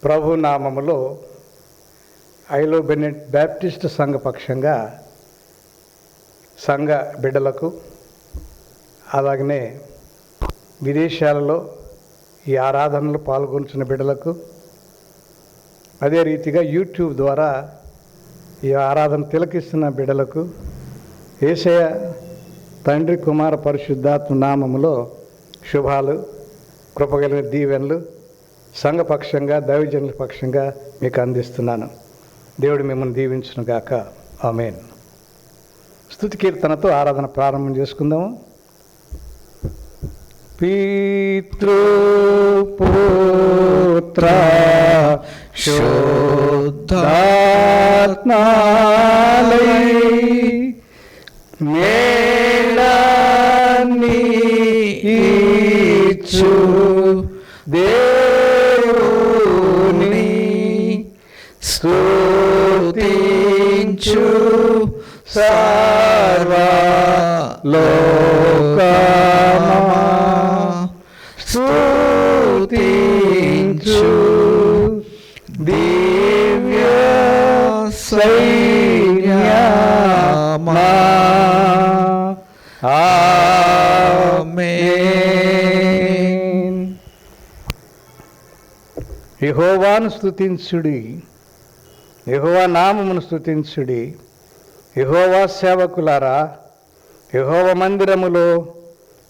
ప్రభు నామములో ఐలో Bennett Baptist సంఘ పక్షంగా సంఘ బిడ్డలకు అలాగనే విదేశాలలో ఈ ఆరాధనలు పాల్గొంటున్న బిడ్డలకు అదే రీతిగా యూట్యూబ్ ద్వారా ఈ ఆరాధన తిలకిస్తున్న బిడ్డలకు యేసయ్య తండ్రి కుమార పరిశుద్ధాత్మ నామములో శుభాలు కృపగలిగిన దీవెనలు సంఘపక్షంగా దైవజనుల పక్షంగా మీకు అందిస్తున్నాను. దేవుడు మిమ్మల్ని దీవించును గాక. ఆమేన్. స్తుతి కీర్తనతో ఆరాధన ప్రారంభం చేసుకుందాము. పితృపుత్ర శుద్ధాత్మాలై మేళని ఇచ్చు దేవుని స్తుతించు సర్వలోకమా స్తుతించు దివ్య సైన్యమా. ఆమేన్. యెహోవాను స్తుతించుడి, యెహోవా నామమును స్తుతించుడి. యెహోవా సేవకులారా, యెహోవా మందిరములో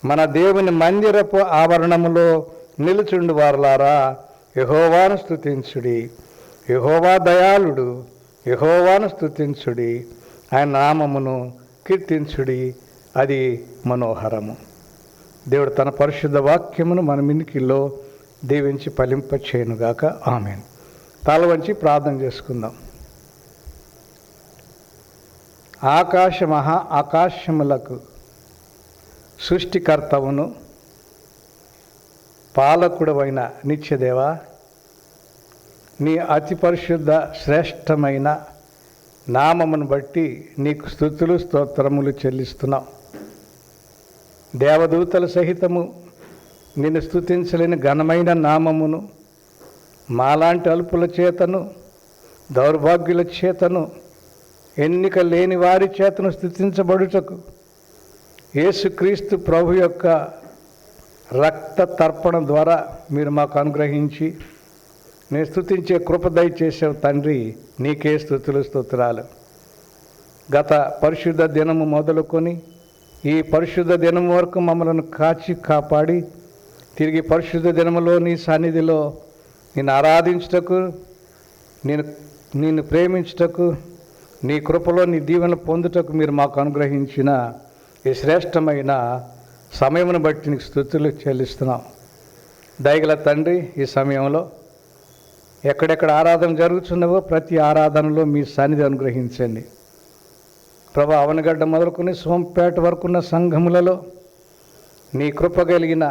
మన దేవుని మందిరపు ఆవరణములో నిలుచుండు వారులారా, యెహోవాను స్తుతించుడి. యెహోవా దయాళుడు, యెహోవాను స్తుతించుడి. ఆయన నామమును కీర్తించుడి, అది మనోహరము. దేవుడు తన పరిశుద్ధ వాక్యమును మన మినికిలో దీవించి ఫలింపచేయునుగాక. ఆమేన్. తల వంచి ప్రార్థన చేసుకుందాం. ఆకాశ మహా ఆకాశములకు సృష్టికర్తవును పాలకుడవైన నిత్యదేవా, నీ అతి పరిశుద్ధ శ్రేష్టమైన నామమును బట్టి నీకు స్తుతులు స్తోత్రములు చెల్లిస్తున్నాం. దేవదూతల సహితము నిన్ను స్తుతించలేని ఘనమైన నామమును మాలాంటి అల్పుల చేతను దౌర్భాగ్యుల చేతను ఎన్నిక లేని వారి చేతను స్తుతించబడుటకు యేసుక్రీస్తు ప్రభు యొక్క రక్త తర్పణ ద్వారా మీరు మాకు అనుగ్రహించి నేను స్తుతించే కృప దయచేసావు తండ్రి. నీకే స్తుతులు స్తోత్రాలు. గత పరిశుద్ధ దినము మొదలుకొని ఈ పరిశుద్ధ దినం వరకు మమ్మల్ని కాచి కాపాడి తిరిగి పరిశుద్ధ దినములో నీ సన్నిధిలో నిన్ను ఆరాధించుటకు, నిన్ను ప్రేమించుటకు, నీ కృపలో నీ దీవెనలు పొందుటకు మీరు మాకు అనుగ్రహించిన ఈ శ్రేష్టమైన సమయమును బట్టి నీకు స్తుతులు చెల్లిస్తున్నాం. దయగల తండ్రి, ఈ సమయంలో ఎక్కడెక్కడ ఆరాధన జరుగుతున్నవో ప్రతి ఆరాధనలో మీ సన్నిధి అనుగ్రహించండి ప్రభా. అవనగడ్డ మొదలుకొని సోంపేట వరకున్న సంఘములలో నీ కృప కలిగిన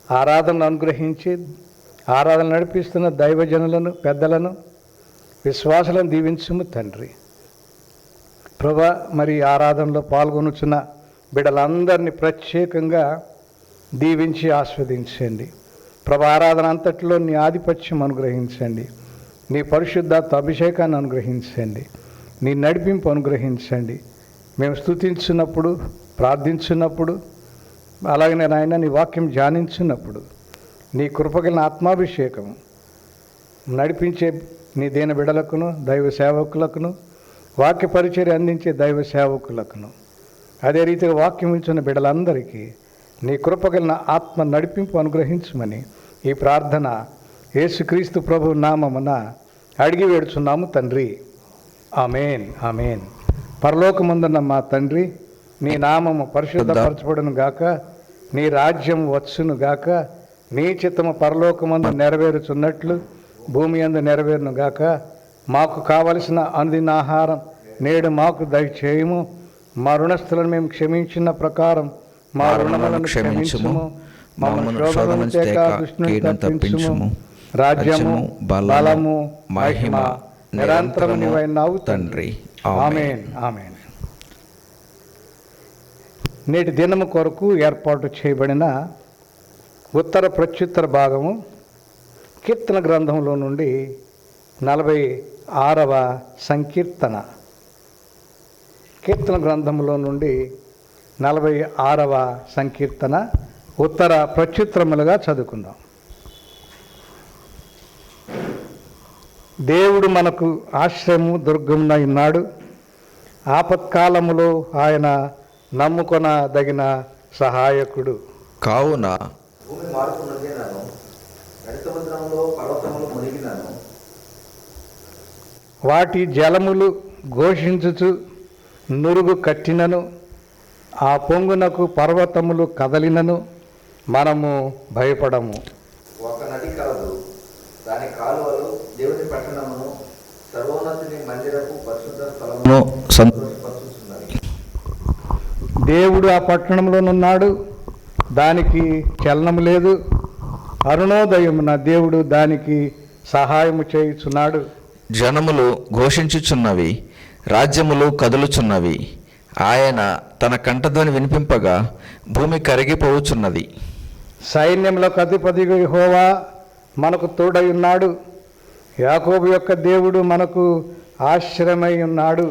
ఆరాధనలు అనుగ్రహించి ఆరాధన నడిపిస్తున్న దైవజనులను, పెద్దలను, విశ్వాసులను దీవించుము తండ్రి. ప్రభా, మరి ఆరాధనలో పాల్గొనుచున్న బిడ్డలందరినీ ప్రత్యేకంగా దీవించి ఆస్వాదించండి ప్రభా. ఆరాధన అంతట్లో నీ ఆధిపత్యం అనుగ్రహించండి, నీ పరిశుద్ధాత్మ అభిషేకాన్ని అనుగ్రహించండి, నీ నడిపింపు అనుగ్రహించండి. మేము స్తుతించినప్పుడు, ప్రార్థించినప్పుడు, అలాగనే నాయన నీ వాక్యం ధ్యానించినప్పుడు నీ కృపగలిగిన ఆత్మాభిషేకం నడిపించే నీ దీన బిడలకును, దైవ సేవకులకును, వాక్య పరిచర్య అందించే దైవ సేవకులకును, అదే రీతిగా వాక్యం ఇచ్చిన బిడలందరికీ నీ కృపగలిగిన ఆత్మ నడిపింపు అనుగ్రహించమని ఈ ప్రార్థన యేసుక్రీస్తు ప్రభు నామమున అడిగి వేడుచున్నాము తండ్రి. ఆమేన్. ఆమేన్. పరలోకమందున్న మా తండ్రి, నీ నామము పరిశుద్ధపరచబడును గాక, నీ రాజ్యం వచ్చును గాక, నీ చిత్తము పరలోకమందు నెరవేరుచున్నట్లు భూమి యందు నెరవేరును గాక. మాకు కావలసిన అనుదిన ఆహారం నేడు మాకు దయచేయము. మా రుణస్థులను మేము క్షమించిన ప్రకారం మా రుణములను క్షమించుము. మమ్మల్ని శోధన చేక దుష్టుని తప్పించుము. రాజ్యము, బలము, మహిమ నిరంతరము నీవైనావు తండ్రి. ఆమేన్. ఆమేన్. నేటి దినము కొరకు ఏర్పాటు చేయబడిన ఉత్తర ప్రత్యుత్తర భాగము కీర్తన గ్రంథంలో నుండి 46వ సంకీర్తన. కీర్తన గ్రంథంలో నుండి 46వ సంకీర్తన ఉత్తర ప్రత్యుత్తరములుగా చదువుకుందాం. దేవుడు మనకు ఆశ్రయము దుర్గమునై ఉన్నాడు, ఆపత్కాలములో ఆయన నమ్ముకొనదగిన సహాయకుడు. కావున భూమి మార్పునది నన్ను నడిసముద్రంలో పర్వతములు మునిగినను, వాటి జలములు ఘోషించుచు నురుగు కట్టినను, ఆ పొంగునకు పర్వతములు కదలినను మనము భయపడము. ఒక నది కలదు, దాని కాలువలు దేవుని పట్టణమును సర్వోన్నతుని మందిరపు పరిశుద్ధ స్థలమును సంతోషపరుచుచున్నవి. దేవుడు ఆ పట్టణంలోనున్నాడు, దానికి చలనము లేదు. అరుణోదయమున దేవుడు దానికి సహాయము చేయుచున్నాడు. జనములు ఘోషించుచున్నవి, రాజ్యములు కదులుచున్నవి. ఆయన తన కంఠధ్వని వినిపింపగా భూమి కరిగిపోవుచున్నది. సైన్యములకు అధిపతిగా యెహోవా మనకు తోడై ఉన్నాడు. యాకోబు యొక్క దేవుడు మనకు ఆశ్రయమై ఉన్నాడు.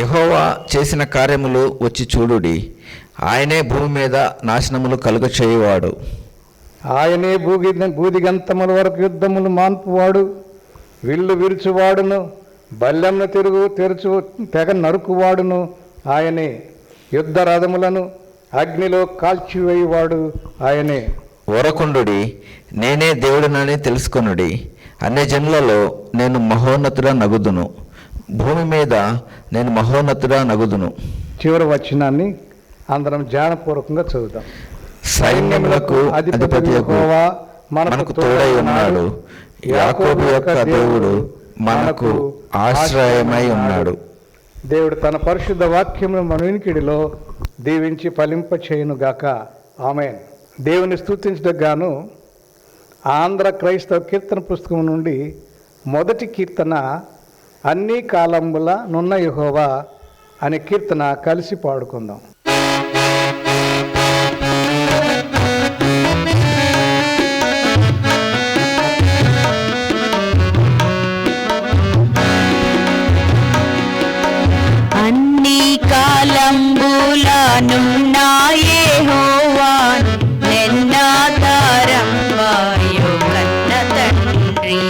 యెహోవా చేసిన కార్యములు వచ్చి చూడుడి. ఆయనే భూమి మీద నాశనములు కలుగ చేయువాడు. ఆయనే బూదిగంతముల వరకు యుద్ధములు మాన్పువాడు. విల్లు విరుచువాడును, బల్లెంను తెరుచు తెగ నరుకువాడును ఆయనే. యుద్ధ రథములను అగ్నిలో కాల్చివేయువాడు ఆయనే. ఊరకుండుడి, నేనే దేవుడినని తెలుసుకొనుడి. అన్ని జనులలో నేను మహోన్నతుడా నగుదును, భూమి మీద నేను మహోన్నతుడా నగుదును. చివరి వచనాన్ని అందరం ధ్యానపూర్వకంగా చదువుదాం. సైన్యములకు అధిపతి యెహోవా మనకు తోడై ఉన్నాడు. యాకోబు యొక్క దేవుడు మనకు ఆశ్రయమై ఉన్నాడు. దేవుడు తన పరిశుద్ధ వాక్యమును మన వినికిడిలో దీవించి ఫలింప చేయునుగాక. ఆమేన్. దేవుని స్తుతించడానికి గాను ఆంధ్ర క్రైస్తవ కీర్తన పుస్తకం నుండి మొదటి కీర్తన అన్ని కాలముల నున్న యెహోవా అనే కీర్తన కలిసి పాడుకుందాం. కాలంబులనున్నా యెహోవా నిన్నాధారంగాయు కన్న తండ్రి,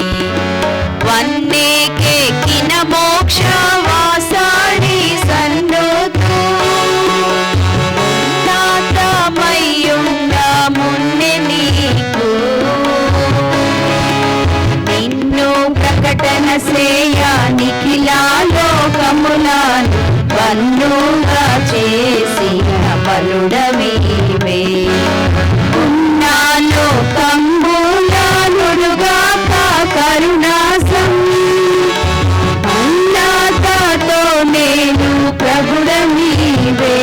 వన్నేకెక్కిన మోక్షవాసాడి సన్నుతు ఉన్నతమయ్యుండ మున్నె నీకు, నిన్ను ప్రకటన సేయానికిలా లోకములను వన్నుగా చేసిన బలుడవీవే. ఉన్నా లోకంబులనుడుగాక కరుణాసం, ఉన్నతతో నేను ప్రభుడవీవే.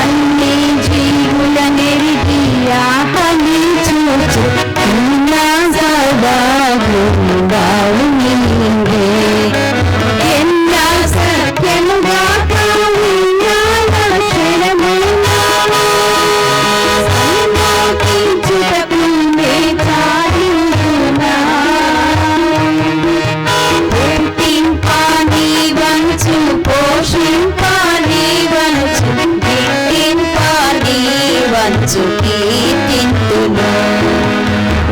అన్ని జీవుల నెరిగి ఆహని చూచు ఉన్నా సదాగుండావు నీవే.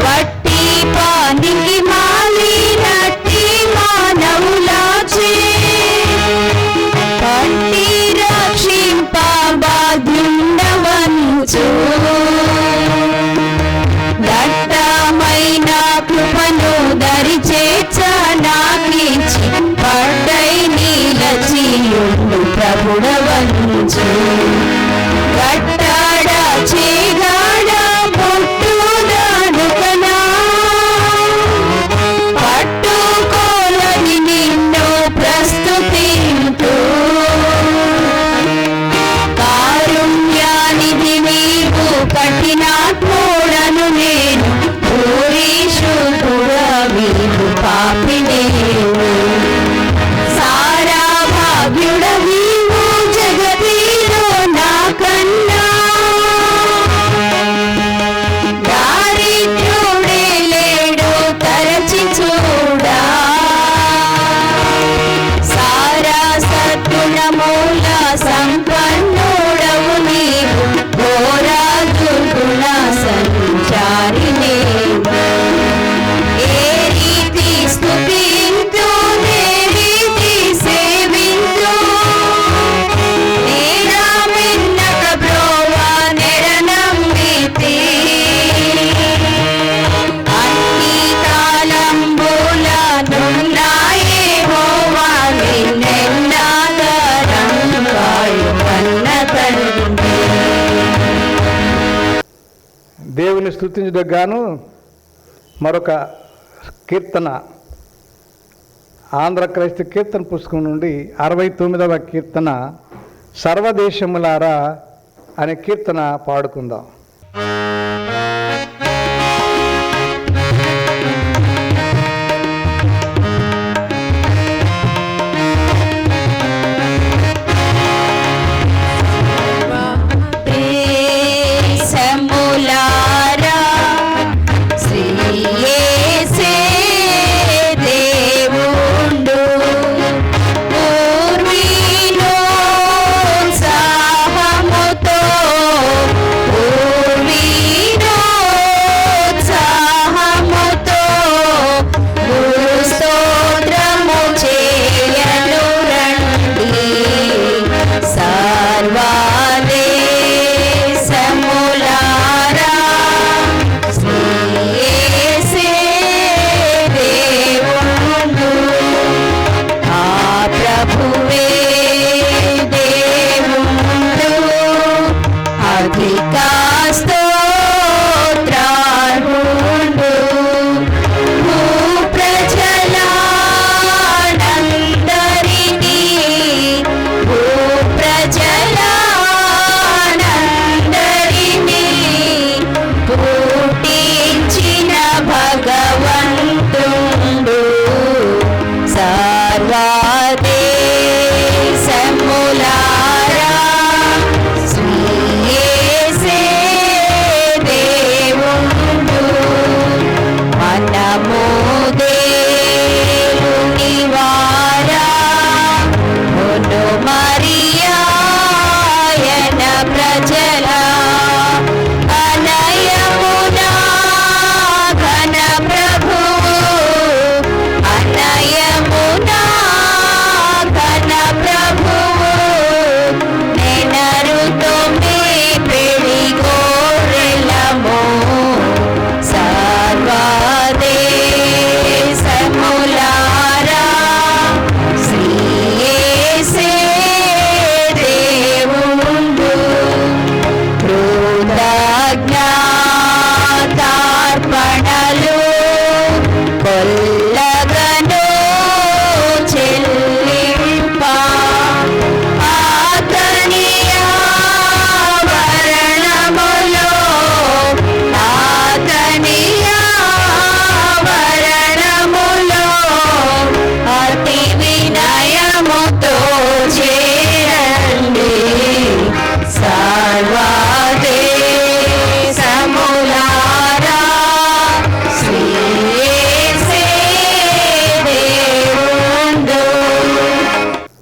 వట్టి పానికి మాలినట్టి మానవులాచే పట్టి రక్షింప బాధ్యుండవనుచు, దట్టమైన కృపను దరిచేర్చ నాకించి పడ్డై నీలచియుండు ప్రభుడవనుచు. కట్టడ చేగాడ పొట్టుదానుకనా, పట్టుకోలని నిన్ను ప్రస్తుతింతూ. కారుణ్యానిధి నీవు కఠినాత్ముడను నేను, పూరీషుడుగా వీరు పాపినేవు. సారా భాగ్యుడవీవు జగతిలో నాకన్నా, దారిద్ర్య దేవుని స్తుతించుటకు గాను మరొక కీర్తన ఆంధ్ర క్రైస్తవ కీర్తన పుస్తకం నుండి 69వ కీర్తన సర్వదేశములారా అనే కీర్తన పాడుకుందాం.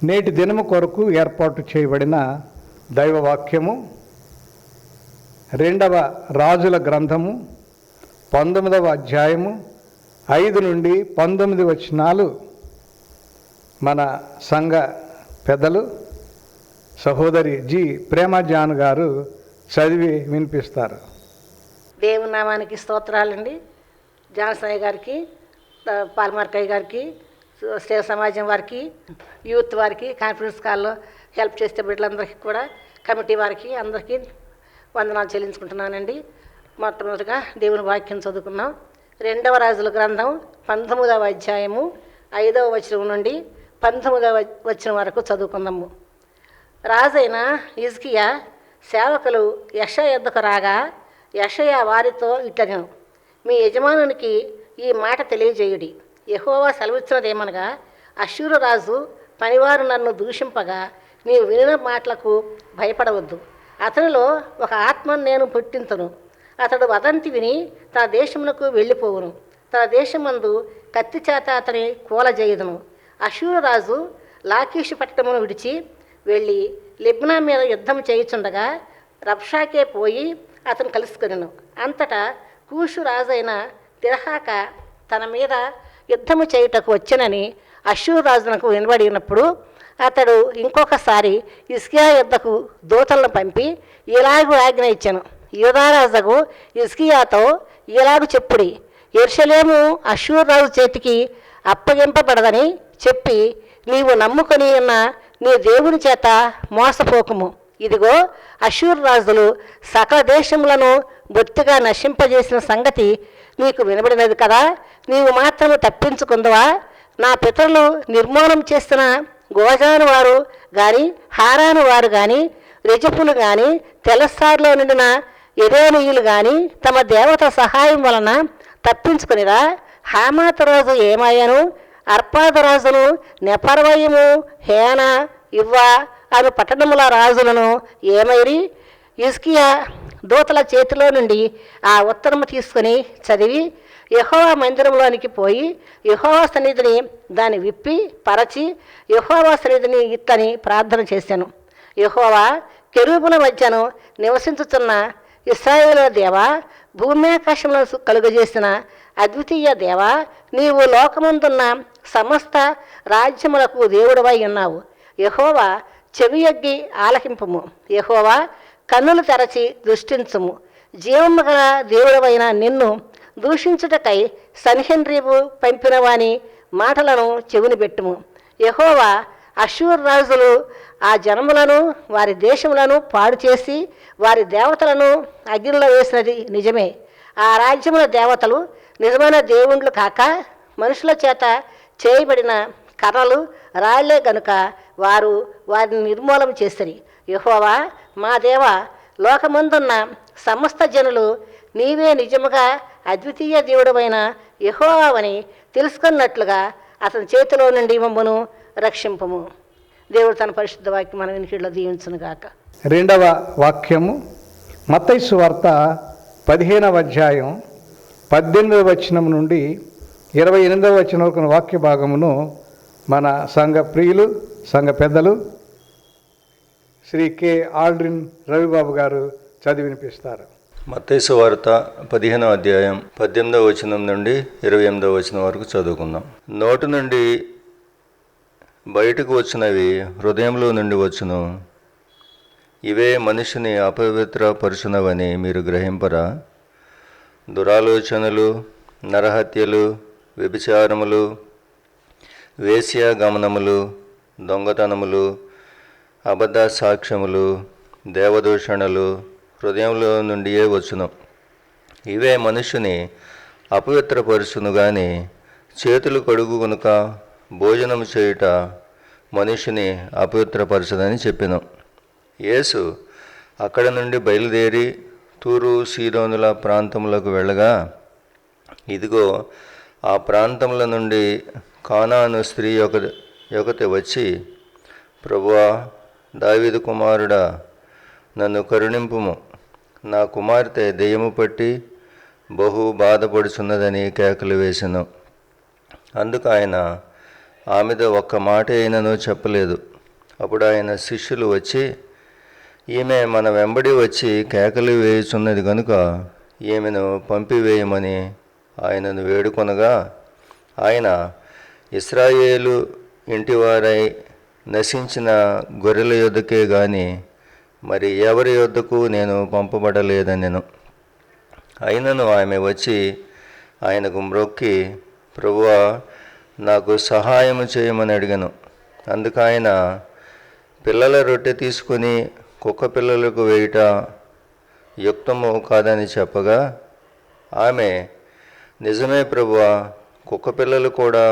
నేటి దినము కొరకు ఏర్పాటు చేయబడిన దైవవాక్యము 2వ రాజుల గ్రంథము 19వ అధ్యాయము 5 నుండి 19 వచనాలు మన సంఘ పెద్దలు సహోదరి జి ప్రేమజాన్ గారు చదివి వినిపిస్తారు. దేవుని నామానికి స్తోత్రాలండి. జానసాయి గారికి, పాల్మార్కయ్య గారికి, సేవ సమాజం వారికి, యూత్ వారికి, కాన్ఫరెన్స్ కాల్లో హెల్ప్ చేసే బిడ్డలందరికీ కూడా, కమిటీ వారికి అందరికీ వందనాలు చెల్లించుకుంటున్నానండి. మొట్టమొదటిగా దేవుని వాక్యం చదువుకున్నాం. 2వ రాజుల గ్రంథం 19వ అధ్యాయము 5వ వచనం నుండి 19వ వచనం వరకు చదువుకుందాము. రాజైన హిజ్కియా సేవకులు యెషయా యొద్దకు రాగా యెషయా వారితో ఇట్లనెను, మీ యజమానునికి ఈ మాట తెలియజేయుడి. యెహోవా సెలవిచ్చినదేమనగా, అష్షూరు రాజు పనివారు నన్ను దూషింపగా నీవు వినిన మాటలకు భయపడవద్దు. అతనిలో ఒక ఆత్మను నేను పుట్టింతును. అతడు వదంతి విని తన దేశమునకు వెళ్ళిపోవును. తన దేశమందు కత్తి చేత అతని కూలజేయుదును. అష్షూరు రాజు లాకీషు పట్టణమును విడిచి వెళ్ళి లిబ్నా మీద యుద్ధం చేయుచుండగా రబ్షాకే పోయి అతను కలుసుకొనెను. అంతటా కూషు రాజైన తిర్హాక తన మీద యుద్ధము చేయుటకు వచ్చెనని అష్షూరు రాజునకు వినబడినప్పుడు అతడు ఇంకొకసారి హిజ్కియా యొద్దకు దూతలను పంపి ఇలాగు ఆజ్ఞ ఇచ్చెను, యూదారాజుకు హిజ్కియాతో ఇలాగు చెప్పుడి, యెరూషలేము అష్షూరు రాజు చేతికి అప్పగింపబడదని చెప్పి నీవు నమ్ముకొని ఉన్న నీ దేవుని చేత మోసపోకుము. ఇదిగో అష్షూరు రాజులు సకల దేశములను బొత్తిగా నశింపజేసిన సంగతి నీకు వినబడినది కదా. నీవు మాత్రము తప్పించుకుందవా? నా పితరులు నిర్మూలన చేసిన గోజాను వారు కానీ, హారాను వారు కానీ, రెజపులు కానీ, తెలస్సార్లో నిండిన ఎరేనీయులు కానీ తమ దేవత సహాయం వలన తప్పించుకునిరా. హామాతరాజు ఏమయ్యను? అర్పాదరాజును, నెపర్వయము, హేన, ఇవ్వా అను పట్టణముల రాజులను ఏమైరి? హిజ్కియా దూతల చేతిలో నుండి ఆ ఉత్తరము తీసుకుని చదివి యెహోవా మందిరంలోనికి పోయి యెహోవా సన్నిధిని దాన్ని విప్పి పరచి యెహోవా సన్నిధిని ఇత్తని ప్రార్థన చేశాను. యెహోవా, కెరూబుల మధ్యను నివసించుతున్న ఇశ్రాయేలు దేవా, భూమ్యాకాశములను కలుగజేసిన అద్వితీయ దేవా, నీవు లోకమందున్న సమస్త రాజ్యములకు దేవుడవై ఉన్నావు. యెహోవా, చెవియొగ్గి ఆలకింపుము. యెహోవా, కన్నులు తెరచి దృష్టించుము. జీవము గల దేవుడవైన నిన్ను దూషించుటకై సన్హెన్రీబు పంపిన వాని మాటలను చెవిని పెట్టుము. యెహోవా, అష్షూరు రాజులు ఆ జనములను వారి దేశములను పాడు చేసి వారి దేవతలను అగ్నిలో వేసినది నిజమే. ఆ రాజ్యముల దేవతలు నిజమైన దేవుళ్ళు కాక మనుషుల చేత చేయబడిన కర్రలు రాళ్లే గనుక వారు వారిని నిర్మూలన చేసిరి. యెహోవా, మా దేవ, లోకమందున్న సమస్త జనులు నీవే నిజముగా అద్వితీయ దేవుడమైన యెహోవావని తెలుసుకున్నట్లుగా అతని చేతిలో నుండి మమ్మను రక్షింపము. దేవుడు తన పరిశుద్ధ వాక్యం మన వినికిడిలో దీవించునుగాక. రెండవ వాక్యము మత్తయి సువార్త 15వ అధ్యాయం 18వ వచనం నుండి 28వ వచనం వరకు వాక్య భాగమును మన సంఘ ప్రియులు, సంఘ పెద్దలు శ్రీ కె ఆల్డ్రిన్ రవిబాబు గారు చదివి వినిపిస్తారు. మత్తయి సువార్త 15వ అధ్యాయం 18వ వచనం నుండి 28వ వచనం వరకు చదువుకుందాం. నోటి నుండి బయటకు వచ్చినవి హృదయంలో నుండి వచ్చును. ఇవే మనిషిని అపవిత్రపరుచునవని మీరు గ్రహింపరా? దురాలోచనలు, నరహత్యలు, వ్యభిచారములు, వేశ్యాగమనములు, దొంగతనములు, అబద్ధ సాక్ష్యములు, దేవదూషణలు హృదయంలో నుండియే వచ్చును. ఇవే మనుషుని అపవిత్రపరుచును గాని చేతులు కడుగు కనుక భోజనం చేయుట మనుషుని అపవిత్రపరచదని చెప్పెను. యేసు అక్కడ నుండి బయలుదేరి తూరు సీదోనుల ప్రాంతములకు వెళ్ళగా, ఇదిగో ఆ ప్రాంతముల నుండి కానాను స్త్రీ ఒకటి వచ్చి, ప్రభువా, దావీదు కుమారుడా, నన్ను కరుణింపుము, నా కుమార్తె దెయ్యము పట్టి బహు బాధపడుచున్నదని కేకలు వేసెను. అందుకు ఆయన ఆమెతో ఒక్క మాట అయినను చెప్పలేదు. అప్పుడు ఆయన శిష్యులు వచ్చి, ఈమె మన వెంబడి వచ్చి కేకలు వేయుచున్నది కనుక ఈమెను పంపివేయమని ఆయనను వేడుకొనగా, ఆయన, ఇశ్రాయేలు ఇంటివారై నశించిన గొర్రెల యొద్దకే గాని మరి ఎవరి యొద్దకు నేను పంపబడలేదనెను. అయినను ఆమె వచ్చి ఆయనకు మ్రొక్కి, ప్రభువా, నాకు సహాయము చేయమని అడిగాను. అందుకు ఆయన, పిల్లల రొట్టె తీసుకొని కుక్క పిల్లలకు వేయుట యుక్తము కాదని చెప్పగా, ఆమె, నిజమే ప్రభువా, కుక్క పిల్లలు కూడా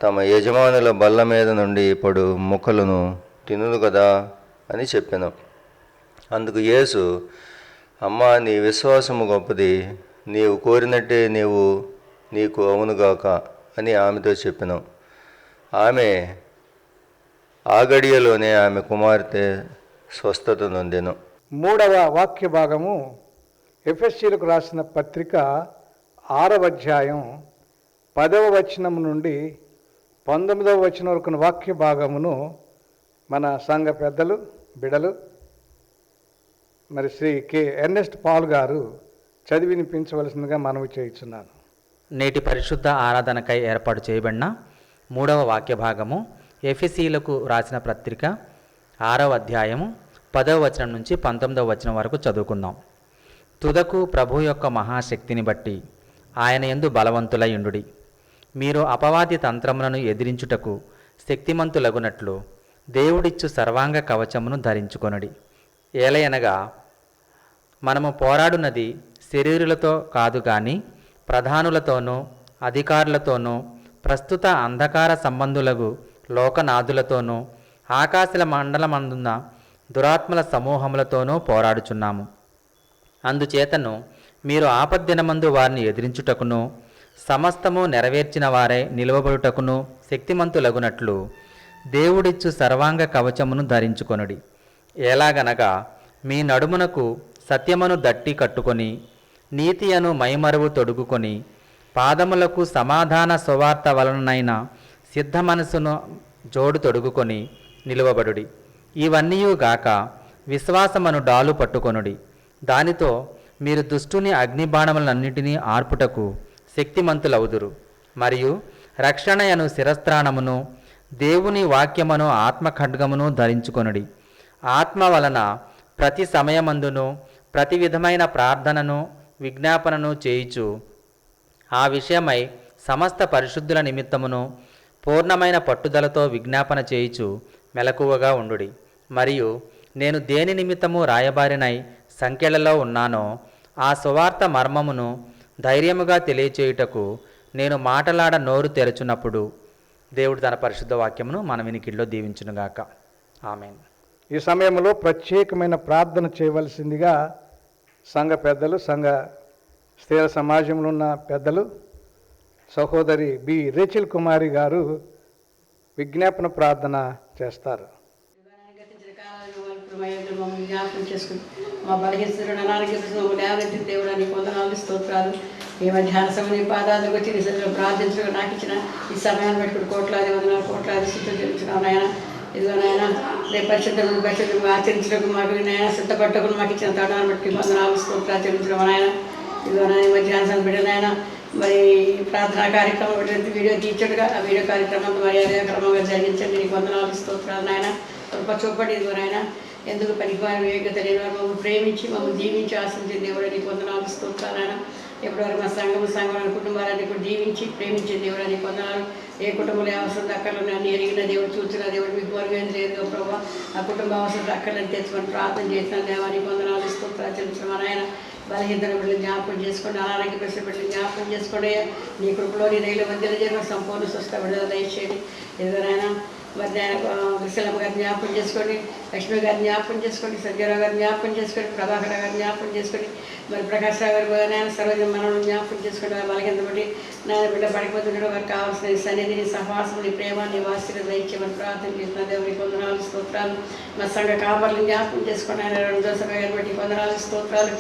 తమ యజమానుల బల్ల మీద నుండి పడు ముక్కలను తినును కదా అని చెప్పాను. అందుకు యేసు, అమ్మా, నీ విశ్వాసము గొప్పది, నీవు కోరినట్టే నీకు అవునుగాక అని ఆమెతో చెప్పాను. ఆమె ఆ గడియలోనే ఆమె కుమార్తె స్వస్థత నొందెను. మూడవ వాక్య భాగము ఎఫెసీయులకు రాసిన పత్రిక 6వ అధ్యాయం 10వ వచనం నుండి 19వ వచనం వరకు వాక్య భాగమును మన సంఘ పెద్దలు, బిడలు మరి శ్రీ కె ఎర్నెస్ట్ పాల్ గారు చదివి వినిపించవలసిందిగా మనవి చేయుచున్నాను. నేటి పరిశుద్ధ ఆరాధనకై ఏర్పాటు చేయబడిన 3వ వాక్య భాగము ఎఫెసీయులకు రాసిన పత్రిక 6వ అధ్యాయము 10వ వచనం నుంచి 19వ వచనం వరకు చదువుకుందాం. తుదకు ప్రభు యొక్క మహాశక్తిని బట్టి ఆయన యందు బలవంతులై ఉండుడి. మీరు అపవాది తంత్రములను ఎదిరించుటకు శక్తిమంతులగునట్లు దేవుడిచ్చు సర్వాంగ కవచమును ధరించుకొనుడి. ఏలయనగా మనము పోరాడున్నది శరీరులతో కాదు కానీ ప్రధానులతోనూ అధికారులతోనూ ప్రస్తుత అంధకార సంబంధులకు లోకనాథులతోనూ ఆకాశల మండలమందున్న దురాత్మల సమూహములతోనూ పోరాడుచున్నాము. అందుచేతను మీరు ఆపద్దినమందు వారిని ఎదిరించుటకును సమస్తము నెరవేర్చిన వారే నిలువబడుటకును శక్తిమంతులగునట్లు దేవుడిచ్చు సర్వాంగ కవచమును ధరించుకొనుడి. ఎలాగనగా మీ నడుమునకు సత్యమును దట్టి కట్టుకొని నీతి అను మైమరువు తొడుగుకొని పాదములకు సమాధాన సువార్త వలనైన సిద్ధ మనసును జోడు తొడుగుకొని నిలువబడుడి. ఇవన్నీయుగాక విశ్వాసమను డాలు పట్టుకొనుడి. దానితో మీరు దుష్టుని అగ్నిబాణములన్నిటినీ ఆర్పుటకు శక్తిమంతులవుదురు. మరియు రక్షణయను శిరస్త్రాణమును దేవుని వాక్యమును ఆత్మఖడ్గమును ధరించుకొనుడి. ఆత్మ వలన ప్రతి సమయమందును ప్రతి విధమైన ప్రార్థనను విజ్ఞాపనను చేయుచు ఆ విషయమై సమస్త పరిశుద్ధుల నిమిత్తమును పూర్ణమైన పట్టుదలతో విజ్ఞాపన చేయుచు మెలకువగా ఉండుడి. మరియు నేను దేని నిమిత్తము రాయబారినై సంఖ్యలలో ఉన్నానో ఆ సువార్త మర్మమును ధైర్యముగా తెలియచేయుటకు నేను మాటలాడ నోరు తెరచున్నప్పుడు దేవుడు తన పరిశుద్ధ వాక్యమును మన వినికిడిలో దీవించునుగాక. ఆమేన్. ఈ సమయంలో ప్రత్యేకమైన ప్రార్థన చేయవలసిందిగా సంఘ పెద్దలు, సంఘ స్త్రీల సమాజంలో ఉన్న పెద్దలు, సహోదరి బి రేచల్ కుమారి గారు విజ్ఞాపన ప్రార్థన చేస్తారు. గతించిన కాలంలో మమ్మల్ని జ్ఞాపకం చేసుకుని మా బలహీనతలను అనారోగ్యతను మమ్మల్ని లేవనెత్తిన దేవుడానికి వందనాలు స్తోత్రాలు. ఈ మధ్యాహ్న సమయం పాదాలకు వచ్చి నిజంగా ప్రార్థించడం నాకు ఇచ్చిన ఈ సమయాన్ని బట్టి కోట్లాది వందనాలు కోట్లాది స్థుతులు చెల్లించున్నాం నాయన. ఇదిగో నాయన రేపు పరిశుద్ధం ఆచరించడానికి మాకు నాయన సిద్ధపట్టకుండా మాకు ఇచ్చిన తడాన్ని బట్టి వందనాలు స్తోత్రాలు చెల్లించడం నాయన. ఇదిగో నాయన మధ్యాహ్నం బిడ్డనైనా మరి ప్రార్థనా కార్యక్రమం వీడియో తీర్చడుగా ఆ వీడియో కార్యక్రమం మర్యాద క్రమంగా జరిగించండి. నీకు వందనాలు స్తోత్రాలు నాయన. కృప చూపండి. ఇదిగో నాయన ఎందుకు పనికిమాలిన వివేకత లేని వారు మమ్మల్ని ప్రేమించి మమ్మల్ని దీవించి ఆశించిన దేవుడు నీకు వందనాలు స్తోత్రాలు నాయన. ఎప్పటివరకు మా సంఘం కుటుంబాలన్నీ కూడా దీవించి ప్రేమించే దేవుడు నీకు వందనాలు. ఏ కుటుంబంలో అవసరం అక్కర్లు అన్ని ఎరిగిన దేవుడు చూసిన దేవుడు మీకు మరుగైన లేదు ప్రభావ. ఆ కుటుంబ అవసరం అక్కర్లను తెచ్చుకొని ప్రార్థన చేసిన దేవానికి వందనాలు స్తోత్రాలు చెల్లించడం నాయన. బలహీన బిడ్డలు జ్ఞాపకం చేసుకోండి. అనారోగ్య ప్రశ్న బిడ్డలు జ్ఞాపకం చేసుకోండి. నీ కృపలో నీ దయలో మధ్యలో జరిగిన సంపూర్ణ స్వస్థ విడుదల దయచేయండి. ఎవరైనా మరి విశలమ్మ గారిని జ్ఞాపకం చేసుకోండి, లక్ష్మి గారిని జ్ఞాపకం చేసుకోండి, సంజయరావు గారిని జ్ఞాపకం చేసుకోండి, ప్రభాకర్ గారిని జ్ఞాపకం చేసుకోండి, మరి ప్రకాష్ రావు గారు నాయన సరోజన మనను జ్ఞాపకం చేసుకోండి. వాళ్ళకి బట్టి నాయన బిడ్డ పడిపోతుండడం వారికి కావాల్సిన సన్నిధిని సహవాసం నీ ప్రేమాన్ని వాసిని దయచేయమని ప్రార్థన చేసిన దేవునికి వందనాలు స్తోత్రాలు. మా సంఘ కాపర్లను జ్ఞాపకం చేసుకోండి. ఆయన 2 దోస గారిని బట్టి వందనాలు స్తోత్రాలు.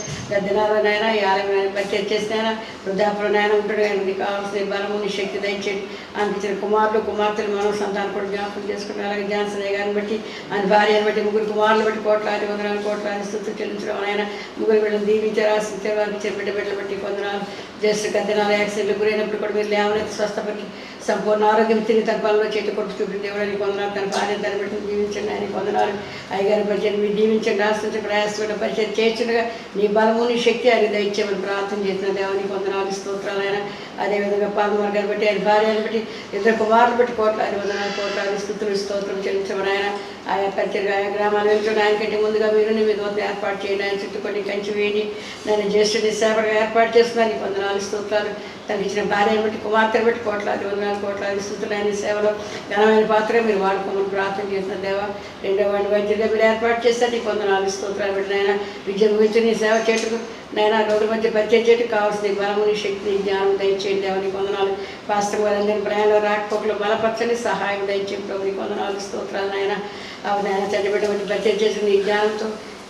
దినాలనైనా ఈ ఆలయం పరిచయం చేసినైనా వృద్ధాపులనైనా ఉంటాడు. నీకు కావాల్సిన బలము నీ శక్తి దయచేయండి. అనిపించిన కుమార్తెలు మనో సంతానం కూడా జ్ఞాపకం చేసుకుంటే అలాగే జాన్సన్ గారిని బట్టి ఆయన భార్యను బట్టి 3 కుమారులు బట్టి కోట్లాది వందనాలు కోట్లాది స్థుతులు చెల్లించడం ఆయన. 3 బిడ్డలు దీవించారు, ఆశించారు, వారికి బిడ్డలు బట్టి వందనాలు. జ్యేష్ఠ గద్దెనాలు యాక్సిడెంట్లు గురైనప్పుడు కూడా మీరు లేవనైతే స్వస్థపడి సంపూర్ణ ఆరోగ్యం తిరిగి తన పనుల్లో చేతి కొట్టు చూపి దేవుడానికి వందనాలు. తన భార్య తన బిడ్డను దీవించండి, ఆయనకి వందనాలు. అయ్యగారి పరిచయం మీరు దీవించండి, ఆశించి ప్రయాసపడిన పరిచయం చేస్తుండగా నీ బలము నీ శక్తి ఆయన దయచేయమని ప్రార్థన చేసిన దేవానికి వందనాలు స్తోత్రాలు ఆయన. అదేవిధంగా పాల్గొన గారిని బట్టి ఆయన భార్యను బట్టి 2 కుమారులు బట్టి కోట్లాది వందనాలు కోట్లాది స్థుతులు స్తోత్రం చెల్లించమని ఆయన. ఆయా పరిచయం ఆయా గ్రామాలు వెళ్తున్న ఆయన కంటే ముందుగా మీరు మీ దోత ఏర్పాటు చేయండి. ఆయన చుట్టుకొని కంచి వేయండి. నన్ను జ్యేష్ఠుడి సేపగా ఏర్పాటు చేస్తున్నాను. నీకు వందనాలు స్తోత్రాలు. తనకి ఇచ్చిన భార్యను బట్టి కుమార్తెను బట్టి కోట్లాది వందనాలు కోట్లాది స్థుతులు ఆయన సేవలో ఘనమైన పాత్ర మీరు వాడుకోమని ప్రార్థన చేసిన దేవా. 2వ వాడిని వైద్యులుగా మీరు ఏర్పాటు చేస్తే నీకు వందనాలు స్తోత్రాలు. బిడ్డ నాయన విద్య ముగించి నీ సేవ చేయటకు నైనా రోడ్డు మధ్య పరిచయం చేయటం కావాల్సిన బలముని శక్తిని జ్ఞానం దయచేయండి దేవానికి వందనాలు. పాస్టర్ వారందరినీ ప్రయాణంలో రాకపోకలు బలపరచని సహాయం దయచేయండి ప్రభునికి వందనాలు స్తోత్రాలు నాయన. అవునైనా చదివిబెట్ట బట్టి పరిచయం చేసి నీ జ్ఞానంతో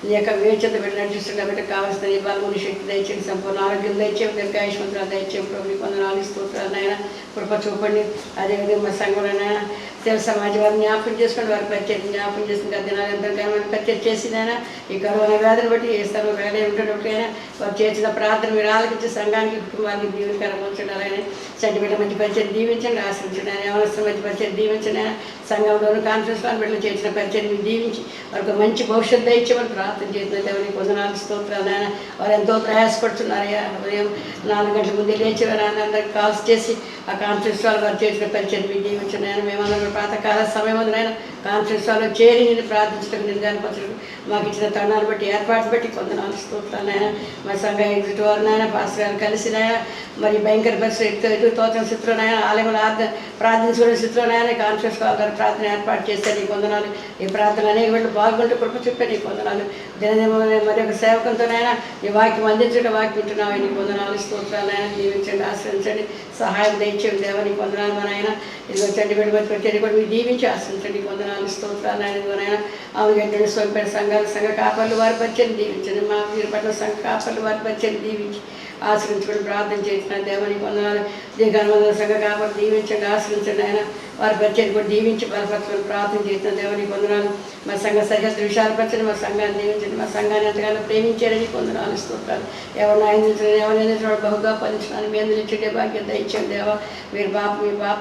నీ యొక్క వేచత బిడ్డ నడిపిస్తున్న బిడ్డ కావాల్సిన నీ బలముని శక్తి దయచేయండి. సంపూర్ణ ఆరోగ్యం దయచేయండి. దీర్ఘాయుష్మంతులు దయచేయండి ప్రభునికి వందనాలు స్తోత్రాలు నాయన. కృప చూపండి. అదేవిధంగా మా సంఘంలో నాయన సేవ సమాజం వారిని జ్ఞాపకం చేసుకోండి. వారి ప్రత్యేక జ్ఞాపకం చేసుకుని దినాలు ఎంతగానో ప్రత్యేక చేసిందైనా ఈ కరోనా వ్యాధిని బట్టి ఏ స్థలంలో వేరే ఉంటున్నప్పుడైనా వారు చేసిన ప్రార్థన మీరు ఆలకించి సంఘానికి కుటుంబానికి దీవెనకరం ఉంచండి. అలాగే చంటి బిడ్డ మంచి పరిచయం దీవించండి, ఆశ్రయించండి. ఆయన అవసరం మంచి పరిచయం దీవించండి. ఆయన సంఘంలోని కాన్ఫరెన్స్ వాళ్ళు బిడ్డలు చేసిన పరిచయం మీరు దీవించి వారికి మంచి భవిష్యత్తు ఇచ్చేవారు ప్రార్థన చేసిన దేవునికి వందనాలు స్తోత్రాలు ఆయన. వారు ఎంతో ప్రయాసపడుతున్నారు. ఉదయం 4 గంటల ముందే లేచి వారు అందరికి కాల్స్ చేసి ఆ కాన్ఫరెన్స్ వాళ్ళు వారు చేసిన పరిచయం మీరు దీవించండి. ఆయన మేమన్నా ప్రాతకాల సమయం ఉందని కాన్ఫరెన్స్ హాల్లో చేరి నేను ప్రార్థించడం నేను కనపరచడం మాకు ఇచ్చిన తరుణాలు బట్టి ఏర్పాటు బట్టి కొందనాలు స్తోత్రాలు నాయన. మా సంఘ ఎగ్జిట్ వారు నాయన పాస్ గారు కలిసి నాయన మరి భయంకర పరిస్థితి ఎదురు తోచని స్థితిలో నాయన ఆలయంలో ప్రార్థించుకునే స్థితిలో నాయన కాన్ఫరెన్స్ హాల్ గారు ప్రార్థన ఏర్పాటు చేస్తే నీ కొందనాలు. ఈ ప్రార్థన అనేక వీళ్ళు పాల్గొంటూ కృప చెప్పే నీ కొందనాలు. దినదిన మరి ఒక సేవకంతోనైనా నీ వాక్యం అందించడం వాక్యం వింటున్నావు నీ కొందనాలు స్తోత్రాలు నాయన. దీవించండి, ఆశ్రయించండి, సహాయం దయచేయండి దేవ నీ కొందనాలు మా నాయన. ఇదిగో చండి పెట్టుబడి కూడా మీరు దీవించి ఆశ్రయించండి కొందనాలు స్తోత్రాలు నాయన. ఇదిగోనైనా ఆమె గంటలు సోంపేట సంఘాలు సంఘ కాపర్లు వారి పరిచయం దీవించండి. మా వీరి పట్ల సంఘ కాపర్లు వారి పరిచయం దీవించి ఆశ్రయించుకొని ప్రార్థన చేసిన దేవని కొందనాలు. దీర్ఘానుబంధ సంఘ కాపర్లు దీవించండి, ఆశ్రయించండి ఆయన. వారి పరిచయం కూడా దీవించి బలపరచుకొని ప్రార్థన చేసిన దేవని కొందనాలు. మా సంఘ సరిహద్దు విశాలపరచండి, మా సంఘాన్ని దీవించండి, మా సంఘాన్ని ఎంతగానో ప్రేమించారని కొందనాలు స్తోత్రాలు. ఎవరిని ఆనందించడం ఎవరిని వాడు బహుగా ఫలించడానికి మీ అందరూ ఇచ్చే భాగ్యం దయచేయండి దేవా. మీరు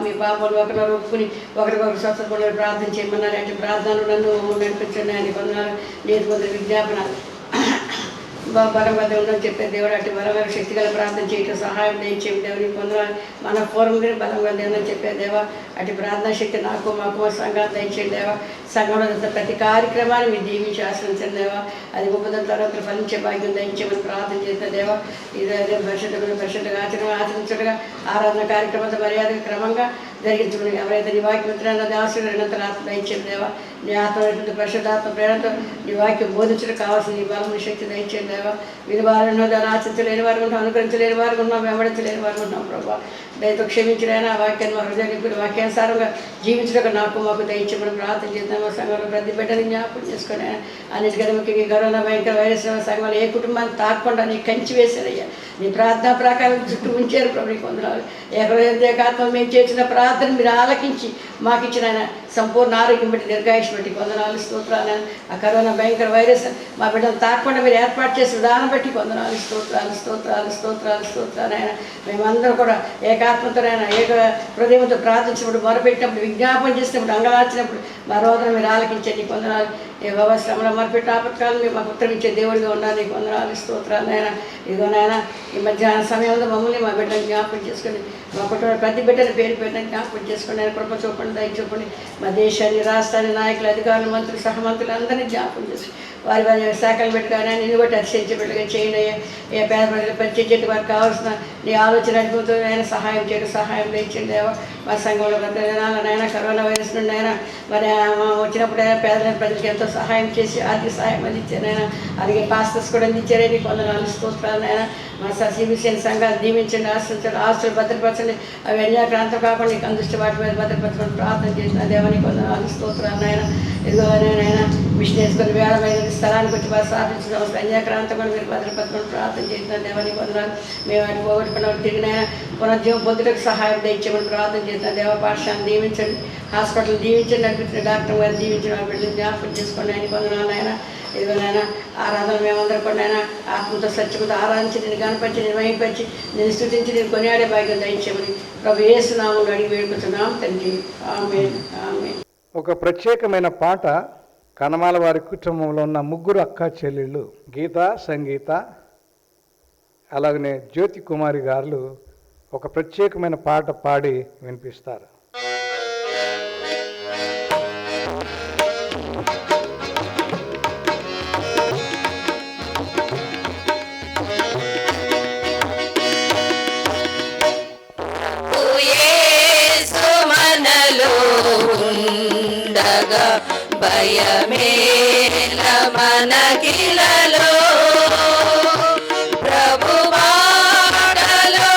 మీ పాపలు ఒకరిని ఒప్పుకుని ఒకరికొకరు స్వస్థపడి ప్రార్థన చేయమన్నారు. అంటే ప్రార్థనలు నన్ను నడిపించండి అని కొందనాలు. లేదు కొందరు విజ్ఞాపనాలు బలవంతం ఉందని చెప్పే దేవుడు అటు బలమైన శక్తిగల ప్రార్థన చేయటం సహాయం దయచేయం దేవుని పొందాలి. మన పూర్వంగా బలంగా దేవుని చెప్పే దేవా అటు ప్రార్థనా శక్తి నాకు మాకు సంఘాన్ని దయచేయండి దేవా. సంఘంలో ప్రతి కార్యక్రమాన్ని మీరు దీవించి ఆశ్రయించండి దేవా. అది ముప్పై తరగతులు ఫలించే భాగ్యం దయచేయమని ప్రార్థన చేసిన దేవా. ఇది పరిశుద్ధంగా ఆచరించగా ఆరాధన కార్యక్రమంతో మర్యాద క్రమంగా జరిగించుకుని ఎవరైతే నీ వాక్యం విత్తనాన్ని ఆశీర్వదినంత ఆత్మ దయచేయండి దేవా. నీ ఆత్మ పరిశుద్ధాత్మ ప్రేరణతో నీ వాక్యం బోధించడం కావాల్సిన నీ బలం శక్తి దయచేయండి దేవా. విని వారు ఉన్నాం, దాన్ని ఆశించలేని వారు ఉన్నాం, అనుకరించలేని వారు ఉన్నాం, వెంబడించలేని వారు ఉన్నాం ప్రభావ. దయతో క్షమించడైనా ఆ వాక్యాన్ని మా హృదయాన్ని ఇప్పుడు వాక్యానుసారంగా జీవించడం నాకు మాకు దయచేయమని ప్రార్థన చేద్దాం. మా సంఘంలో ప్రతి బిడ్డని జ్ఞాపకం చేసుకుని అన్నిటికన్నా ముఖ్యంగా కరోనా భయంకర వైరస్ సంఘంలో ఏ కుటుంబాన్ని తాకుండా నీ కంచి వేశారయ్యా. నీ ప్రార్థనా ప్రకారం చుట్టూ ఉంచారు ప్రభు నీకు వందనాలు. ఏకాత్మ మేము చేసిన ప్రార్థన మీరు ఆలకించి మాకు ఇచ్చిన సంపూర్ణ ఆరోగ్యం బట్టి దీర్ఘాయుష్ బట్టి వందనాలు స్తోత్రాలు. ఆ కరోనా భయంకర వైరస్ మా బిడ్డను తాకుండా మీరు ఏర్పాటు చేసిన విధానం బట్టి వందనాలు స్తోత్రాలు స్తోత్రాలు స్తోత్రాలు స్తోత్రాలు ఆయన. మేమందరం కూడా ఏకాత్మతోనైనా ఏక హృదయంతో ప్రార్థించినప్పుడు మొరపెట్టినప్పుడు విజ్ఞాపన చేసినప్పుడు అంగలార్చినప్పుడు మా రోదన మీరు ఆలకించే నీకు వందనాలు. ఏ వ్యవస్థలో మొరపెట్టిన ఆపత్కాలను మేము మాకు ఉత్తరం ఇచ్చే దేవుడిగా ఉన్నారు నీకు వందనాలు స్తోత్రాలు నాయన. ఇదిగోనైనా ఈ మధ్యాహ్న సమయంలో మమ్మల్ని మా బిడ్డను జ్ఞాపకం చేసుకుని మా కుటుంబ ప్రతి బిడ్డను పేరు పెట్టిన జ్ఞాపకం చేసుకుని ఆయన కృప చూపండి దయ చూపండి. మా దేశాన్ని రాష్ట్రాన్ని నాయకులు అధికారులు మంత్రులు సహమంత్రులు అందరినీ జ్ఞాపకం చేసుకుని వారి వారి శాఖలు పెట్టుకొని నిన్ను బట్టి అతిశయించే బిడ్డగా చేయండి. ఏ పేద ప్రజలు పరిచయం వారికి కావాల్సిన నీ ఆలోచన అడుగుతూ ఆయన సహాయం చేయడం సహాయం దయచేయండి దేవా. మా సంఘంలో ప్రజలైనా కరోనా వైరస్ నుండి అయినా మరి వచ్చినప్పుడు పేదలైన ప్రజలకు ఎంతో సహాయం చేసి ఆర్థిక సహాయం అందించానైనా. అలాగే పాస్టర్స్ కూడా అందించారే నీకు వందనాలు స్తోత్రాలైనా. మా సిబిసిఎన్ సంఘాలు దీవించండి, ఆశ్రయించండి, ఆస్తులు భద్రపరచండి. అవి అన్యాక్రాంతం కాకుండా నీకు అందిష్ట వాటి మీద భద్రపరచమని ప్రార్థన చేసిన దేవానికి వందనాలు స్తోత్రాలైనా. ఇదిగోనైనా మిషనరీస్ కొన్ని వేలమైన స్థలానికి వచ్చి వారు స్థాపించడం అన్యాక్రాంతం కూడా మీరు భద్రపరచమని ప్రార్థన చేసిన దేవానికి వందనాలు. మేము వాటిని పోగొట్టుకున్న తిరిగినైనా పునర్జీవం పొందుటకు సహాయం దయచేయమని ప్రార్థన చేసిన దేవ. పాఠశాలను దీవించండి, హాస్పిటల్ దీవించండి, నడిపించిన డాక్టర్ గారు దీవించండి, ఆ బిడ్డలు జ్ఞాపకం చేసుకోండి ఆయన వందనాలు ఆయన. ఇదిగోనైనా ఆరాధన మేమందరం కూడా ఆత్మతో సత్యముతో ఆరాధించి నేను కనపరిచి నిర్వహించి నేను స్థుతించి నేను కొనియాడే భాగ్యం దయచేయమని ప్రభు యేసు నామములో అడిగి వేడుకుంటున్నాం తండ్రి. ఆమేన్ ఆమేన్. ఒక ప్రత్యేకమైన పాట కనమాల వారి కుటుంబంలో ఉన్న ముగ్గురు అక్క చెల్లెళ్ళు గీత, సంగీత, అలాగనే జ్యోతి కుమారి గారు ఒక ప్రత్యేకమైన పాట పాడి వినిపిస్తారు. భయమేల మనకిలలో ప్రభు బాటలో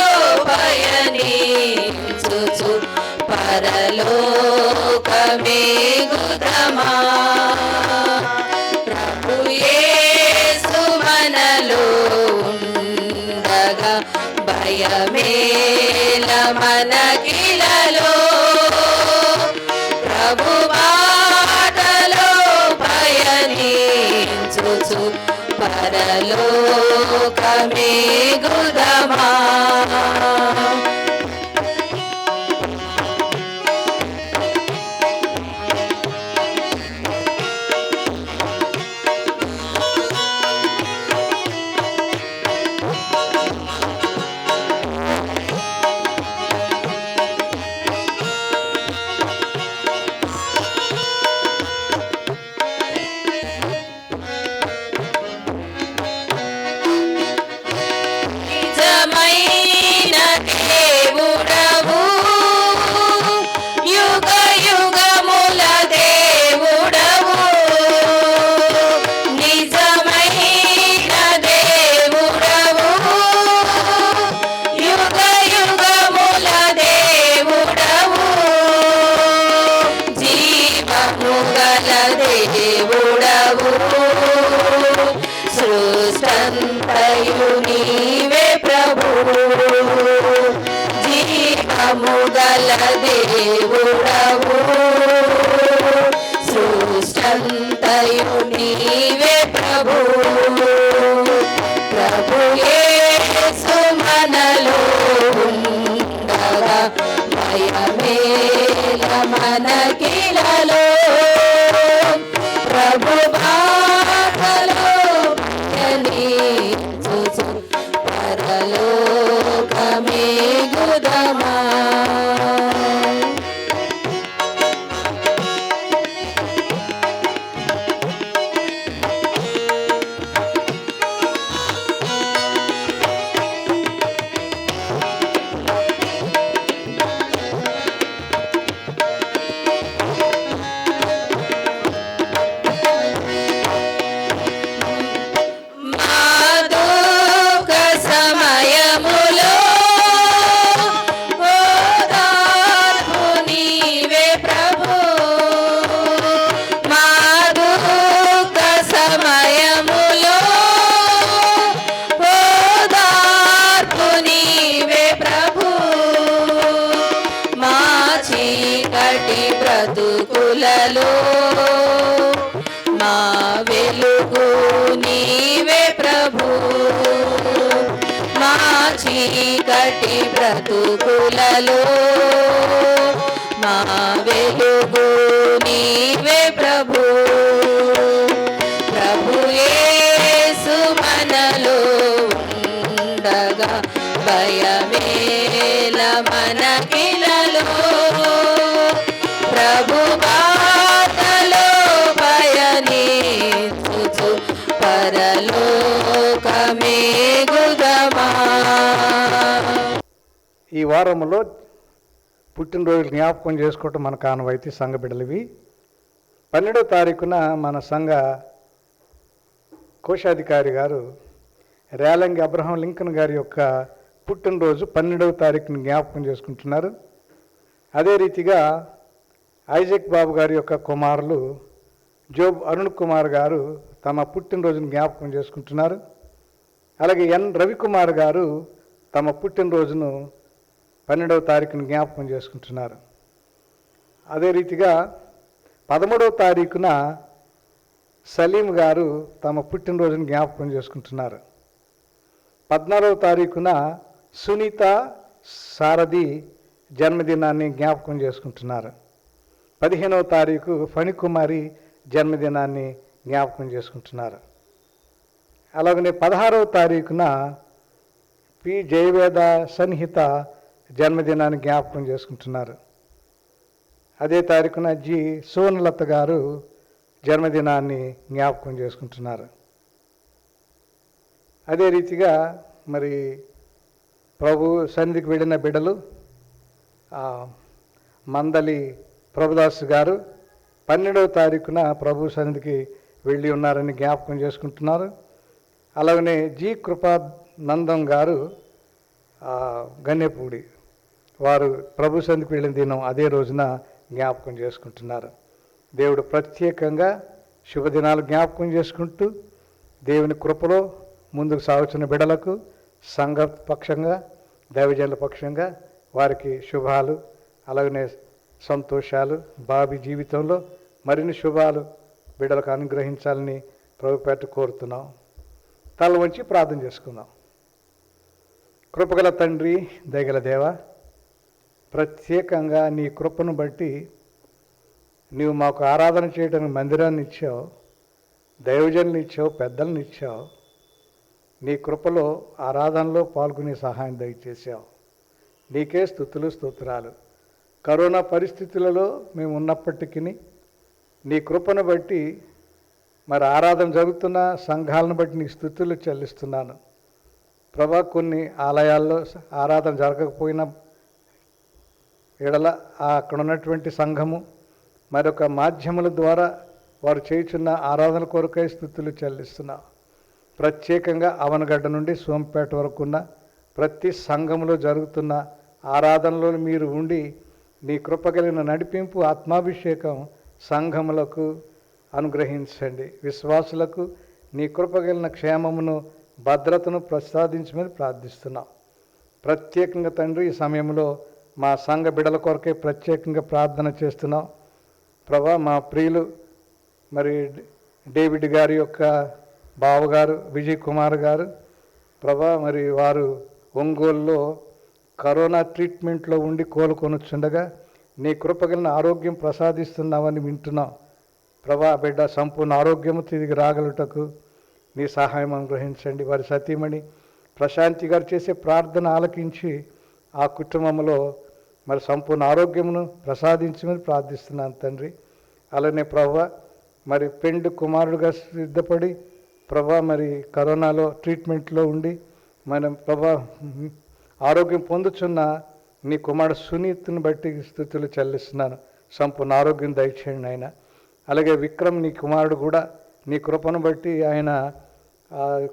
పయనించుచు పరలోకమే గుదమా. ప్రభు యేసు మనలో ఉండగా భయమేల మనకిలలో ప్రభు పరలోకమే గుదమా. గల దేవుడవు సృష్టంతయు నీవే ప్రభు ప్రభు యేసు మనలో ఉండగా భయమేల మనకిలలో ప్రభు బాటలో ధ్యానించుచు పరలోకమే గుదమా మాదుక సమయములో ఓదార్పు నీవే ప్రభు మాదుక సమయములో ఓదార్పు నీవే ప్రభు మా చీకటి బ్రతుకులలో మా వెలుగు నీవే ప్రభు మా చీకటి బ్రతుకులలో మా వెలుగు నీవే ప్రభు ప్రభు యేసు మనలో ఉండగా భయమేల మనకిలలో ప్రభు బాటలో పయనించుచు పరలోకమే గుదమా ఈ వారంలో పుట్టినరోజులు జ్ఞాపకం చేసుకోవటం మన కానవైతే సంఘ బిడ్డలవి 12వ తారీఖున మన సంఘ కోశాధికారి గారు రేలంగి అబ్రహాం లింకన్ గారి యొక్క పుట్టినరోజు 12వ తారీఖున జ్ఞాపకం చేసుకుంటున్నారు. అదే రీతిగా ఐజక్ బాబు గారి యొక్క కుమారులు జోబ్ అరుణ్ కుమార్ గారు తమ పుట్టినరోజును జ్ఞాపకం చేసుకుంటున్నారు. అలాగే ఎన్ రవికుమార్ గారు తమ పుట్టినరోజును 12వ తారీఖున జ్ఞాపకం చేసుకుంటున్నారు. అదే రీతిగా 13వ తారీఖున సలీం గారు తమ పుట్టినరోజును జ్ఞాపకం చేసుకుంటున్నారు. 14వ తారీఖున సునీత సారథి జన్మదినాన్ని జ్ఞాపకం చేసుకుంటున్నారు. 15వ తారీఖు ఫణికుమారి జన్మదినాన్ని జ్ఞాపకం చేసుకుంటున్నారు. అలాగనే 16వ తారీఖున పి జయవేద సన్నిహిత జన్మదినాన్ని జ్ఞాపకం చేసుకుంటున్నారు. అదే తారీఖున జి సోనలత గారు జన్మదినాన్ని జ్ఞాపకం చేసుకుంటున్నారు. అదే రీతిగా మరి ప్రభు సన్నిధికి వెళ్ళిన బిడ్డలు మందలి ప్రభుదాస్ గారు 12వ తారీఖున ప్రభు సన్నిధికి వెళ్ళి ఉన్నారని జ్ఞాపకం చేసుకుంటున్నారు. అలాగనే జి కృపానందం గారు గన్నెపూడి వారు ప్రభు సన్నిధికి వెళ్ళిన దినం అదే రోజున జ్ఞాపకం చేసుకుంటున్నారు. దేవుడు ప్రత్యేకంగా శుభదినాలు జ్ఞాపకం చేసుకుంటూ దేవుని కృపలో ముందుకు సాగుతున్న బిడ్డలకు సంఘ పక్షంగా దైవజనుల పక్షంగా వారికి శుభాలు అలాగనే సంతోషాలు బాబీ జీవితంలో మరిన్ని శుభాలు బిడ్డలకు అనుగ్రహించాలని ప్రభుపేట కోరుతున్నాం. తల వంచి ప్రార్థన చేసుకుందాం. కృపగల తండ్రి దయగల దేవ, ప్రత్యేకంగా నీ కృపను బట్టి నీవు మాకు ఆరాధన చేయడానికి మందిరాన్ని ఇచ్చావు, దైవజనులు ఇచ్చావు, పెద్దలను ఇచ్చావు. నీ కృపలో ఆరాధనలో పాల్గొనే సహాయం దయచేసావు. నీకే స్తుతులు స్తోత్రాలు. కరోనా పరిస్థితులలో మేము ఉన్నప్పటికీ నీ కృపను బట్టి మరి ఆరాధన జరుగుతున్న సంఘాలను బట్టి నీ స్తుతులు చెల్లిస్తున్నాను ప్రభా. కొన్ని ఆలయాల్లో ఆరాధన జరగకపోయినా ఎడల అక్కడ ఉన్నటువంటి సంఘము మరొక మాధ్యముల ద్వారా వారు చేయుచున్న ఆరాధన కొరకై స్తుతులు చెల్లిస్తున్నాం. ప్రత్యేకంగా అవనగడ్డ నుండి సోంపేట వరకు ఉన్న ప్రతి సంఘములో జరుగుతున్న ఆరాధనలో మీరు ఉండి నీ కృపగలిగిన నడిపింపు ఆత్మాభిషేకం సంఘములకు అనుగ్రహించండి. విశ్వాసులకు నీ కృపగలిగిన క్షేమమును భద్రతను ప్రసాదించమని ప్రార్థిస్తున్నాం. ప్రత్యేకంగా తండ్రి ఈ సమయంలో మా సంఘ బిడ్డల కొరకే ప్రత్యేకంగా ప్రార్థన చేస్తున్నాం. ప్రభా, మా ప్రియులు మరి డేవిడ్ గారి యొక్క బావగారు విజయ్ కుమార్ గారు ప్రభా, మరి వారు ఒంగోలులో కరోనా ట్రీట్మెంట్లో ఉండి కోలుకొనుచుండగా నీ కృపగలిగిన ఆరోగ్యం ప్రసాదిస్తున్నామని వింటున్నాం. ప్రభా, బిడ్డ సంపూర్ణ ఆరోగ్యము తిరిగి రాగలుటకు నీ సహాయం అనుగ్రహించండి. వారి సతీమణి ప్రశాంతి గారు చేసే ప్రార్థన ఆలకించి ఆ కుటుంబంలో మరి సంపూర్ణ ఆరోగ్యమును ప్రసాదించమని ప్రార్థిస్తున్నాను తండ్రి. అలానే ప్రభా, మరి పెండు కుమారుడుగా సిద్ధపడి ప్రభా, మరి కరోనాలో ట్రీట్మెంట్లో ఉండి మనం ప్రభా ఆరోగ్యం పొందుచున్న నీ కుమారుడు సునీత్ని బట్టి స్తుతులు చెల్లిస్తున్నాను. సంపూర్ణ ఆరోగ్యం దయచేయండి ఆయన. అలాగే విక్రమ్ నీ కుమారుడు కూడా నీ కృపను బట్టి ఆయన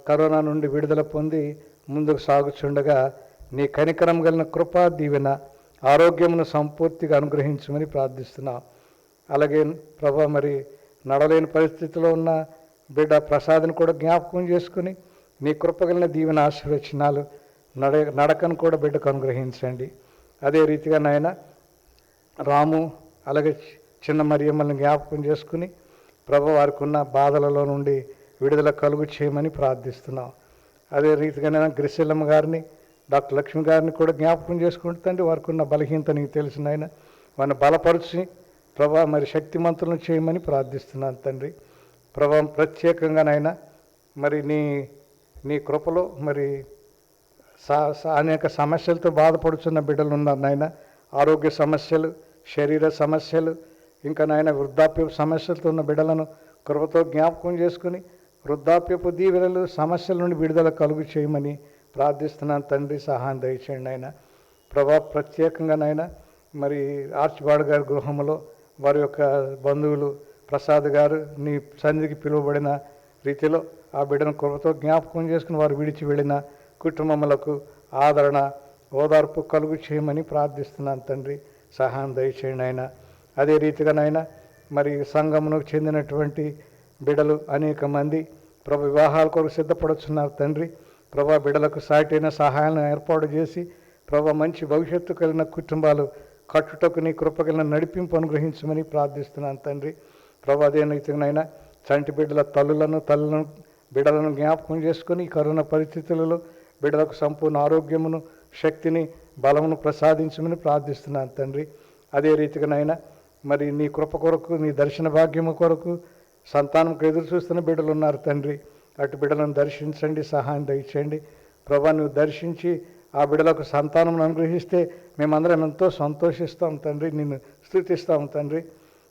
కరోనా నుండి విడుదల పొంది ముందుకు సాగుచుండగా నీ కనికరం కలిగిన కృపా దీవెన ఆరోగ్యమును సంపూర్తిగా అనుగ్రహించమని ప్రార్థిస్తున్నాం. అలాగే ప్రభా, మరి నడలేని పరిస్థితిలో ఉన్న బిడ్డ ప్రసాద్ని కూడా జ్ఞాపకం చేసుకుని నీ కృపగలిగిన దీవెన ఆశీర్వచనాలు నడకను కూడా బిడ్డకు అనుగ్రహించండి. అదే రీతిగా నాయన రాము అలాగే చిన్న మరియమ్మల్ని జ్ఞాపకం చేసుకుని ప్రభు వారికి ఉన్న బాధలలో నుండి విడుదల కలుగు చేయమని ప్రార్థిస్తున్నాం. అదే రీతిగా నేను గ్రిసెల్లమ్మ గారిని డాక్టర్ లక్ష్మి గారిని కూడా జ్ఞాపకం చేసుకుంటుందండి. వారికి ఉన్న బలహీనత నీకు తెలిసిన ఆయన వారిని బలపరిచి ప్రభా మరి శక్తిమంతులను చేయమని ప్రార్థిస్తున్నాను తండ్రి. ప్రభావం ప్రత్యేకంగానైనా మరి నీ కృపలో మరి అనేక సమస్యలతో బాధపడుతున్న బిడ్డలు ఉన్నారు నాయన. ఆరోగ్య సమస్యలు, శరీర సమస్యలు, ఇంకా నాయన వృద్ధాప్య సమస్యలతో ఉన్న బిడ్డలను కృపతో జ్ఞాపకం చేసుకుని వృద్ధాప్యపు దీవెనలు సమస్యల నుండి విడుదల కలుగు చేయమని ప్రార్థిస్తున్నాను తండ్రి. సహాయం దయచేయండి ఆయన. ప్రభా, ప్రత్యేకంగా నాయన మరి ఆర్చిబాడ్ గారి గృహంలో వారి యొక్క బంధువులు ప్రసాద్ గారు నీ సన్నిధికి పిలువబడిన రీతిలో ఆ బిడ్డను కృపతో జ్ఞాపకం చేసుకుని వారు విడిచి వెళ్ళిన కుటుంబములకు ఆదరణ, ఓదార్పు కలుగు చేయమని ప్రార్థిస్తున్నాను తండ్రి. సహాయం దయచేయండి ఆయన. అదే రీతిగా నాయన మరి సంఘమునకు చెందినటువంటి బిడ్డలు అనేక మంది ప్రభు వివాహాల కొరకు సిద్ధపడుతున్నారు తండ్రి. ప్రభా, బిడ్డలకు సాటైన సహాయాలను ఏర్పాటు చేసి ప్రభా మంచి భవిష్యత్తు కలిగిన కుటుంబాలు కట్టుటకు నీ కృపగలిగిన నడిపింపు అనుగ్రహించమని ప్రార్థిస్తున్నాను తండ్రి. ప్రభా, అదే రీతిగానైనా చంటి బిడ్డల తల్లులను బిడ్డలను జ్ఞాపకం చేసుకొని కరోనా పరిస్థితులలో బిడ్డలకు సంపూర్ణ ఆరోగ్యమును, శక్తిని, బలమును ప్రసాదించమని ప్రార్థిస్తున్నాను తండ్రి. అదే రీతిగానైనా మరి నీ కృప కొరకు, నీ దర్శన భాగ్యము కొరకు సంతానంకు ఎదురు చూస్తున్న బిడ్డలు ఉన్నారు తండ్రి. అటు బిడ్డలను దర్శించండి, సహాయం దయచేయండి. ప్రభా, నువ్వు దర్శించి ఆ బిడ్డలకు సంతానం అనుగ్రహిస్తే మేమందరం ఎంతో సంతోషిస్తాం తండ్రి, నిన్ను స్తుతిస్తాం తండ్రి.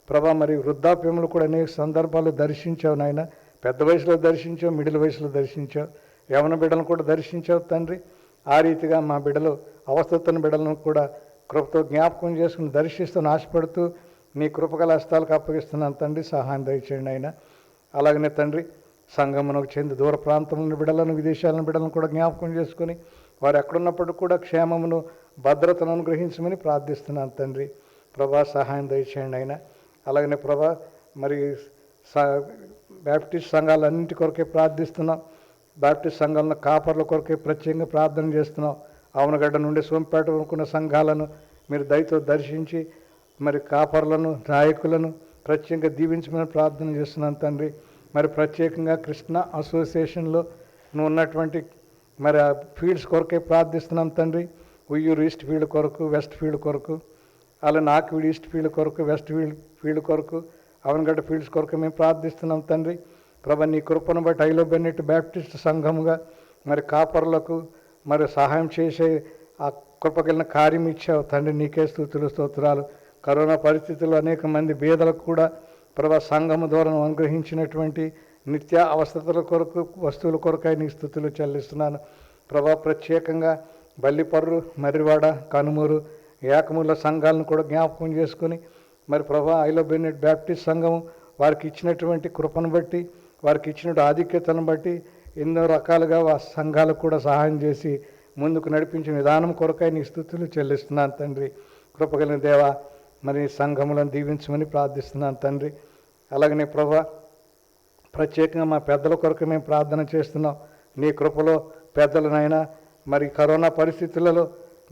ప్రభా, మరి వృద్ధాప్యములు కూడా అనేక సందర్భాలు దర్శించావు నాయన. పెద్ద వయసులో దర్శించావు, మిడిల్ వయసులో దర్శించావు, యవన బిడ్డలను కూడా దర్శించావు తండ్రి. ఆ రీతిగా మా బిడ్డలు అవస్థతున్న బిడ్డలను కూడా కృపతో జ్ఞాపకం చేసుకుని దర్శిస్తూ ఆశపడుతూ నీ కృపగల హస్తాలకు అప్పగిస్తున్నాను తండ్రి. సహాయం దయచేయండి ఆయన. అలాగనే తండ్రి సంఘమునకు చెంది దూర ప్రాంతంలో బిడ్డలను, విదేశాలను బిడ్డలను కూడా జ్ఞాపకం చేసుకుని వారు ఎక్కడున్నప్పుడు కూడా క్షేమమును, భద్రతను అనుగ్రహించమని ప్రార్థిస్తున్నాను తండ్రి. ప్రభా, సహాయం దయచేయండి ఆయన. అలాగనే ప్రభా, మరి బ్యాప్టిస్ట్ సంఘాలన్నింటి కొరకే ప్రార్థిస్తున్నాం. బ్యాప్టిస్ట్ సంఘాలను కాపర్ల కొరకే ప్రత్యేకంగా ప్రార్థన చేస్తున్నాం. ఆవనగడ్డ నుండి సోంపేట వరకున్న సంఘాలను మీరు దయతో దర్శించి మరి కాపర్లను, నాయకులను ప్రత్యేకంగా దీవించమని ప్రార్థన చేస్తున్నాను తండ్రి. మరి ప్రత్యేకంగా కృష్ణ అసోసియేషన్లో నువ్వు ఉన్నటువంటి మరి ఆ ఫీల్డ్స్ కొరకే ప్రార్థిస్తున్నాం తండ్రి. ఉయ్యూరు ఈస్ట్ ఫీల్డ్ కొరకు, వెస్ట్ ఫీల్డ్ కొరకు, అలా నాకువీడు ఈస్ట్ ఫీల్డ్ కొరకు, వెస్ట్ ఫీల్డ్ కొరకు, అవనగడ్డ ఫీల్డ్స్ కొరకు మేము ప్రార్థిస్తున్నాం తండ్రి. ప్రభా, నీ కృపను బట్టి ఐలో బెన్నెట్ బ్యాప్టిస్ట్ సంఘముగా మరి కాపర్లకు మరి సహాయం చేసే ఆ కృపగలిగిన కార్యం ఇచ్చావు తండ్రి. నీకే స్తుతులు, స్తోత్రాలు. కరోనా పరిస్థితుల్లో అనేక మంది బీదలకు కూడా ప్రభా సంఘము ద్వారా అనుగ్రహించినటువంటి నిత్య అవసరతల కొరకు, వస్తువుల కొరకై నీ స్తుతులు చెల్లిస్తున్నాను. ప్రభా, ప్రత్యేకంగా బల్లిపర్రు, మర్రివాడ, కనుమూరు, ఏకమూల సంఘాలను కూడా జ్ఞాపకం చేసుకొని మరి ప్రభా ఐలో బెన్నెట్ బ్యాప్టిస్ట్ సంఘము వారికి ఇచ్చినటువంటి కృపను బట్టి, వారికి ఇచ్చినటువంటి ఆధిక్యతను బట్టి ఎన్నో రకాలుగా ఆ సంఘాలకు కూడా సహాయం చేసి ముందుకు నడిపించిన విధానం కొరకై నీ స్తుతులు చెల్లిస్తున్నాను తండ్రి. కృపగలిగిన దేవా, మరి సంఘములను దీవించమని ప్రార్థిస్తున్నాను తండ్రి. అలాగనే ప్రభా, ప్రత్యేకంగా మా పెద్దల కొరకు మేము ప్రార్థన చేస్తున్నాం. నీ కృపలో పెద్దలనైనా మరి కరోనా పరిస్థితులలో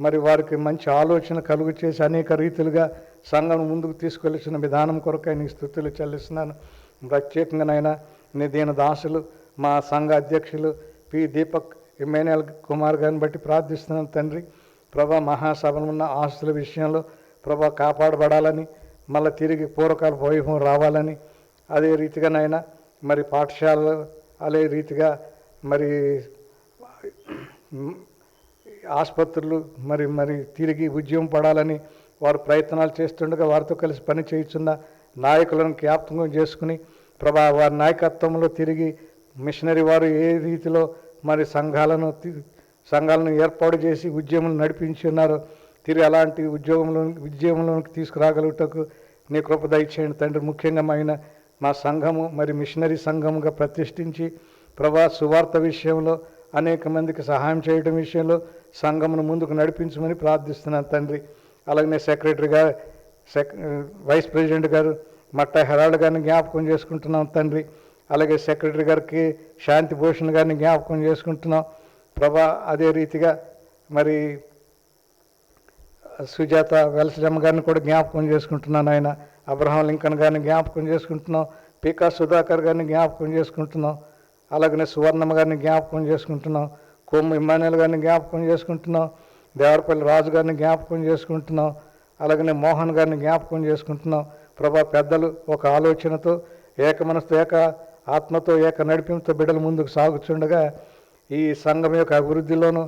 మరి వారికి మంచి ఆలోచన కలుగు చేసి అనేక రీతిలుగా సంఘం ముందుకు తీసుకెళ్ళిన విధానం కొరకై నీకు స్తుతులు చెల్లిస్తున్నాను. ప్రత్యేకంగానైనా నీ దీన దాసులు మా సంఘ అధ్యక్షులు పి దీపక్ ఇమ్మాన్యుయల్ కుమార్ గారిని బట్టి ప్రార్థిస్తున్నాను తండ్రి. ప్రభా మహాసభలో ఉన్న ఆస్తుల విషయంలో ప్రభా కాపాడబడాలని, మళ్ళీ తిరిగి పూర్వకాల వైభవం రావాలని, అదే రీతిగానైనా మరి పాఠశాలలు అదే రీతిగా మరి ఆసుపత్రులు మరి మరి తిరిగి ఉద్యమం పడాలని వారు ప్రయత్నాలు చేస్తుండగా వారితో కలిసి పని చేయుచున్న నాయకులను జ్ఞాపకం చేసుకుని ప్రభా వారి నాయకత్వంలో తిరిగి మిషనరీ వారు ఏ రీతిలో మరి సంఘాలను ఏర్పాటు చేసి ఉద్యమం నడిపించి ఉన్నారో తిరిగి అలాంటి ఉద్యమంలోకి తీసుకురాగలుగుటకు నీ కృప దయచేయండి తండ్రి. ముఖ్యంగా మా సంఘము మరి మిషనరీ సంఘముగా ప్రతిష్ఠించి ప్రభా సువార్త విషయంలో అనేక మందికి సహాయం చేయడం విషయంలో సంఘమును ముందుకు నడిపించమని ప్రార్థిస్తున్నాను తండ్రి. అలాగనే సెక్రటరీగా వైస్ ప్రెసిడెంట్ గారు మట్టా హెరాల్డ్ గారిని జ్ఞాపకం చేసుకుంటున్నాం తండ్రి. అలాగే సెక్రటరీ గారికి శాంతి భూషణ్ గారిని జ్ఞాపకం చేసుకుంటున్నాం ప్రభా. అదే రీతిగా మరి సుజాత వెలసజమ్మ గారిని కూడా జ్ఞాపకం చేసుకుంటున్నాను. ఆయన అబ్రహాం లింకన్ గారిని జ్ఞాపకం చేసుకుంటున్నాం. పికా సుధాకర్ గారిని జ్ఞాపకం చేసుకుంటున్నాం. అలాగనే సువర్ణమ్మ గారిని జ్ఞాపకం చేసుకుంటున్నాం. కొమ్ము ఇమ్మాన్యుయల్ గారిని జ్ఞాపకం చేసుకుంటున్నాం. దేవరపల్లి రాజు గారిని జ్ఞాపకం చేసుకుంటున్నాం. అలాగనే మోహన్ గారిని జ్ఞాపకం చేసుకుంటున్నాం ప్రభా. పెద్దలు ఒక ఆలోచనతో ఏక మనసుతో ఏక ఆత్మతో ఏక నడిపింపుతో బిడ్డలు ముందుకు సాగుతుండగా ఈ సంఘం యొక్క అభివృద్ధిలోను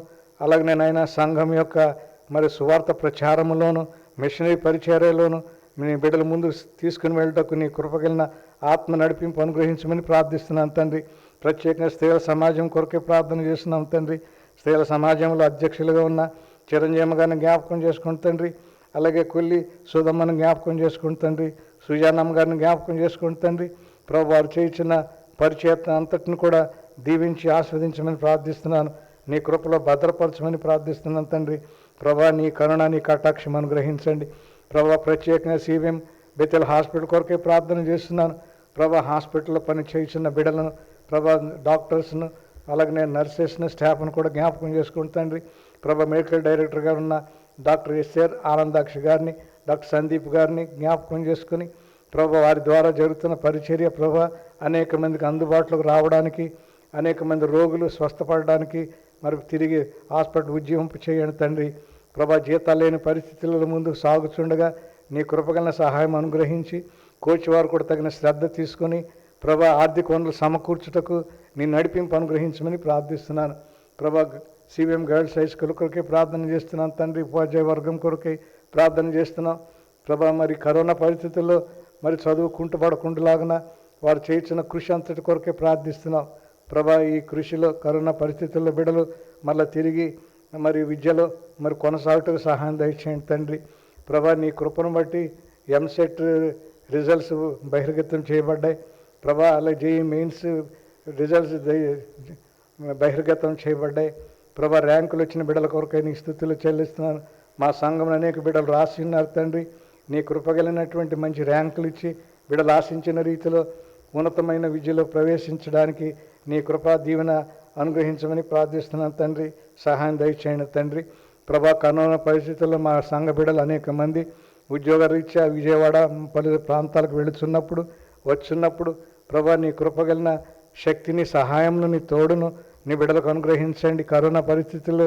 అలాగనే నాయన సంఘం యొక్క మరి సువార్త ప్రచారములోను మిషనరీ పరిచర్యలోను మీ బిడ్డలు ముందు తీసుకుని వెళ్ళటకు నీ కృపగలిగిన ఆత్మ నడిపింపు అనుగ్రహించమని ప్రార్థిస్తున్నాను తండ్రి. ప్రత్యేకంగా స్త్రీల సమాజం కొరకే ప్రార్థన చేస్తున్నాం తండ్రి. స్త్రీల సమాజంలో అధ్యక్షులుగా ఉన్న చిరంజీవి గారిని జ్ఞాపకం చేసుకుని తండ్రి. అలాగే కొల్లి సుధమ్మను జ్ఞాపకం చేసుకుని తండ్రి. సుజానమ్మ గారిని జ్ఞాపకం చేసుకుని తండ్రి. ప్రభు వారు చేయించిన పరిచయం అంతటిని కూడా దీవించి ఆస్వాదించమని ప్రార్థిస్తున్నాను. నీ కృపలో భద్రపరచమని ప్రార్థిస్తున్నాను తండ్రి. ప్రభా నీ కరుణ నీ కటాక్షం అనుగ్రహించండి ప్రభా. ప్రత్యేకంగా సివిఎం బెతెల్ హాస్పిటల్ కొరకే ప్రార్థన చేస్తున్నాను ప్రభా. హాస్పిటల్లో పని చేయించిన బిడ్డలను ప్రభా, డాక్టర్స్ను అలాగనే నర్సెస్ను స్టాఫ్ను కూడా జ్ఞాపకం చేసుకుని తండ్రి. ప్రభా మెడికల్ డైరెక్టర్గా ఉన్న డాక్టర్ ఎస్ఆర్ ఆనందాక్షి గారిని, డాక్టర్ సందీప్ గారిని జ్ఞాపకం చేసుకుని ప్రభా వారి ద్వారా జరుగుతున్న పరిచర్య ప్రభా అనేక మందికి అందుబాటులోకి రావడానికి, అనేక మంది రోగులు స్వస్థపడడానికి మరి తిరిగి హాస్పిటల్ ఉద్యమింపు చేయండి తండ్రి. ప్రభా జీతాలు లేని పరిస్థితుల ముందుకు సాగుతుండగా నీ కృపగల సహాయం అనుగ్రహించి కోచ్ వారు కూడా తగిన శ్రద్ధ తీసుకొని ప్రభా ఆర్థిక వనరులు సమకూర్చుటకు నీ నడిపింపు అనుగ్రహించమని ప్రార్థిస్తున్నాను ప్రభా. సివిఎం గర్ల్స్ హై స్కూల్ కొరకే ప్రార్థన చేస్తున్నాను తండ్రి. ఉపాధ్యాయ వర్గం కొరకే ప్రార్థన చేస్తున్నాం ప్రభా. మరి కరోనా పరిస్థితుల్లో మరి చదువు కుంటుపడకుండాలాగున వారు చేయించిన కృషి అంతటి కొరకే ప్రార్థిస్తున్నాం ప్రభా. ఈ కృషిలో కరోనా పరిస్థితుల్లో బిడ్డలు మళ్ళీ తిరిగి మరి విద్యలో మరి కొనసాగుటకు సహాయం దయచేయండి తండ్రి ప్రభా. నీ కృపను బట్టి ఎంసెట్ రిజల్ట్స్ బహిర్గతం చేయబడ్డాయి ప్రభా. అలాగే జేఈ మెయిన్స్ రిజల్ట్స్ బహిర్గతం చేయబడ్డాయి ప్రభా. ర్యాంకులు వచ్చిన బిడ్డల కొరకై నీ స్తుతులు చెల్లిస్తున్నాను. మా సంఘంలో అనేక బిడ్డలు రాసి ఉన్నారు తండ్రి. నీ కృపగలిగినటువంటి మంచి ర్యాంకులు ఇచ్చి బిడ్డలు ఆశించిన రీతిలో ఉన్నతమైన విద్యలో ప్రవేశించడానికి నీ కృపా దీవెన అనుగ్రహించమని ప్రార్థిస్తున్నాను తండ్రి. సహాయం దయచేయండి తండ్రి ప్రభా. కరోనా పరిస్థితుల్లో మా సంఘ బిడ్డలు అనేక మంది ఉద్యోగ రీత్యా విజయవాడ పలు ప్రాంతాలకు వెళుతున్నప్పుడు వచ్చున్నప్పుడు ప్రభా నీ కృపగలిగిన శక్తిని సహాయంను నీ తోడును నీ బిడ్డలకు అనుగ్రహించండి. కరోనా పరిస్థితుల్లో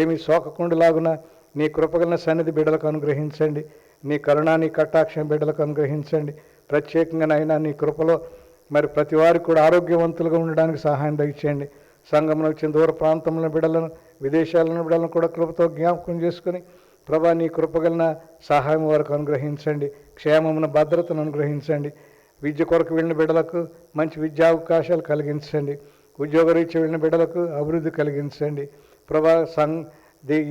ఏమీ సోకకుండాలాగున నీ కృపగలిగిన సన్నిధి బిడ్డలకు అనుగ్రహించండి. నీ కరుణ నీ కటాక్షం బిడ్డలకు అనుగ్రహించండి. ప్రత్యేకంగానైనా నీ కృపలో మరి ప్రతి వారికి కూడా ఆరోగ్యవంతులుగా ఉండడానికి సహాయం దయచేయండి. సంఘంలో వచ్చిన దూర ప్రాంతంలో బిడ్డలను విదేశాలను బిడ్డలను కూడా కృపతో జ్ఞాపకం చేసుకుని ప్రభా నీ కృపగలిగిన సహాయం వారికి అనుగ్రహించండి. క్షేమమును భద్రతను అనుగ్రహించండి. విద్య కొరకు వెళ్ళిన బిడ్డలకు మంచి విద్యావకాశాలు కలిగించండి. ఉద్యోగరీత్యా వెళ్ళిన బిడ్డలకు అభివృద్ధి కలిగించండి ప్రభా.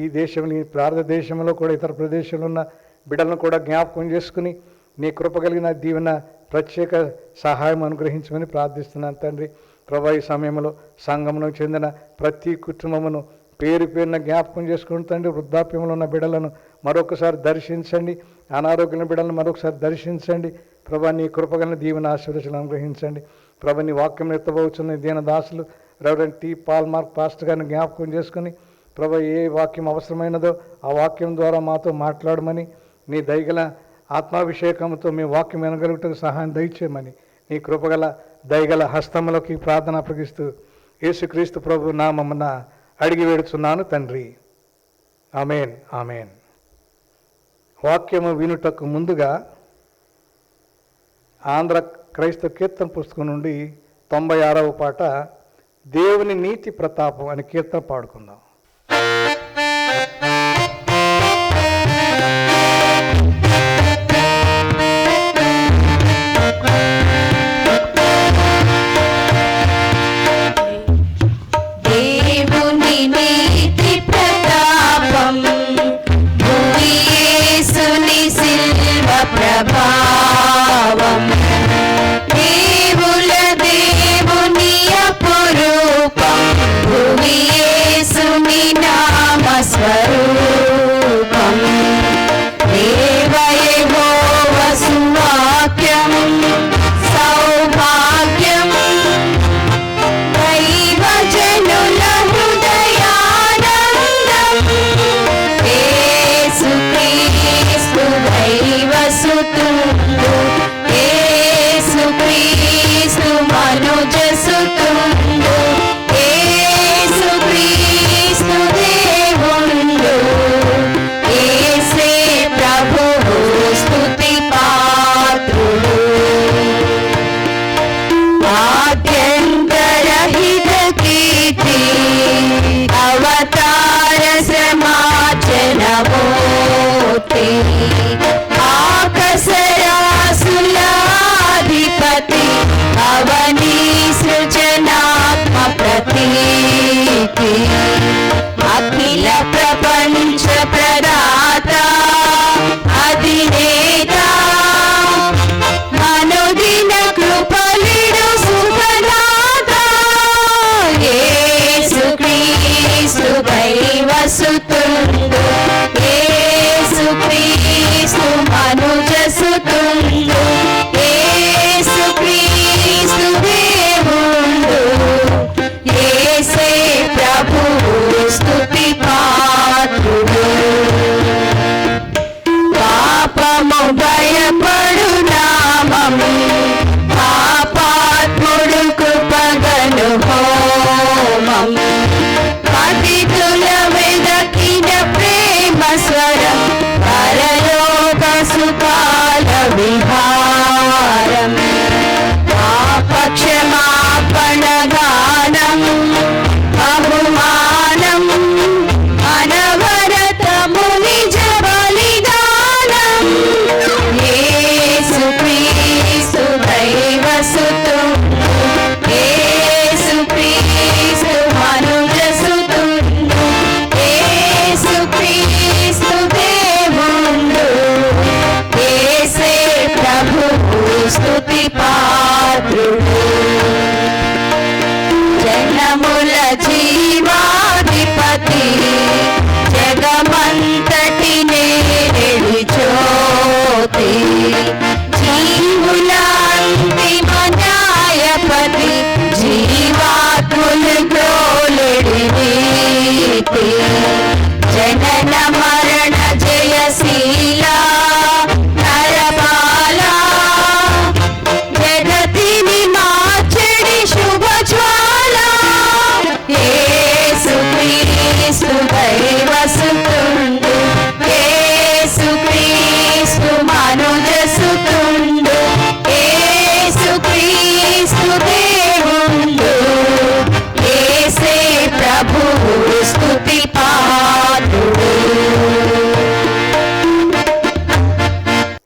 ఈ దేశంలో ఈ భారతదేశంలో కూడా ఇతర ప్రదేశంలో ఉన్న బిడ్డలను కూడా జ్ఞాపకం చేసుకుని నీ కృపగలిగిన దీవెన ప్రత్యేక సహాయం అనుగ్రహించమని ప్రార్థిస్తున్నాను తండ్రి ప్రభా. ఈ సమయంలో సంఘంలో చెందిన ప్రతి కుటుంబమును పేరు పేరున జ్ఞాపకం చేసుకుని తండ్రి. వృద్ధాప్యంలో ఉన్న బిడ్డలను మరొకసారి దర్శించండి. అనారోగ్య బిడ్డలను మరొకసారి దర్శించండి ప్రభా. నీ కృపగలిగిన దీవెన ఆశీర్వచనం అనుగ్రహించండి ప్రభా. నీ వాక్యం ఎత్తబోచున్న దీన దాసులు రెవరెండ్ టి పాల్మార్క్ పాస్టర్ గారిని జ్ఞాపకం చేసుకుని ప్రభు ఏ వాక్యం అవసరమైనదో ఆ వాక్యం ద్వారా మాతో మాట్లాడమని, నీ దయగల ఆత్మాభిషేకంతో మీ వాక్యం వినగలుగుటకు సహాయం దయచేయమని నీ కృపగల దయగల హస్తములకి ప్రార్థన అప్పగిస్తూ యేసుక్రీస్తు ప్రభు నామమున అడిగి వేడుచున్నాను తండ్రి. Amen, amen. వాక్యము వినుటకు ముందుగా ఆంధ్ర క్రైస్తవ కీర్తన పుస్తకం నుండి 96వ పాట దేవుని నీతి ప్రతాపం అనే కీర్తన పాడుకుందాం. దేవుని నీతి ప్రతాపం, యేసుని శిల్వ ప్రభావం, దేవుల దేవుని అపురూపం, యేసుని నామ స్వరూపం, దేవయెహోవ సువాక్యం సౌభాగ్యం, దైవజనుల హృదయానందం, యేసుక్రీస్తు దైవసుతుడు, యేసుక్రీస్తు మనుజసుతుడు, యేసుక్రీస్తు దేవుండు, యేసే ప్రభువు స్తుతి పాత్రుడు. ఆద్యంతరహిత కీర్తి అవతార సమాచనమూర్తి, ఆకసరాసులాధిపతి అవనీ సృజనాత్మ ప్రతీతి, అఖిల ప్రపంచ ప్రదాత అధినేత, అనుదిన కృపలిడు సుఖదాత, యేసుక్రీస్తు దైవసుతుడు, యేసుక్రీస్తు మనుజసుతుడు, యేసుక్రీస్తు దేవుండు, యేసే ప్రభువు స్తుతి పాత్రుడు. పాపము భయపడు నామము, పాపాత్ముడు కృపగను హోమం, పతితుల వెదకిన ప్రేమ స్వరం, పరలోక సుఖాల విహారం, పాప క్షమాపణ గానం, బహుమానం, అనవరతము నిజ బలిదానం, యేసుక్రీస్తు దైవసుతుడు, యేసుక్రీస్తు మనుజసుతుడు, యేసుక్రీస్తు దేవుండు, యేసే ప్రభువు స్తుతి పాత్రుడు. జనముల జీవాధిపతి, జగమంతటి నేడి జ్యోతి, జీవుల అంతిమ న్యాయపతి, జీవాత్ములు గ్రోలెడి నీతి, జనన మరణ జయశీల నరబాల, జగతిని మార్చెడి శుభజ్వాల, యేసుక్రీస్తు దైవసుతుడు, యేసుక్రీస్తు మనుజసుతుడు, యేసుక్రీస్తు దేవుండు, యేసే ప్రభువు స్తుతి పాత్రుడు.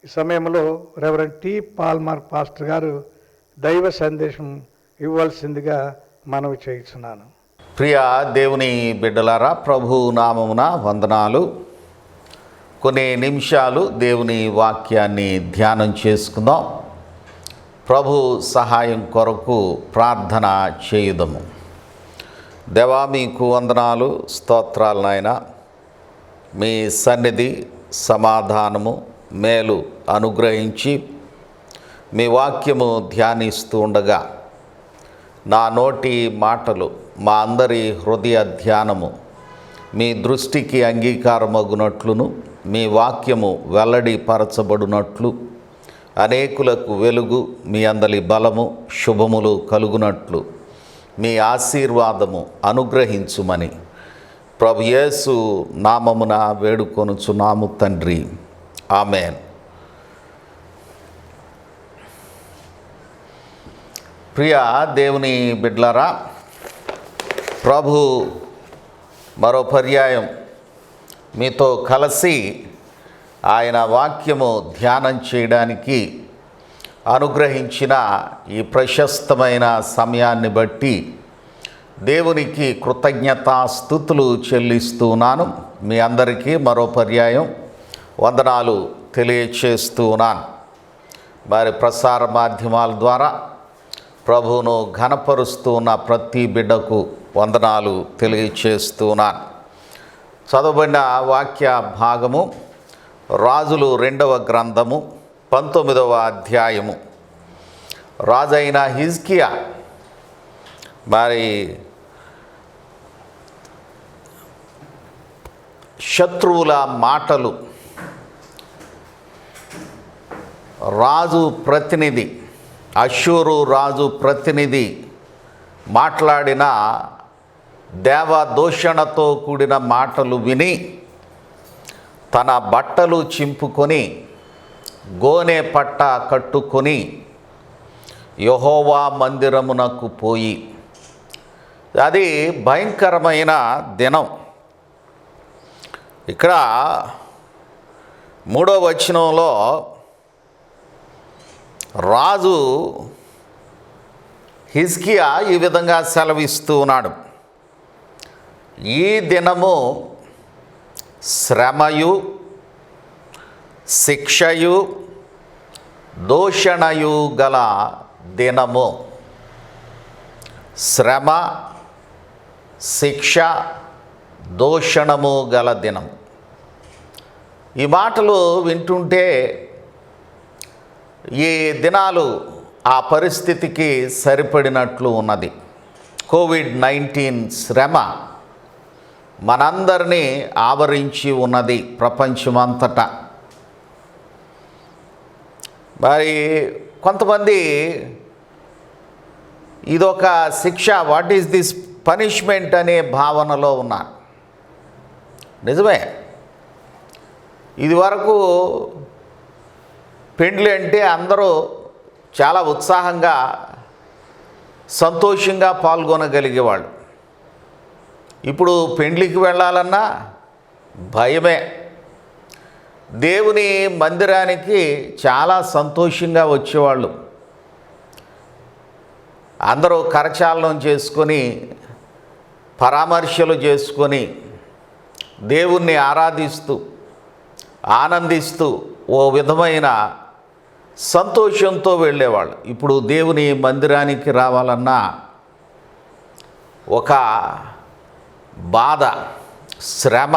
ఈ సమయంలో రెవరెండ్ టి. పాల్మార్ పాస్టర్ గారు దైవ సందేశం ఇవ్వాల్సిందిగా మనవి చేస్తున్నాను. ప్రియ దేవుని బిడ్డలారా, ప్రభు నామమున వందనాలు. కొన్ని నిమిషాలు దేవుని వాక్యాన్ని ధ్యానం చేసుకుందాం. ప్రభు సహాయం కొరకు ప్రార్థన చేయుదము. దేవా, మీకు వందనాలు, స్తోత్రాలు నాయన. మీ సన్నిధి, సమాధానము, మేలు అనుగ్రహించి మీ వాక్యము ధ్యానిస్తూ ఉండగా నా నోటి మాటలు, మా అందరి హృదయ ధ్యానము మీ దృష్టికి అంగీకారమగునట్లును మీ వాక్యము వెల్లడిపరచబడినట్లు అనేకులకు వెలుగు మీ అందలి బలము శుభములు కలుగునట్లు మీ ఆశీర్వాదము అనుగ్రహించుమని ప్రభు యేసు నామమున వేడుకొనుచున్నాము తండ్రి. ఆమేన్. ప్రియ దేవుని బిడ్డలారా, ప్రభు మరో పర్యాయం మీతో కలిసి ఆయన వాక్యము ధ్యానం చేయడానికి అనుగ్రహించిన ఈ ప్రశస్తమైన సమయాన్ని బట్టి దేవునికి కృతజ్ఞతాస్తుతులు చెల్లిస్తున్నాను. మీ అందరికీ మరో పర్యాయం వందనాలు తెలియచేస్తున్నాను. మరి ప్రసార మాధ్యమాల ద్వారా ప్రభువును ఘనపరుస్తున్న ప్రతి బిడ్డకు వందనాలు తెలియచేస్తున్నాను. చదవబడిన వాక్య భాగము రాజులు 2వ గ్రంథము 19వ అధ్యాయము. రాజైన హిజ్కియా మరి శత్రువుల మాటలు రాజు ప్రతినిధి, అష్షూరు రాజు ప్రతినిధి మాట్లాడిన దేవదూషణతో కూడిన మాటలు విని తన బట్టలు చింపుకొని గోనె పట్ట కట్టుకొని యెహోవా మందిరమునకు పోయి, అది భయంకరమైన దినం. ఇక్కడ 3వ వచనంలో రాజు హిజ్కియా ఈ విధంగా సెలవిస్తూ ఉన్నాడు. ఈ దినము శ్రమయు శిక్షయు దూషణయు గల దినము. శ్రమ, శిక్ష, దూషణము గల దినం. ఈ మాటలు వింటుంటే ఈ దినాలు ఆ పరిస్థితికి సరిపడినట్లు ఉన్నది. కోవిడ్-19 శ్రమ మనందరినీ ఆవరించి ఉన్నది ప్రపంచమంతటా. మరి కొంతమంది ఇదొక శిక్ష, వాట్ ఈస్ దిస్ పనిష్మెంట్ అనే భావనలో ఉన్నారు. నిజమే, ఇదివరకు పెండ్లి అంటే అందరూ చాలా ఉత్సాహంగా సంతోషంగా పాల్గొనగలిగేవాళ్ళు. ఇప్పుడు పెండ్లికి వెళ్ళాలన్నా భయమే. దేవుని మందిరానికి చాలా సంతోషంగా వచ్చేవాళ్ళు. అందరూ కరచాలనం చేసుకొని పరామర్శలు చేసుకొని దేవుణ్ణి ఆరాధిస్తూ ఆనందిస్తూ ఓ విధమైన సంతోషంతో వెళ్ళేవాళ్ళు. ఇప్పుడు దేవుని మందిరానికి రావాలన్నా ఒక బాధ, శ్రమ,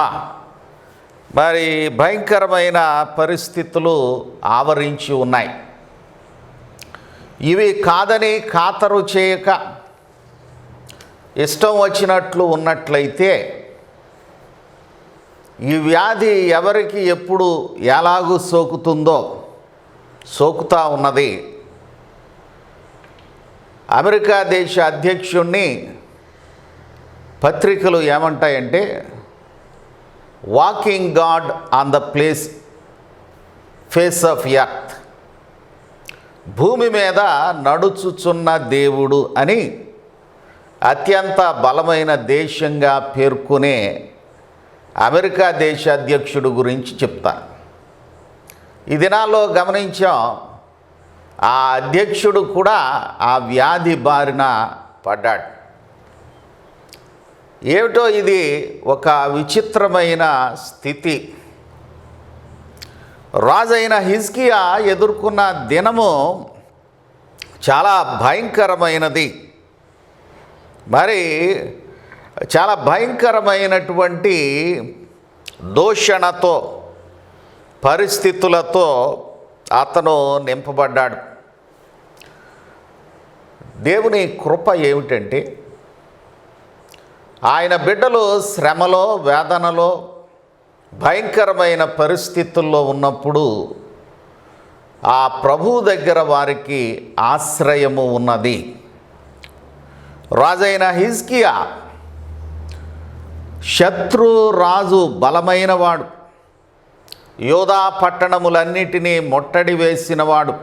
మరి భయంకరమైన పరిస్థితులు ఆవరించి ఉన్నాయి. ఇవి కాదని ఖాతరు చేయక ఇష్టం వచ్చినట్లు ఉన్నట్లయితే ఈ వ్యాధి ఎవరికి ఎప్పుడు ఎలాగూ సోకుతుందో సోకుతా ఉన్నది. అమెరికా దేశ అధ్యక్షుణ్ణి పత్రికలు ఏమంటాయంటే walking god on the face of earth, భూమి మీద నడుచుచున్న దేవుడు అని అత్యంత బలమైన దేశంగా పేర్కొనే అమెరికా దేశ అధ్యక్షుడు గురించి చెప్తాను. ఈ దినాల్లో గమనించాం, ఆ అధ్యక్షుడు కూడా ఆ వ్యాధి బారిన పడ్డాడు. ఏమిటో ఇది ఒక విచిత్రమైన స్థితి. రాజైన హిజ్కియా ఎదుర్కొన్న దినము చాలా భయంకరమైనది. మరి చాలా భయంకరమైనటువంటి దూషణతో, పరిస్థితులతో అతను నింపబడ్డాడు. దేవుని కృప ఏమిటంటే ఆయన బిడ్డలు శ్రమలో, వేదనలో, భయంకరమైన పరిస్థితుల్లో ఉన్నప్పుడు ఆ ప్రభువు దగ్గర వారికి ఆశ్రయము ఉన్నది. రాజైన హిజ్కియా శత్రు రాజు బలమైనవాడు, యోధా పట్టణములన్నిటినీ ముట్టడి వేసినవాడు.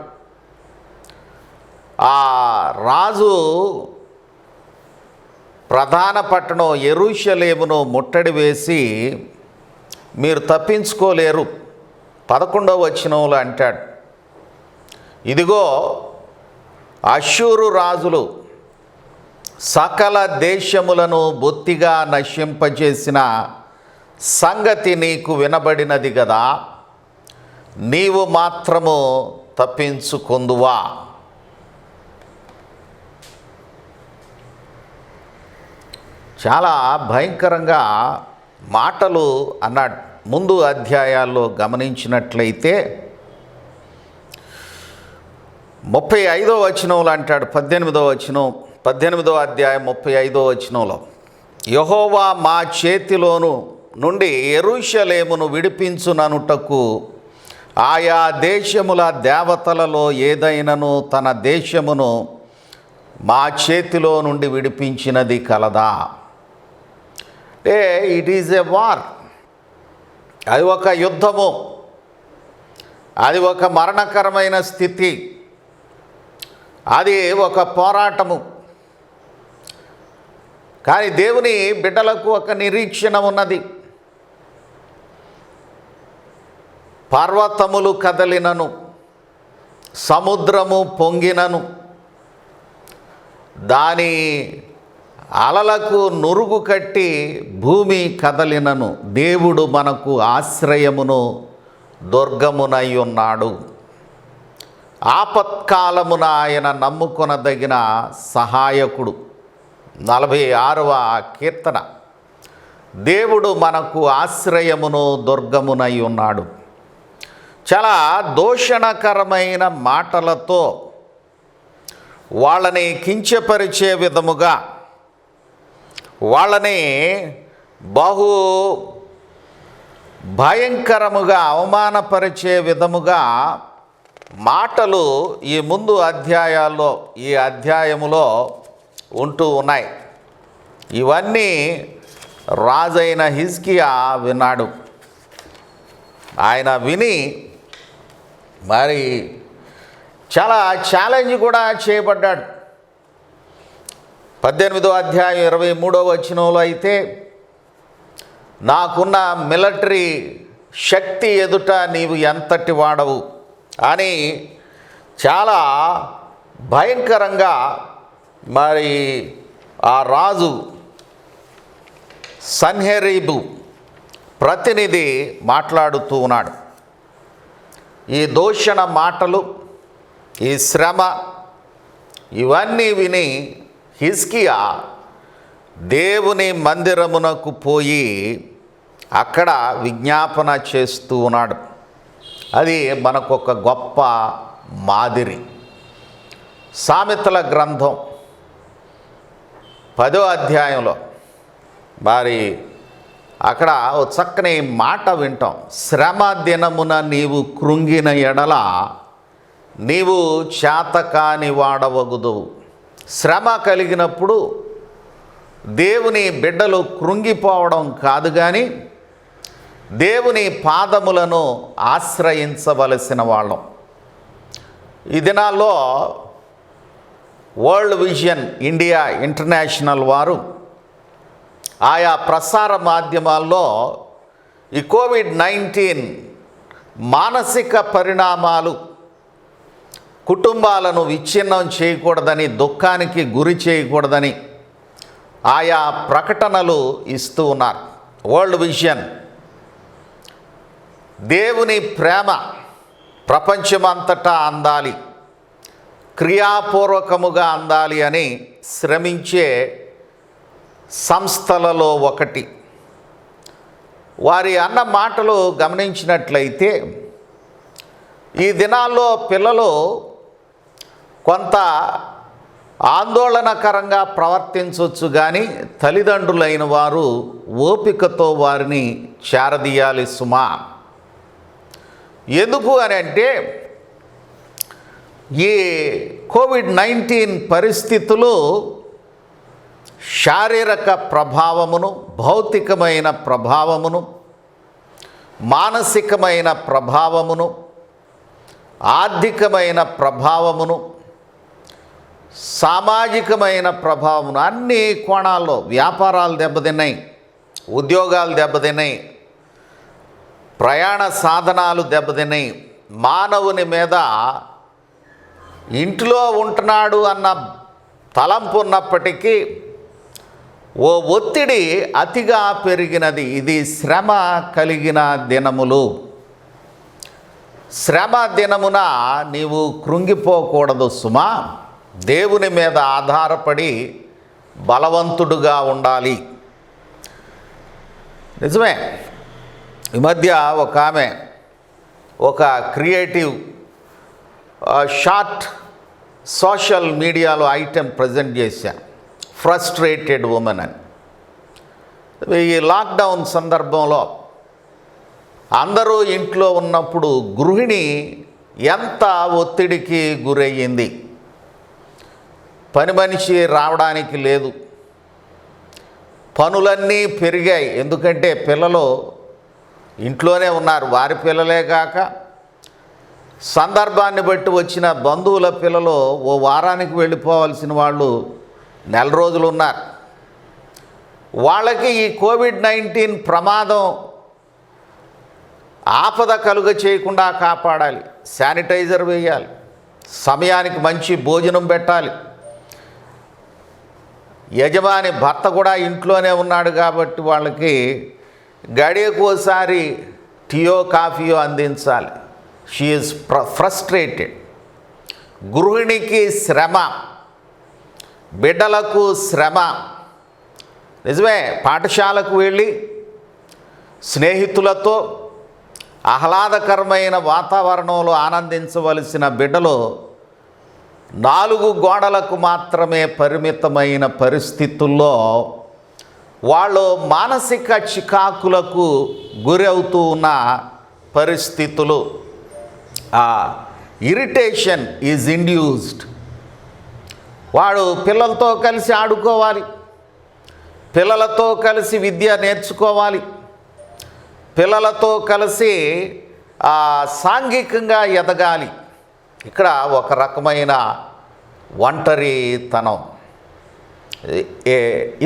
ఆ రాజు ప్రధాన పట్టణం యెరూషలేమును ముట్టడి వేసి మీరు తప్పించుకోలేరు 11వ వచనంలో అంటాడు, ఇదిగో అష్షూరు రాజులు సకల దేశములను బొత్తిగా నశింపజేసిన సంగతి నీకు వినబడినది గదా, నీవు మాత్రము తప్పించుకొందువా? చాలా భయంకరంగా మాటలు అన్నాడు. ముందు అధ్యాయాల్లో గమనించినట్లయితే 35వ వచనంలో అంటాడు, 18వ వచనం, 18వ అధ్యాయం 35వ వచనంలో, యెహోవా మా చేతిలోను నుండి యెరూషలేమును విడిపించుననుటకు ఆయా దేశముల దేవతలలో ఏదైనను తన దేశమును మా చేతిలో నుండి విడిపించినది కలదా? అంటే ఇట్ ఈజ్ ఎ వార్. అది ఒక యుద్ధము, అది ఒక మరణకరమైన స్థితి, అది ఒక పోరాటము. కానీ దేవుని బిడ్డలకు ఒక నిరీక్షణ ఉన్నది. పర్వతములు కదలినను, సముద్రము పొంగినను, దాని అలలకు నురుగు కట్టి భూమి కదలినను, దేవుడు మనకు ఆశ్రయమును దుర్గమునై ఉన్నాడు. ఆపత్కాలమున ఆయన నమ్ముకొనదగిన సహాయకుడు. 46వ కీర్తన, దేవుడు మనకు ఆశ్రయమును దుర్గమునై ఉన్నాడు. చాలా దూషణకరమైన మాటలతో వాళ్ళని కించపరిచే విధముగా, వాళ్ళని బహు భయంకరముగా అవమానపరిచే విధముగా మాటలు ఈ ముందు అధ్యాయాల్లో, ఈ అధ్యాయములో ఉంటూ ఉన్నాయి. ఇవన్నీ రాజైన హిజ్కియా విన్నాడు. ఆయన విని మరి చాలా ఛాలెంజ్ కూడా చేయబడ్డాడు. 18వ అధ్యాయం 23వ వచనంలో అయితే, నాకున్న మిలిటరీ శక్తి ఎదుట నీవు ఎంతటి వాడవు అని చాలా భయంకరంగా మరి ఆ రాజు సన్హెరీబు ప్రతినిధి మాట్లాడుతూ ఉన్నాడు. ఈ దూషణ మాటలు, ఈ శ్రమ, ఇవన్నీ విని హిజ్కియా దేవుని మందిరమునకు పోయి అక్కడ విజ్ఞాపన చేస్తూ ఉన్నాడు. అది మనకొక గొప్ప మాదిరి. సామెతల గ్రంథం 10వ అధ్యాయంలో మరి అక్కడ ఒక చక్కని మాట వింటాం. శ్రమ దినమున నీవు కృంగిన ఎడల నీవు చేతకాని వాడవగుదువు. శ్రమ కలిగినప్పుడు దేవుని బిడ్డలు కృంగిపోవడం కాదు, కానీ దేవుని పాదములను ఆశ్రయించవలసిన వాళ్ళం. ఈ దినాల్లో వరల్డ్ విజన్ ఇండియా ఇంటర్నేషనల్ వారు ఆయా ప్రసార మాధ్యమాల్లో ఈ కోవిడ్-19 మానసిక పరిణామాలు కుటుంబాలను విచ్ఛిన్నం చేయకూడదని, దుఃఖానికి గురి చేయకూడదని ఆయా ప్రకటనలు ఇస్తూ ఉన్నారు. వరల్డ్ విజన్ దేవుని ప్రేమ ప్రపంచమంతటా అందాలి, క్రియాపూర్వకముగా అందాలి అని శ్రమించే సంస్థలలో ఒకటి. వారి అన్న మాటలు గమనించినట్లయితే, ఈ దినాల్లో పిల్లలు కొంత ఆందోళనకరంగా ప్రవర్తించవచ్చు, కానీ తల్లిదండ్రులైన వారు ఓపికతో వారిని చేరదీయాలి సుమా. ఎందుకు అని అంటే ఈ కోవిడ్-19 పరిస్థితులు శారీరక ప్రభావమును, భౌతికమైన ప్రభావమును, మానసికమైన ప్రభావమును, ఆర్థికమైన ప్రభావమును, సామాజికమైన ప్రభావమును, అన్ని కోణాల్లో వ్యాపారాలు దెబ్బతిన్నాయి, ఉద్యోగాలు దెబ్బతిన్నాయి, ప్రయాణ సాధనాలు దెబ్బతిన్నాయి. మానవుని మీద ఇంట్లో ఉంటున్నాడు అన్న తలంపు ఉన్నప్పటికీ ఓ ఒత్తిడి అతిగా పెరిగినది. ఇది శ్రమ కలిగిన దినములు. శ్రమ దినమున నీవు కృంగిపోకూడదు సుమా. దేవుని మీద ఆధారపడి బలవంతుడుగా ఉండాలి. నిజమే, ఈ మధ్య ఒక ఆమె ఒక క్రియేటివ్ షార్ట్ సోషల్ మీడియాలో ఐటెం ప్రజెంట్ చేశాను, ఫ్రస్ట్రేటెడ్ ఉమెన్ అని. ఈ లాక్డౌన్ సందర్భంలో అందరూ ఇంట్లో ఉన్నప్పుడు గృహిణి ఎంత ఒత్తిడికి గురయ్యింది. పని మనిషి రావడానికి లేదు, పనులన్నీ పెరిగాయి. ఎందుకంటే పిల్లలు ఇంట్లోనే ఉన్నారు. వారి పిల్లలే కాక సందర్భాన్ని బట్టి వచ్చిన బంధువుల పిల్లలు ఓ వారానికి వెళ్ళిపోవాల్సిన వాళ్ళు నెల రోజులు ఉన్నారు. వాళ్ళకి ఈ కోవిడ్-19 ప్రమాదం ఆపద కలుగ చేయకుండా కాపాడాలి. శానిటైజర్ వేయాలి, సమయానికి మంచి భోజనం పెట్టాలి. యజమాని భర్త కూడా ఇంట్లోనే ఉన్నాడు కాబట్టి వాళ్ళకి గడియకోసారి టీయో కాఫీయో అందించాలి. She is frustrated. గృహిణికి శ్రమ, బిడ్డలకు శ్రమ. నిజమే, పాఠశాలకు వెళ్ళి స్నేహితులతో ఆహ్లాదకరమైన వాతావరణంలో ఆనందించవలసిన బిడ్డలు 4 గోడలకు మాత్రమే పరిమితమైన పరిస్థితుల్లో వాళ్ళు మానసిక చికాకులకు గురవుతూ ఉన్న పరిస్థితులు. Irritation is induced. వాడు పిల్లలతో కలిసి ఆడుకోవాలి, పిల్లలతో కలిసి విద్య నేర్చుకోవాలి, పిల్లలతో కలిసి సాంఘికంగా ఎదగాలి. ఇక్కడ ఒక రకమైన ఒంటరితనం,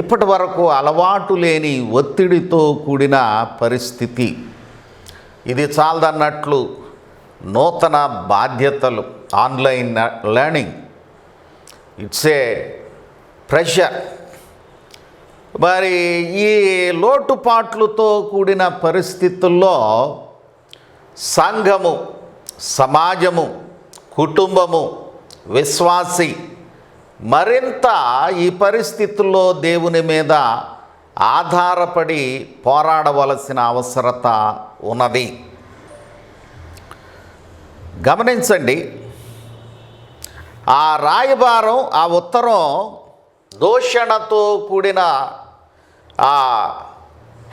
ఇప్పటి వరకు అలవాటు లేని ఒత్తిడితో కూడిన పరిస్థితి. ఇది చాలదన్నట్లు నూతన బాధ్యతలు, online learning, it's a pressure. మరి ఈ లోటుపాట్లతో కూడిన పరిస్థితుల్లో సంఘము, సమాజము, కుటుంబము, విశ్వాసి మరింత ఈ పరిస్థితుల్లో దేవుని మీద ఆధారపడి పోరాడవలసిన అవసరత ఉన్నది. గమనించండి, ఆ రాయబారం, ఆ ఉత్తరం దూషణతో కూడిన ఆ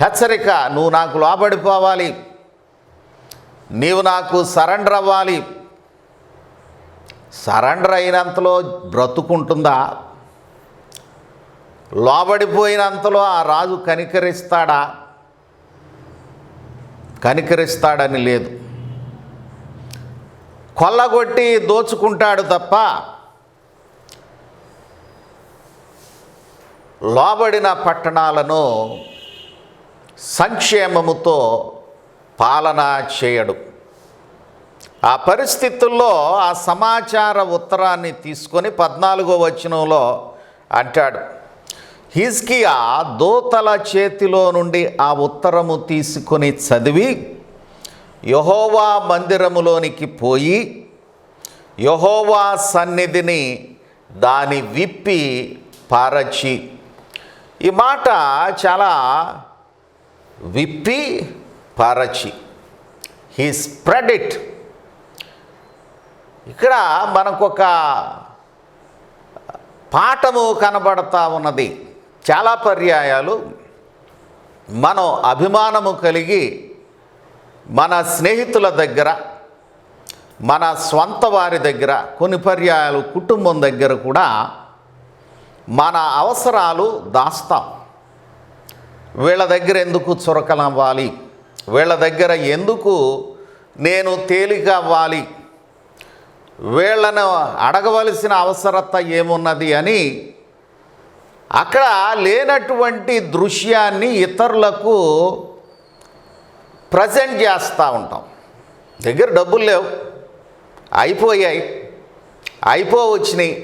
హెచ్చరిక, నువ్వు నాకు లోబడిపోవాలి, నీవు నాకు సరెండర్ అవ్వాలి. సరెండర్ అయినంతలో బ్రతుకుంటుందా? లోబడిపోయినంతలో ఆ రాజు కనికరిస్తాడా? కనికరిస్తాడని లేదు. కొల్లగొట్టి దోచుకుంటాడు తప్ప లోబడిన పట్టణాలను సంక్షేమముతో పాలన చేయడు. ఆ పరిస్థితుల్లో ఆ సమాచార ఉత్తరాన్ని తీసుకొని 14వ వచనంలో అంటాడు, హిజ్కియా దూతల చేతిలో నుండి ఆ ఉత్తరము తీసుకొని చదివి యెహోవా మందిరములోనికి పోయి యెహోవా సన్నిధిని దాని విప్పి పారచి. ఈ మాట చాలా, విప్పి పారచి, హీ స్ప్రెడ్ ఇట్. ఇక్కడ మనకొక పాఠము కనబడతా ఉన్నది. చాలా పర్యాయాలు మనం అభిమానము కలిగి మన స్నేహితుల దగ్గర, మన స్వంత వారి దగ్గర, కొన్ని పర్యాయాలు కుటుంబం దగ్గర కూడా మన అవసరాలు దాస్తాం. వీళ్ళ దగ్గర ఎందుకు చురకలవ్వాలి, వీళ్ళ దగ్గర ఎందుకు నేను తేలిక అవ్వాలి, వీళ్ళను అడగవలసిన అవసరత ఏమున్నది అని అక్కడ లేనటువంటి దృశ్యాన్ని ఇతరులకు ప్రజెంట్ చేస్తూ ఉంటాం. దగ్గర డబ్బులు లేవు, అయిపోవచ్చినాయి,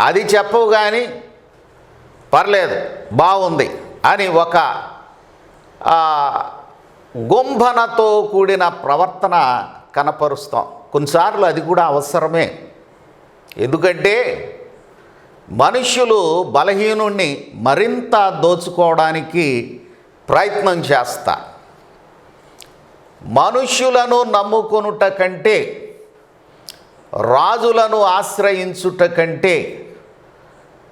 అది చెప్పవు కానీ పర్లేదు బాగుంది అని ఒక గుంభనతో కూడిన ప్రవర్తన కనపరుస్తాం. కొన్నిసార్లు అది కూడా అవసరమే. ఎందుకంటే మనుష్యులు బలహీనుణ్ణి మరింత దోచుకోవడానికి ప్రయత్నం చేస్తారు. మనుష్యులను నమ్ముకొనుట కంటే, రాజులను ఆశ్రయించుట కంటే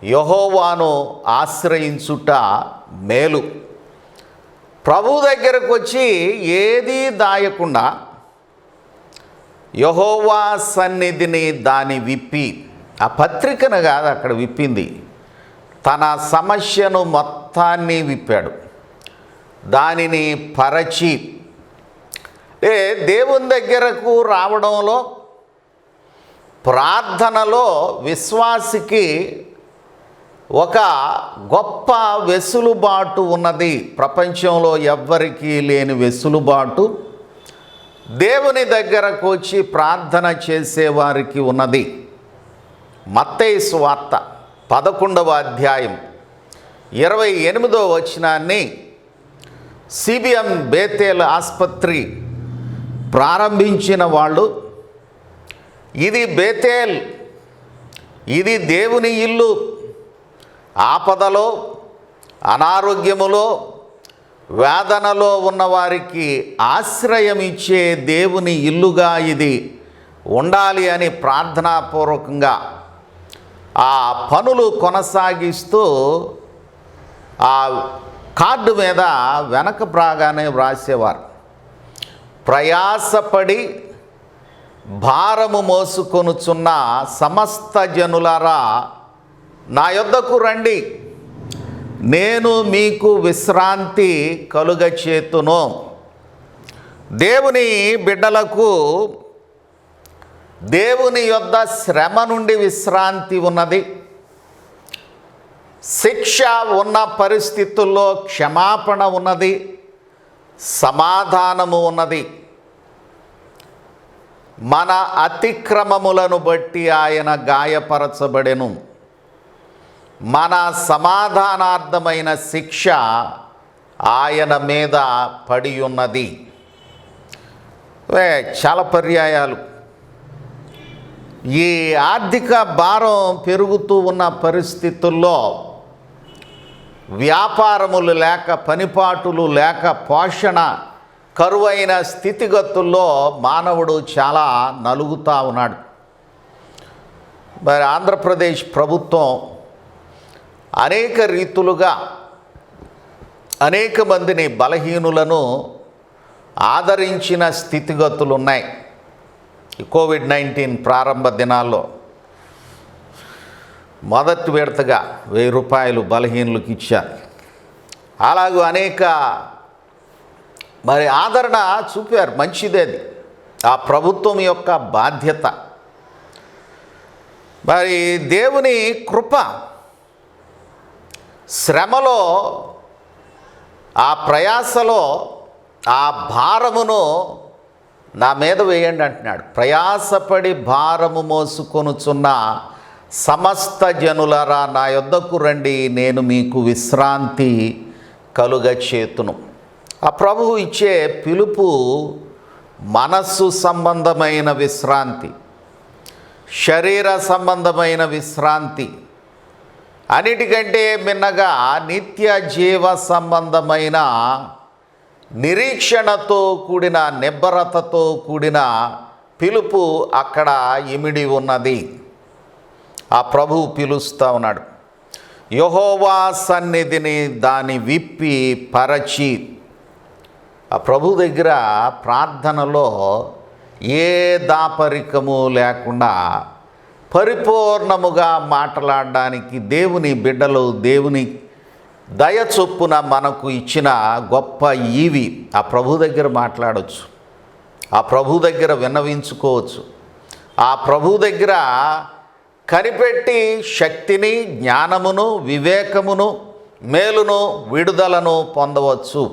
యెహోవాను ఆశ్రయించుట మేలు. ప్రభు దగ్గరకు వచ్చి ఏదీ దాయకుండా యెహోవా సన్నిధిని దాని విప్పి, ఆ పత్రికను కాదు అక్కడ విప్పింది, తన సమస్యను మొత్తాన్ని విప్పాడు. దానిని పరచి దేవుని దగ్గరకు రావడంలో, ప్రార్థనలో విశ్వాసికి ఒక గొప్ప వెసులుబాటు ఉన్నది. ప్రపంచంలో ఎవ్వరికీ లేని వెసులుబాటు దేవుని దగ్గరకు వచ్చి ప్రార్థన చేసేవారికి ఉన్నది. మత్తయి సువార్త 11వ అధ్యాయం 28వ వచనాన్ని సిబిఎం బేతేల్ ఆసుపత్రి ప్రారంభించిన వాళ్ళు, ఇది బేతేల్, ఇది దేవుని ఇల్లు, ఆపదలో, అనారోగ్యములో, వేదనలో ఉన్నవారికి ఆశ్రయం ఇచ్చే దేవుని ఇల్లుగా ఇది ఉండాలి అని ప్రార్థనాపూర్వకంగా ఆ పనులు కొనసాగిస్తూ ఆ కార్డు మీద వెనక భాగానే వ్రాసేవారు, ప్రయాసపడి భారము మోసుకొనుచున్న సమస్త జనులారా నా యొద్దకు రండి, నేను మీకు విశ్రాంతి కలుగచేతును. దేవుని బిడ్డలకు దేవుని యొద్ద శ్రమ నుండి విశ్రాంతి ఉన్నది. శిక్ష ఉన్న పరిస్థితుల్లో క్షమాపణ ఉన్నది, సమాధానము ఉన్నది. మన అతిక్రమములను బట్టి ఆయన గాయపరచబడెను, మన సమాధానార్థమైన శిక్ష ఆయన మీద పడి ఉన్నది. చాలా పర్యాయాలు ఈ ఆర్థిక భారం పెరుగుతూ ఉన్న పరిస్థితుల్లో, వ్యాపారములు లేక, పనిపాటులు లేక, పోషణ కరువైన స్థితిగతుల్లో మానవుడు చాలా నలుగుతూ ఉన్నాడు. మరి ఆంధ్రప్రదేశ్ ప్రభుత్వం అనేక రీతులుగా అనేక మందిని, బలహీనులను ఆదరించిన స్థితిగతులు ఉన్నాయి. కోవిడ్-19 ప్రారంభ దినాల్లో మొదటి విడతగా 1000 రూపాయలు బలహీనులకు ఇచ్చారు. అలాగూ అనేక మరి ఆదరణ చూపారు. మంచిదే, అది ఆ ప్రభుత్వం యొక్క బాధ్యత. మరి దేవుని కృప, శ్రమలో, ఆ ప్రయాసలో ఆ భారమును నా మీద వేయండి అంటున్నాడు. ప్రయాసపడి భారము మోసుకొనుచున్న సమస్త జనులారా నా యొద్దకు రండి, నేను మీకు విశ్రాంతి కలుగచేతును. ఆ ప్రభువు ఇచ్చే పిలుపు మనస్సు సంబంధమైన విశ్రాంతి, శరీర సంబంధమైన విశ్రాంతి, అన్నిటికంటే మిన్నగా నిత్య జీవ సంబంధమైన నిరీక్షణతో కూడిన, నిబ్బరతతో కూడిన పిలుపు అక్కడ ఇమిడి ఉన్నది. ఆ ప్రభువు పిలుస్తూ ఉన్నాడు. యెహోవా సన్నిధిని దాని విప్పి పరచి. ఆ ప్రభు దగ్గర ప్రార్థనలో ఏ దాపరికము లేకుండా పరిపూర్ణముగా మాట్లాడడానికి దేవుని బిడ్డలు దేవుని దయ చొప్పున మనకు ఇచ్చిన గొప్ప ఈవి. ఆ ప్రభు దగ్గర మాట్లాడవచ్చు, ఆ ప్రభు దగ్గర విన్నవించుకోవచ్చు, ఆ ప్రభు దగ్గర కనిపెట్టి శక్తిని, జ్ఞానమును, వివేకమును, మేలును, విడుదలను పొందవచ్చు.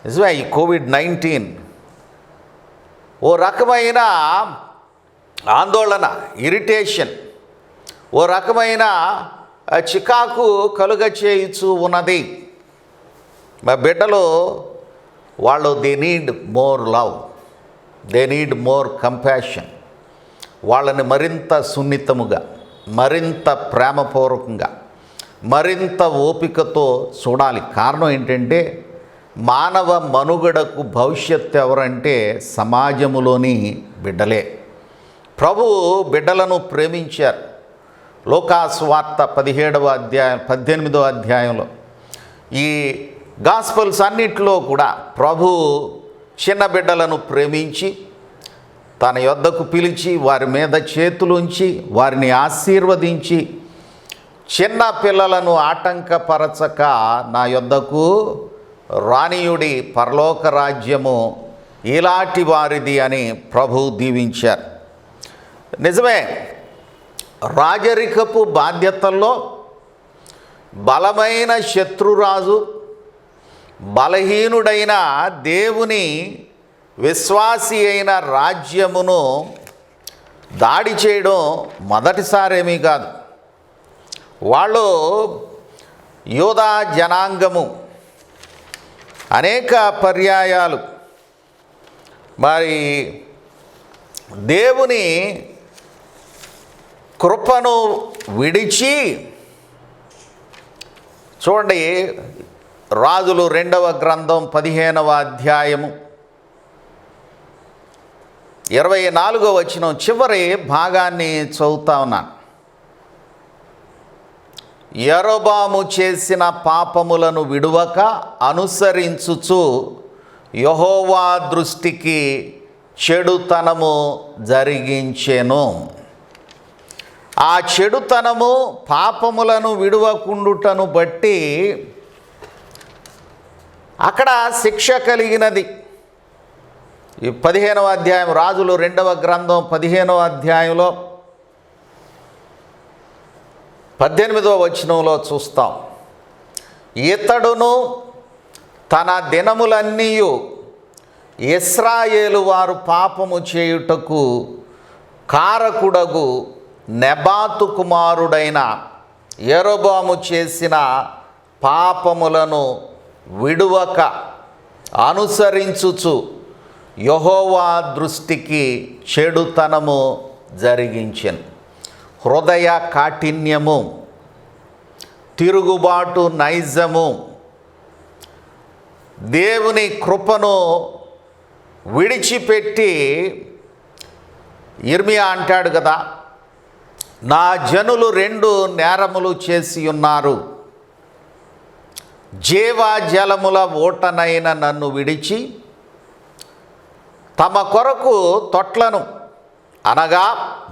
నిజమే, ఈ కోవిడ్-19 ఓ రకమైన ఆందోళన, ఇరిటేషన్, ఓ రకమైన చికాకు కలుగ చేయుచు ఉన్నది. మా బిడ్డలు they need more love, they need more compassion. వాళ్ళని మరింత సున్నితముగా, మరింత ప్రేమపూర్వకంగా, మరింత ఓపికతో చూడాలి. కారణం ఏంటంటే మానవ మనుగడకు భవిష్యత్తు ఎవరంటే సమాజములోని బిడ్డలే. ప్రభు బిడ్డలను ప్రేమించారు. లోకాసువార్త 18వ అధ్యాయంలో ఈ గాస్పల్స్ అన్నిటిలో కూడా ప్రభు చిన్న బిడ్డలను ప్రేమించి తన యొద్దకు పిలిచి వారి మీద చేతులుంచి వారిని ఆశీర్వదించి, చిన్న పిల్లలను ఆటంకపరచక నా యొద్దకు రానియుడి, పరలోక రాజ్యము ఇలాంటి వారిది అని ప్రభు దీవించారు. నిజమే, రాజరికపు బాధ్యతల్లో బలమైన శత్రురాజు, బలహీనుడైన దేవుని విశ్వాసి అయిన రాజ్యమును దాడి చేయడం మొదటిసారేమీ కాదు. వాళ్ళు యూదా జనాంగము అనేక పర్యాయాలు మరి దేవుని కృపను విడిచి, చూడండి రాజులు 2వ గ్రంథం 15వ అధ్యాయము 24వ వచనం చివరి భాగాన్ని చదువుతా ఉన్నాను. యరొబాము చేసిన పాపములను విడువక అనుసరించుచు యెహోవా దృష్టికి చెడుతనము జరిగించెను. ఆ చెడుతనము, పాపములను విడువకుండుటను బట్టి అక్కడ శిక్ష కలిగినది. ఈ 15వ అధ్యాయం, రాజులు 2వ గ్రంథం 15వ అధ్యాయంలో 18వ వచనంలో చూస్తాం. ఇతడును తన దినములన్నీ ఇశ్రాయేలు వారు పాపము చేయుటకు కారకుడగు నెబాతు కుమారుడైన యరొబాము చేసిన పాపములను విడువక అనుసరించుచు యెహోవా దృష్టికి చెడుతనము జరిగించెను. హృదయ కాఠిన్యము, తిరుగుబాటు నైజము, దేవుని కృపను విడిచిపెట్టి, ఇర్మియా అంటాడు కదా, నా జనులు 2 నేరములు చేసి ఉన్నారు, జీవజలముల ఓటనైన నన్ను విడిచి తమ కొరకు తొట్లను, అనగా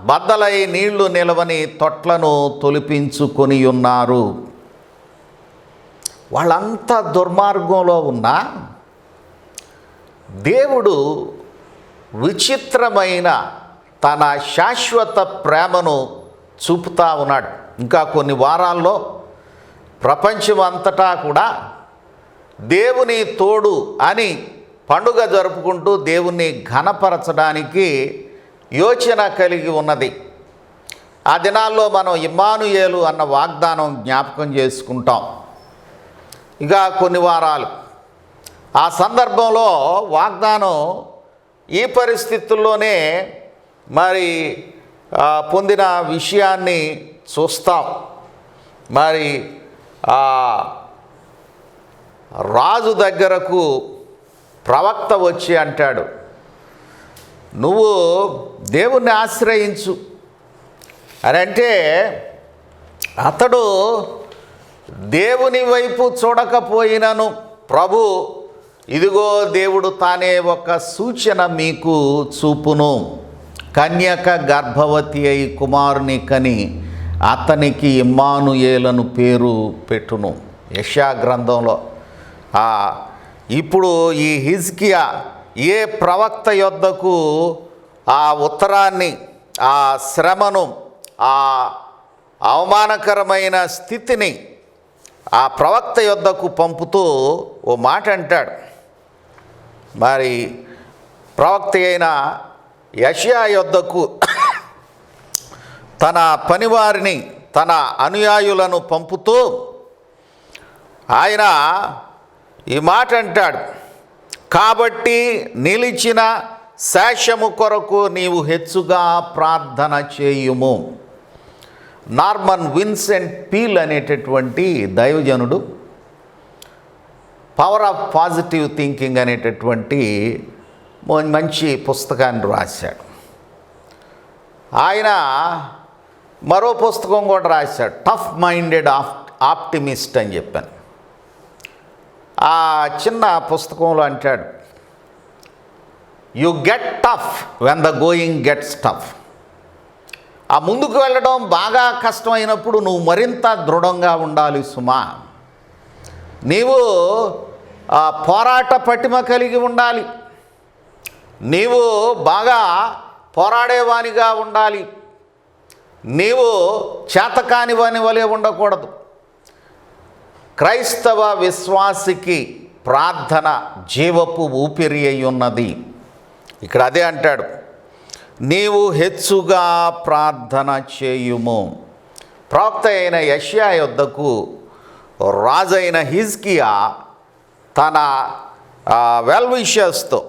బద్దలై నీళ్లు నిలవని తొట్లను తొలిపించుకొని ఉన్నారు. వాళ్ళంతా దుర్మార్గంలో ఉన్నా దేవుడు విచిత్రమైన తన శాశ్వత ప్రేమను చూపుతా ఉన్నాడు. ఇంకా కొన్ని వారాల్లో ప్రపంచం అంతటా కూడా దేవుని తోడు అని పండుగ జరుపుకుంటూ దేవుణ్ణి ఘనపరచడానికి యోచన కలిగి ఉన్నది. ఆ దినాల్లో మనం ఇమ్మానుయేలు అన్న వాగ్దానం జ్ఞాపకం చేసుకుంటాం. ఇక కొన్ని వారాలు ఆ సందర్భంలో వాగ్దానం ఈ పరిస్థితుల్లోనే మరి పొందిన విషయాన్ని చూస్తాం. మరి రాజు దగ్గరకు ప్రవక్త వచ్చి అంటాడు, నువ్వు దేవుణ్ణి ఆశ్రయించు అని. అంటే అతడు దేవుని వైపు చూడకపోయినను ప్రభు ఇదిగో దేవుడు తానే ఒక సూచన మీకు చూపును, కన్యక గర్భవతి అయి కుమారుని కని అతనికి ఇమ్మానుయేలను పేరు పెట్టును. యెషయా గ్రంథంలో ఇప్పుడు ఈ హిజ్కియా ఏ ప్రవక్త యొద్దకు ఆ ఉత్తరాన్ని, ఆ శ్రమను, ఆ అవమానకరమైన స్థితిని ఆ ప్రవక్త యొద్దకు పంపుతూ ఓ మాట అంటాడు. మరి ప్రవక్త అయిన యెషయా యొద్దకు తన పనివారిని, తన అనుయాయులను పంపుతూ ఆయన ఈ మాట అంటాడు, కాబట్టి నిలిచిన శేషము కొరకు నీవు హెచ్చుగా ప్రార్థన చేయుము. నార్మన్ విన్సెంట్ పీల్ అనేటటువంటి దైవజనుడు పవర్ ఆఫ్ పాజిటివ్ థింకింగ్ అనేటటువంటి మంచి పుస్తకాన్ని రాశాడు. ఆయన మరో పుస్తకం కూడా రాశాడు, టఫ్ మైండెడ్ ఆప్టిమిస్ట్ అని చెప్పాను. ఆ చిన్న పుస్తకంలో అంటాడు, you get tough when the going gets tough. ఆ ముందుకు వెళ్ళడం బాగా కష్టమైనప్పుడు నువ్వు మరింత దృఢంగా ఉండాలి సుమా. నీవు పోరాట పటిమ కలిగి ఉండాలి, నీవు బాగా పోరాడేవానిగా ఉండాలి, నీవు చేతకాని వాని వలె ఉండకూడదు. క్రైస్తవ విశ్వాసికి ప్రార్థన జీవపు ఊపిరి అయి ఉన్నది. ఇక్కడ అదే అంటాడు, నీవు హెచ్చుగా ప్రార్థన చేయుము. ప్రవక్త అయిన యెషయా యొద్దకు రాజైన హిజ్కియా తన వెల్ విషర్స్తో,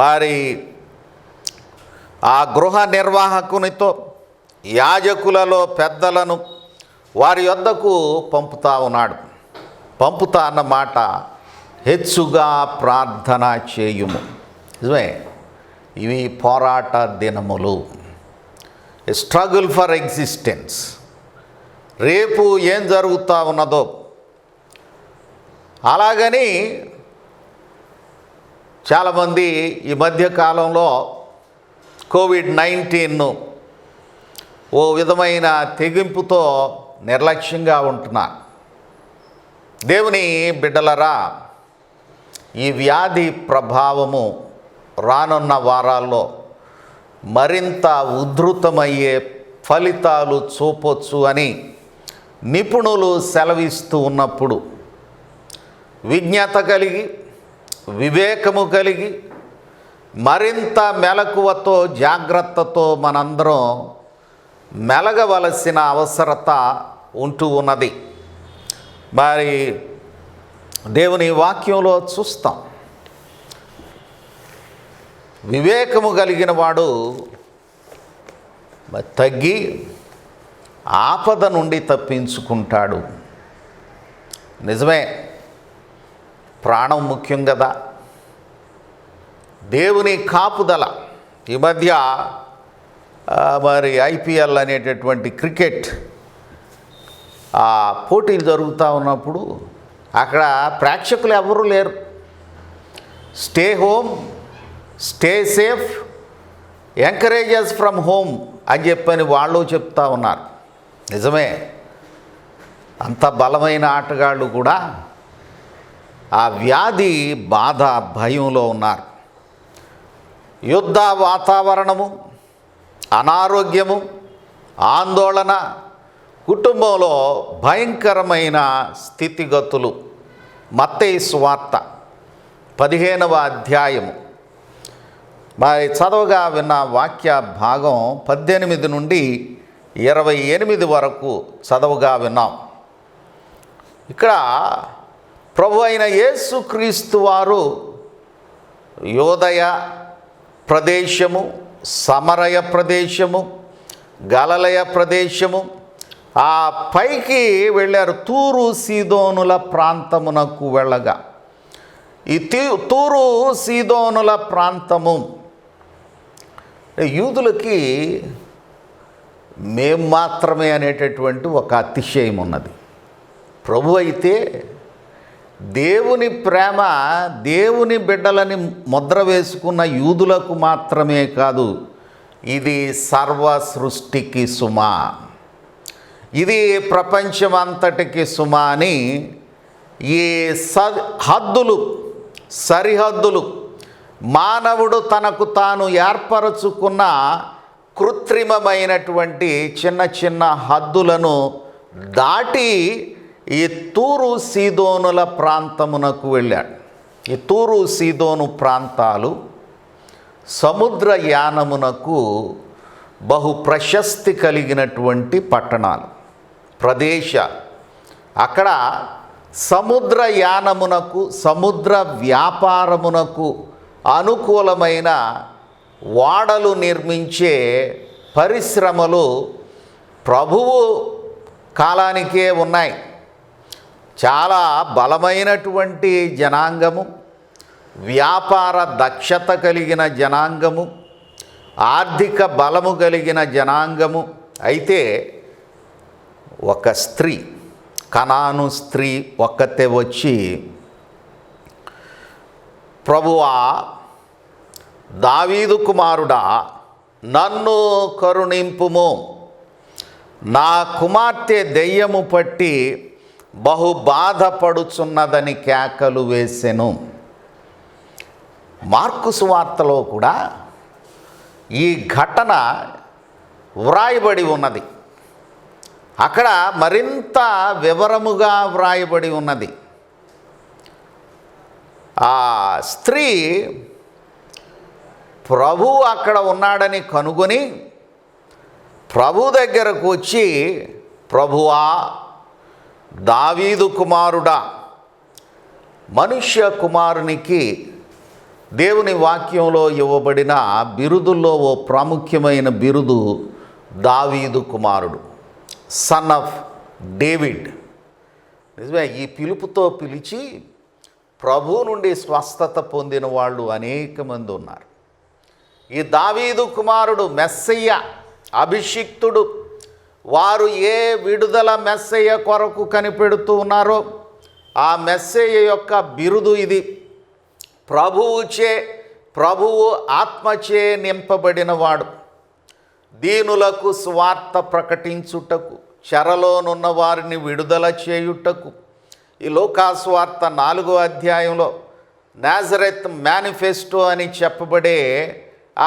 మరి ఆ గృహ నిర్వాహకునితో, యాజకులలో పెద్దలను వారి యొద్దకు పంపుతా ఉన్నాడు. పంపుతా అన్నమాట హెచ్చుగా ప్రార్థన చేయుము. నిజమే, ఇవి పోరాట దినములు, స్ట్రగుల్ ఫర్ ఎగ్జిస్టెన్స్. రేపు ఏం జరుగుతూ ఉన్నదో అలాగని చాలామంది ఈ మధ్యకాలంలో కోవిడ్-19ను ఓ విధమైన తెగింపుతో నిర్లక్ష్యంగా ఉంటున్నారు. దేవుని బిడ్డలరా, ఈ వ్యాధి ప్రభావము రానున్న వారాల్లో మరింత ఉధృతమయ్యే ఫలితాలు చూపొచ్చు అని నిపుణులు సెలవిస్తూ ఉన్నప్పుడు విజ్ఞత కలిగి, వివేకము కలిగి, మరింత మెలకువతో, జాగ్రత్తతో మనందరం మెలగవలసిన అవసరత ఉంటూ ఉన్నది. మరి దేవుని వాక్యంలో చూస్తాం, వివేకము కలిగిన వాడు తగ్గి ఆపద నుండి తప్పించుకుంటాడు. నిజమే, ప్రాణం ముఖ్యం కదా. దేవుని కాపుదల. ఈ మధ్య మరి ఐపీఎల్ అనేటటువంటి క్రికెట్ పోటీలు జరుగుతూ ఉన్నప్పుడు అక్కడ ప్రేక్షకులు ఎవరూ లేరు. Stay home, stay safe, encourages from home అని చెప్పని వాళ్ళు చెప్తా ఉన్నారు. నిజమే, అంత బలమైన ఆటగాళ్ళు కూడా ఆ వ్యాధి బాధ, భయంలో ఉన్నారు. యుద్ధ వాతావరణము, అనారోగ్యము, ఆందోళన, కుటుంబంలో భయంకరమైన స్థితిగతులు. మత్తయి సువార్త 15వ అధ్యాయము మరి చదవగా విన్న వాక్య భాగం 18 నుండి 28 వరకు చదవగా విన్నాం. ఇక్కడ ప్రభు అయిన యేసుక్రీస్తు వారు యోదయ ప్రదేశము, సమరయ ప్రదేశము, గలిలయ ప్రదేశము, ఆ పైకి వెళ్ళారు. తూరు సీదోనుల ప్రాంతమునకు వెళ్ళగా, ఈ తూరు సీదోనుల ప్రాంతము యూదులకి మేం మాత్రమే అనేటటువంటి ఒక అతిశయం ఉన్నది. ప్రభు అయితే దేవుని ప్రేమ దేవుని బిడ్డలని ముద్ర వేసుకున్న యూదులకు మాత్రమే కాదు, ఇది సర్వ సృష్టికి సుమా, ఇది ప్రపంచమంతటికి సుమా అని ఈ సరిహద్దులు మానవుడు తనకు తాను ఏర్పరచుకున్న కృత్రిమమైనటువంటి చిన్న చిన్న హద్దులను దాటి ఈ తూరు సీదోనుల ప్రాంతమునకు వెళ్ళాడు. ఈ తూరు సీదోను ప్రాంతాలు సముద్రయానమునకు బహు ప్రశస్తి కలిగినటువంటి పట్టణాలు, ప్రదేశాలు. అక్కడ సముద్రయానమునకు, సముద్ర వ్యాపారమునకు అనుకూలమైన ఓడలు నిర్మించే పరిశ్రమలు ప్రభువు కాలానికే ఉన్నాయి. చాలా బలమైనటువంటి జనాంగము, వ్యాపార దక్షత కలిగిన జనాంగము, ఆర్థిక బలము కలిగిన జనాంగము. అయితే ఒక స్త్రీ, కనాను స్త్రీ ఒక్కతే వచ్చి, ప్రభువా, దావీదు కుమారుడా, నన్ను కరుణింపుము, నా కుమార్తె దెయ్యము పట్టి బహు బాధపడుచున్నదని కేకలు వేసెను. మార్కు సువార్తలో కూడా ఈ ఘటన వ్రాయబడి ఉన్నది. అక్కడ మరింత వివరముగా వ్రాయబడి ఉన్నది. ఆ స్త్రీ ప్రభువు అక్కడ ఉన్నాడని కనుగొని ప్రభు దగ్గరకు వచ్చి, ప్రభువా, దావీదు కుమారుడా. మనుష్య కుమారునికి దేవుని వాక్యంలో ఇవ్వబడిన బిరుదుల్లో ఓ ప్రాముఖ్యమైన బిరుదు దావీదు కుమారుడు, సన్ ఆఫ్ డేవిడ్. నిజమే, ఈ పిలుపుతో పిలిచి ప్రభు నుండి స్వస్థత పొందిన వాళ్ళు అనేక మంది ఉన్నారు. ఈ దావీదు కుమారుడు మెస్సయ్య, అభిషిక్తుడు. వారు ఏ విడుదల మెస్సయ్య కొరకు కనిపెడుతూ ఉన్నారో ఆ మెస్సయ్య యొక్క బిరుదు ఇది. ప్రభువు ఆత్మచే నింపబడినవాడు, దీనులకు స్వార్థ ప్రకటించుటకు, చెరలోనున్న వారిని విడుదల చేయుటకు. ఈ లోకాస్వార్త 4వ అధ్యాయంలో నాజరెత్ మేనిఫెస్టో అని చెప్పబడే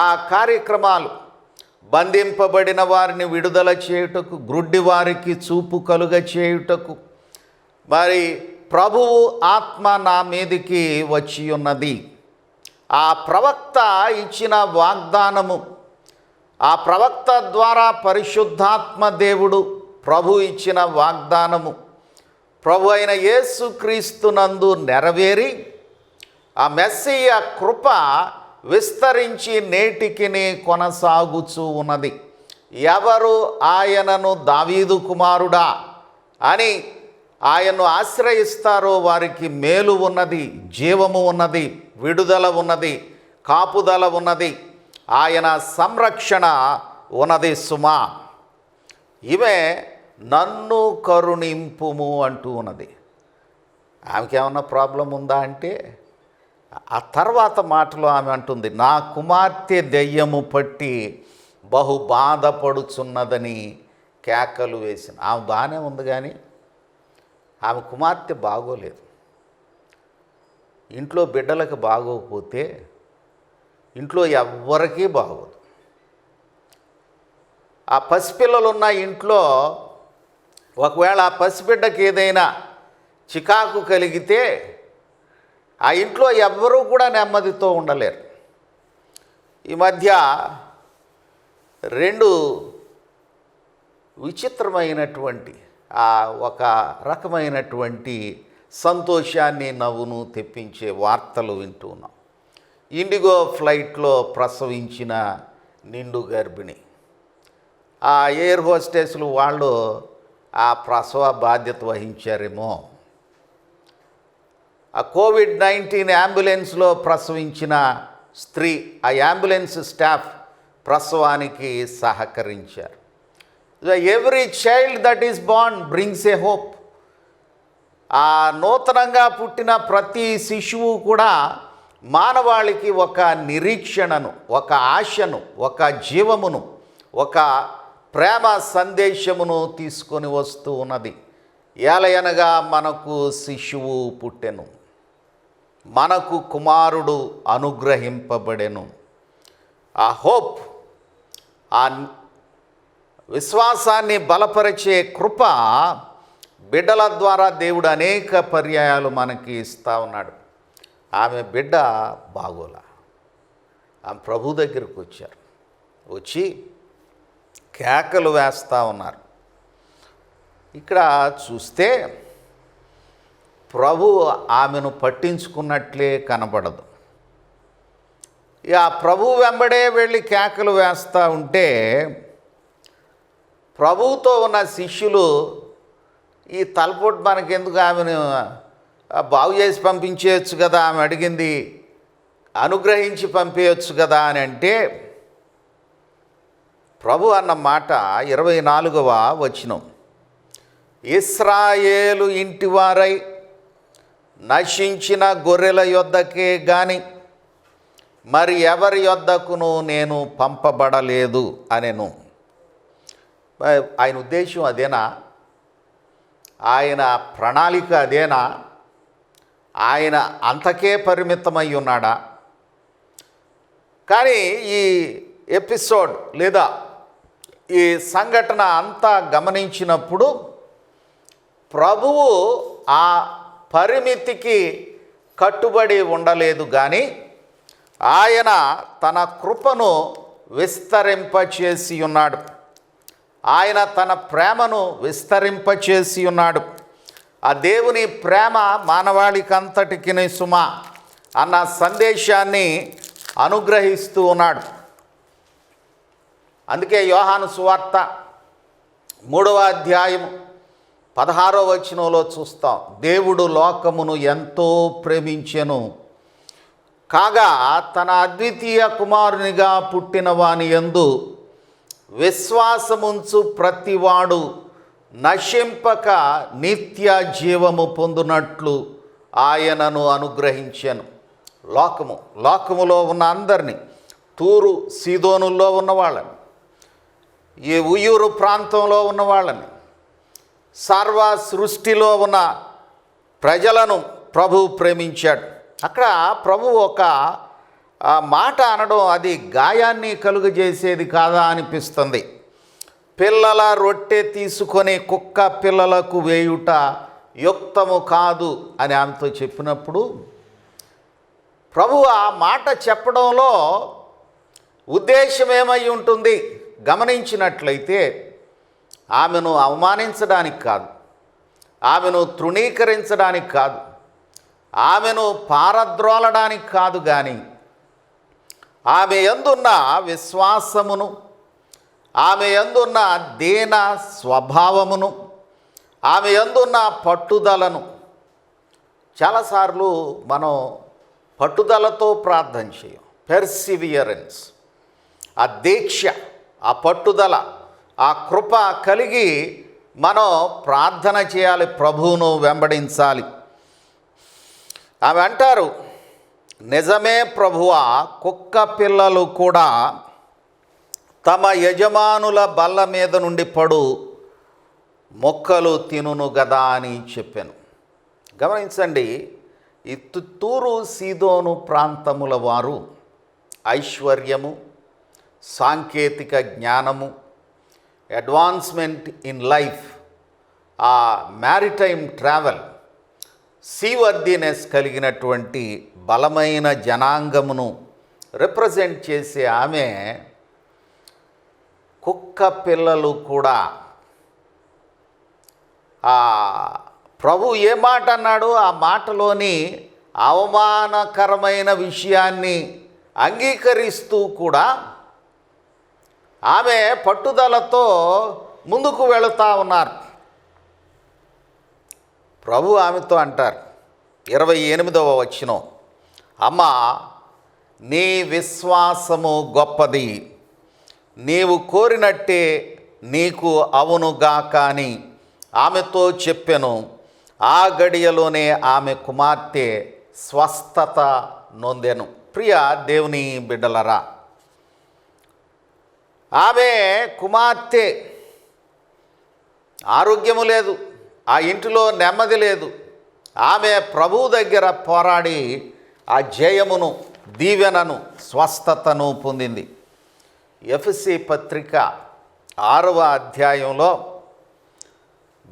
ఆ కార్యక్రమాలు, బంధింపబడిన వారిని విడుదల చేయుటకు, గ్రుడ్డి వారికి చూపు కలుగ చేయుటకు, మరి ప్రభువు ఆత్మ నా మీదికి వచ్చి ఉన్నది. ఆ ప్రవక్త ఇచ్చిన వాగ్దానము, ఆ ప్రవక్త ద్వారా పరిశుద్ధాత్మ దేవుడు ప్రభు ఇచ్చిన వాగ్దానము ప్రభు అయిన యేసుక్రీస్తునందు నెరవేరి ఆ మెస్సీయ కృప విస్తరించి నేటికి కొనసాగుచూ ఉన్నది. ఎవరు ఆయనను దావీదు కుమారుడా అని ఆయన్ను ఆశ్రయిస్తారో వారికి మేలు ఉన్నది, జీవము ఉన్నది, విడుదల ఉన్నది, కాపుదల ఉన్నది, ఆయన సంరక్షణ ఉన్నది సుమా. ఈమె నన్ను కరుణింపుము అంటూ ఉన్నది. ఆమెకి ఏమన్నా ప్రాబ్లం ఉందా అంటే, ఆ తర్వాత మాటలో ఆమె అంటుంది, నా కుమార్తె దెయ్యము పట్టి బహు బాధపడుచున్నదని కేకలు వేసిన. ఆమె బాగానే ఉంది, కానీ ఆమె కుమార్తె బాగోలేదు. ఇంట్లో బిడ్డలకు బాగోకపోతే ఇంట్లో ఎవ్వరికీ బాగోదు. ఆ పసిపిల్లలున్న ఇంట్లో ఒకవేళ ఆ పసిబిడ్డకి ఏదైనా చికాకు కలిగితే ఆ ఇంట్లో ఎవ్వరూ కూడా నెమ్మదితో ఉండలేరు. ఈ మధ్య 2 విచిత్రమైనటువంటి ఒక రకమైనటువంటి సంతోషాన్ని, నవ్వును తెప్పించే వార్తలు వింటూ ఉన్నాం. ఇండిగో ఫ్లైట్లో ప్రసవించిన నిండు గర్భిణి, ఆ ఎయిర్ హోస్టెస్లు వాళ్ళు ఆ ప్రసవ బాధ్యత వహించారేమో. ఆ కోవిడ్-19 అంబులెన్స్లో ప్రసవించిన స్త్రీ, ఆ అంబులెన్స్ స్టాఫ్ ప్రసవానికి సహకరించారు. Every child that is born brings a hope. ఆ నూతనంగా పుట్టిన ప్రతి శిశువు కూడా మానవాళికి ఒక నిరీక్షణను, ఒక ఆశను, ఒక జీవమును, ఒక ప్రేమ సందేశమును తీసుకొని వస్తూ ఉన్నది. ఏలయనగా మనకు శిశువు పుట్టెను, మనకు కుమారుడు అనుగ్రహింపబడెను. ఆ హోప్, ఆ విశ్వాసాన్ని బలపరిచే కృప బిడ్డల ద్వారా దేవుడు అనేక పర్యాయాలు మనకి ఇస్తూ ఉన్నాడు. ఆమె బిడ్డ బాగోలా, ఆమె ప్రభు దగ్గరికి వచ్చారు, వచ్చి కేకలు వేస్తూ ఉన్నారు. ఇక్కడ చూస్తే ప్రభు ఆమెను పట్టించుకున్నట్లే కనబడదు. ఇక ప్రభు వెంబడే వెళ్ళి కేకలు వేస్తూ ఉంటే ప్రభువుతో ఉన్న శిష్యులు ఈ తలపోటు మనకెందుకు, ఆమెను బాగు చేసి పంపించేయచ్చు కదా, ఆమె అడిగింది అనుగ్రహించి పంపేయచ్చు కదా అని అంటే ప్రభు అన్న మాట 24వ వచనం, ఇశ్రాయేలు ఇంటివారై నశించిన గొర్రెల యొద్దకే గాని మరి ఎవరి యొద్దకును నేను పంపబడలేదు అనెను. ఆయన ఉద్దేశం అదేనా? ఆయన ప్రణాళిక అదేనా? ఆయన అంతకే పరిమితమై ఉన్నాడా? కానీ ఈ ఎపిసోడ్ లేదా ఈ సంఘటన అంతా గమనించినప్పుడు ప్రభువు ఆ పరిమితికి కట్టుబడి ఉండలేదు, కానీ ఆయన తన కృపను విస్తరింపచేసి ఉన్నాడు. ఆయన తన ప్రేమను విస్తరింపచేసి ఉన్నాడు. ఆ దేవుని ప్రేమ మానవాళికంతటికి సుమ అన్న సందేశాన్ని అనుగ్రహిస్తూ ఉన్నాడు. అందుకే యోహాను సువార్త 3వ అధ్యాయం 16వ వచనంలో చూస్తాం, దేవుడు లోకమును ఎంతో ప్రేమించెను కాగా తన అద్వితీయ కుమారునిగా పుట్టిన వాని యందు విశ్వాసముంచు ప్రతివాడు నశింపక నిత్య జీవము పొందునట్లు ఆయనను అనుగ్రహించెను. లోకములో ఉన్న అందరినీ, తూరు సీదోనుల్లో ఉన్న వాళ్ళని, ఈ ఉయ్యూరు ప్రాంతంలో ఉన్న వాళ్ళని, సర్వ సృష్టిలో ఉన్న ప్రజలను ప్రభు ప్రేమించాడు. అక్కడ ప్రభు ఒక మాట అనడం అది గాయాన్ని కలుగజేసేది కాదా అనిపిస్తుంది. పిల్లల రొట్టె తీసుకొని కుక్క పిల్లలకు వేయుట యుక్తము కాదు అని ఆమెతో చెప్పినప్పుడు ప్రభు ఆ మాట చెప్పడంలో ఉద్దేశం ఏమై ఉంటుంది గమనించినట్లయితే ఆమెను అవమానించడానికి కాదు, ఆమెను తృణీకరించడానికి కాదు, ఆమెను పారద్రోలడానికి కాదు, కానీ ఆమె యందున్న విశ్వాసమును, ఆమె యందున్న దీన స్వభావమును, ఆమె యందున్న పట్టుదలను. చాలాసార్లు మనం పట్టుదలతో ప్రార్థన చేయం. పెర్సివియరెన్స్, ఆ దీక్ష, ఆ పట్టుదల, ఆ కృప కలిగి మనం ప్రార్థన చేయాలి, ప్రభువును వెంబడించాలి. ఆమె అంటారు, నిజమే ప్రభువా, కుక్క పిల్లలు కూడా తమ యజమానుల బల్ల మీద నుండి పడు మొక్కలు తినును గదా అని చెప్పాను. గమనించండి, ఈ తూరు సీదోను ప్రాంతముల వారు ఐశ్వర్యము, సాంకేతిక జ్ఞానము, అడ్వాన్స్మెంట్ ఇన్ లైఫ్, ఆ మ్యారిటైమ్ ట్రావెల్, సీవర్దినెస్ కలిగినటువంటి బలమైన జనాంగమును రిప్రజెంట్ చేసే ఆమె కుక్క పిల్లలు కూడా ఆ ప్రభు ఏ మాట అన్నాడో ఆ మాటలోని అవమానకరమైన విషయాన్ని అంగీకరిస్తూ కూడా ఆమె పట్టుదలతో ముందుకు వెళుతూ ఉన్నారు. ప్రభు ఆమెతో అంటారు 28వ వచనం, అమ్మా నీ విశ్వాసము గొప్పది, నీవు కోరినట్టే నీకు అవునుగాక అని ఆమెతో చెప్పెను. ఆ గడియలోనే ఆమె కుమార్తె స్వస్థత నొందెను. ప్రియ దేవుని బిడ్డలరా, ఆమె కుమార్తె ఆరోగ్యము లేదు, ఆ ఇంటిలో నెమ్మది లేదు. ఆమె ప్రభువు దగ్గర పోరాడి ఆ జయమును, దీవెనను, స్వస్థతను పొందింది. ఎఫెసీ పత్రిక 6వ అధ్యాయంలో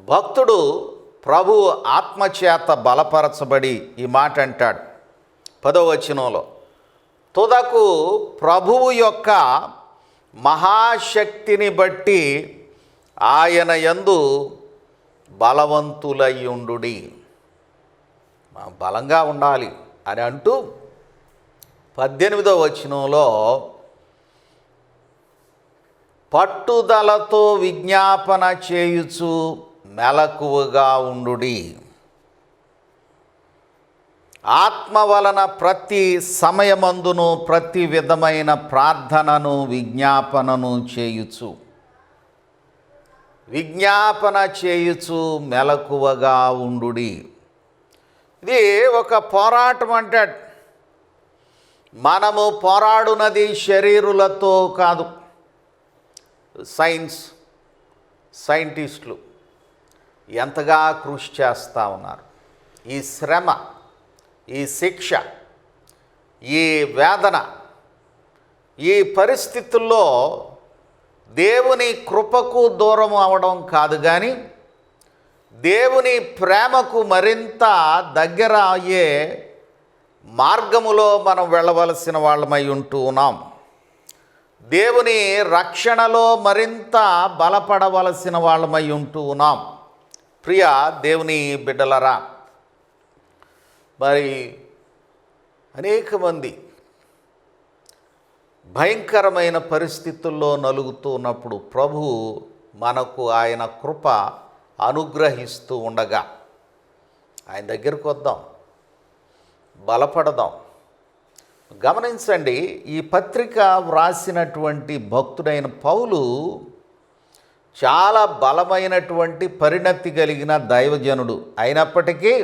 భక్తుడు ప్రభు ఆత్మచేత బలపరచబడి ఈ మాట అంటాడు 10వ వచనంలో, తుదకు ప్రభువు యొక్క మహాశక్తిని బట్టి ఆయన యందు బలవంతులయ్యుండుడి. బలంగా ఉండాలి అని అంటూ 18వ వచనంలో పట్టుదలతో విజ్ఞాపన చేయుచు మెలకువగా ఉండుడి. ఆత్మ వలన ప్రతి సమయమందును ప్రతి విధమైన ప్రార్థనను విజ్ఞాపనను చేయుచు మెలకువగా ఉండుడి. ఇది ఒక పోరాటం అంటాడు. మనము పోరాడునది శరీరులతో కాదు. సైంటిస్టులు ఎంతగా కృషి చేస్తూ ఉన్నారు. ఈ శ్రమ, ఈ శిక్ష, ఈ వేదన, ఈ పరిస్థితుల్లో దేవుని కృపకు దూరం అవడం కాదు, కానీ దేవుని ప్రేమకు మరింత దగ్గర అయ్యే మార్గములో మనం వెళ్ళవలసిన వాళ్ళమై ఉంటూ ఉన్నాం. దేవుని రక్షణలో మరింత బలపడవలసిన వాళ్ళమై ఉంటూ ఉన్నాం. ప్రియ దేవుని బిడ్డలరా, మరి అనేక మంది భయంకరమైన పరిస్థితుల్లో నలుగుతూ ఉన్నప్పుడు ప్రభు మనకు ఆయన కృప అనుగ్రహిస్తూ ఉండగా ఆయన దగ్గరకు వద్దాం, బలపడదాం. గమనించండి, ఈ పత్రిక వ్రాసినటువంటి భక్తుడైన పౌలు చాలా బలమైనటువంటి పరిణతి కలిగిన దైవజనుడు అయినప్పటికీ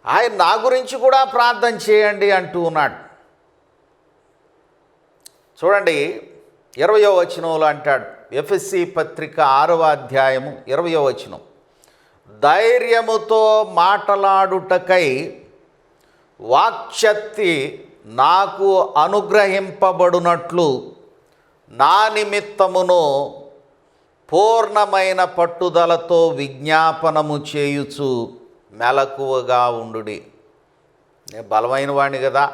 ఆయన నా గురించి కూడా ప్రార్థన చేయండి అంటూ ఉన్నాడు. చూడండి 20వ వచనంలో అంటాడు, ఎఫెసీ పత్రిక 6వ అధ్యాయము 20వ వచనం, ధైర్యముతో మాటలాడుటకై వాక్శక్తి నాకు అనుగ్రహింపబడునట్లు నా నిమిత్తమును పూర్ణమైన పట్టుదలతో విజ్ఞాపనము చేయుచు మెలకువగా ఉండుడి. నేను బలమైన వాడిని కదా,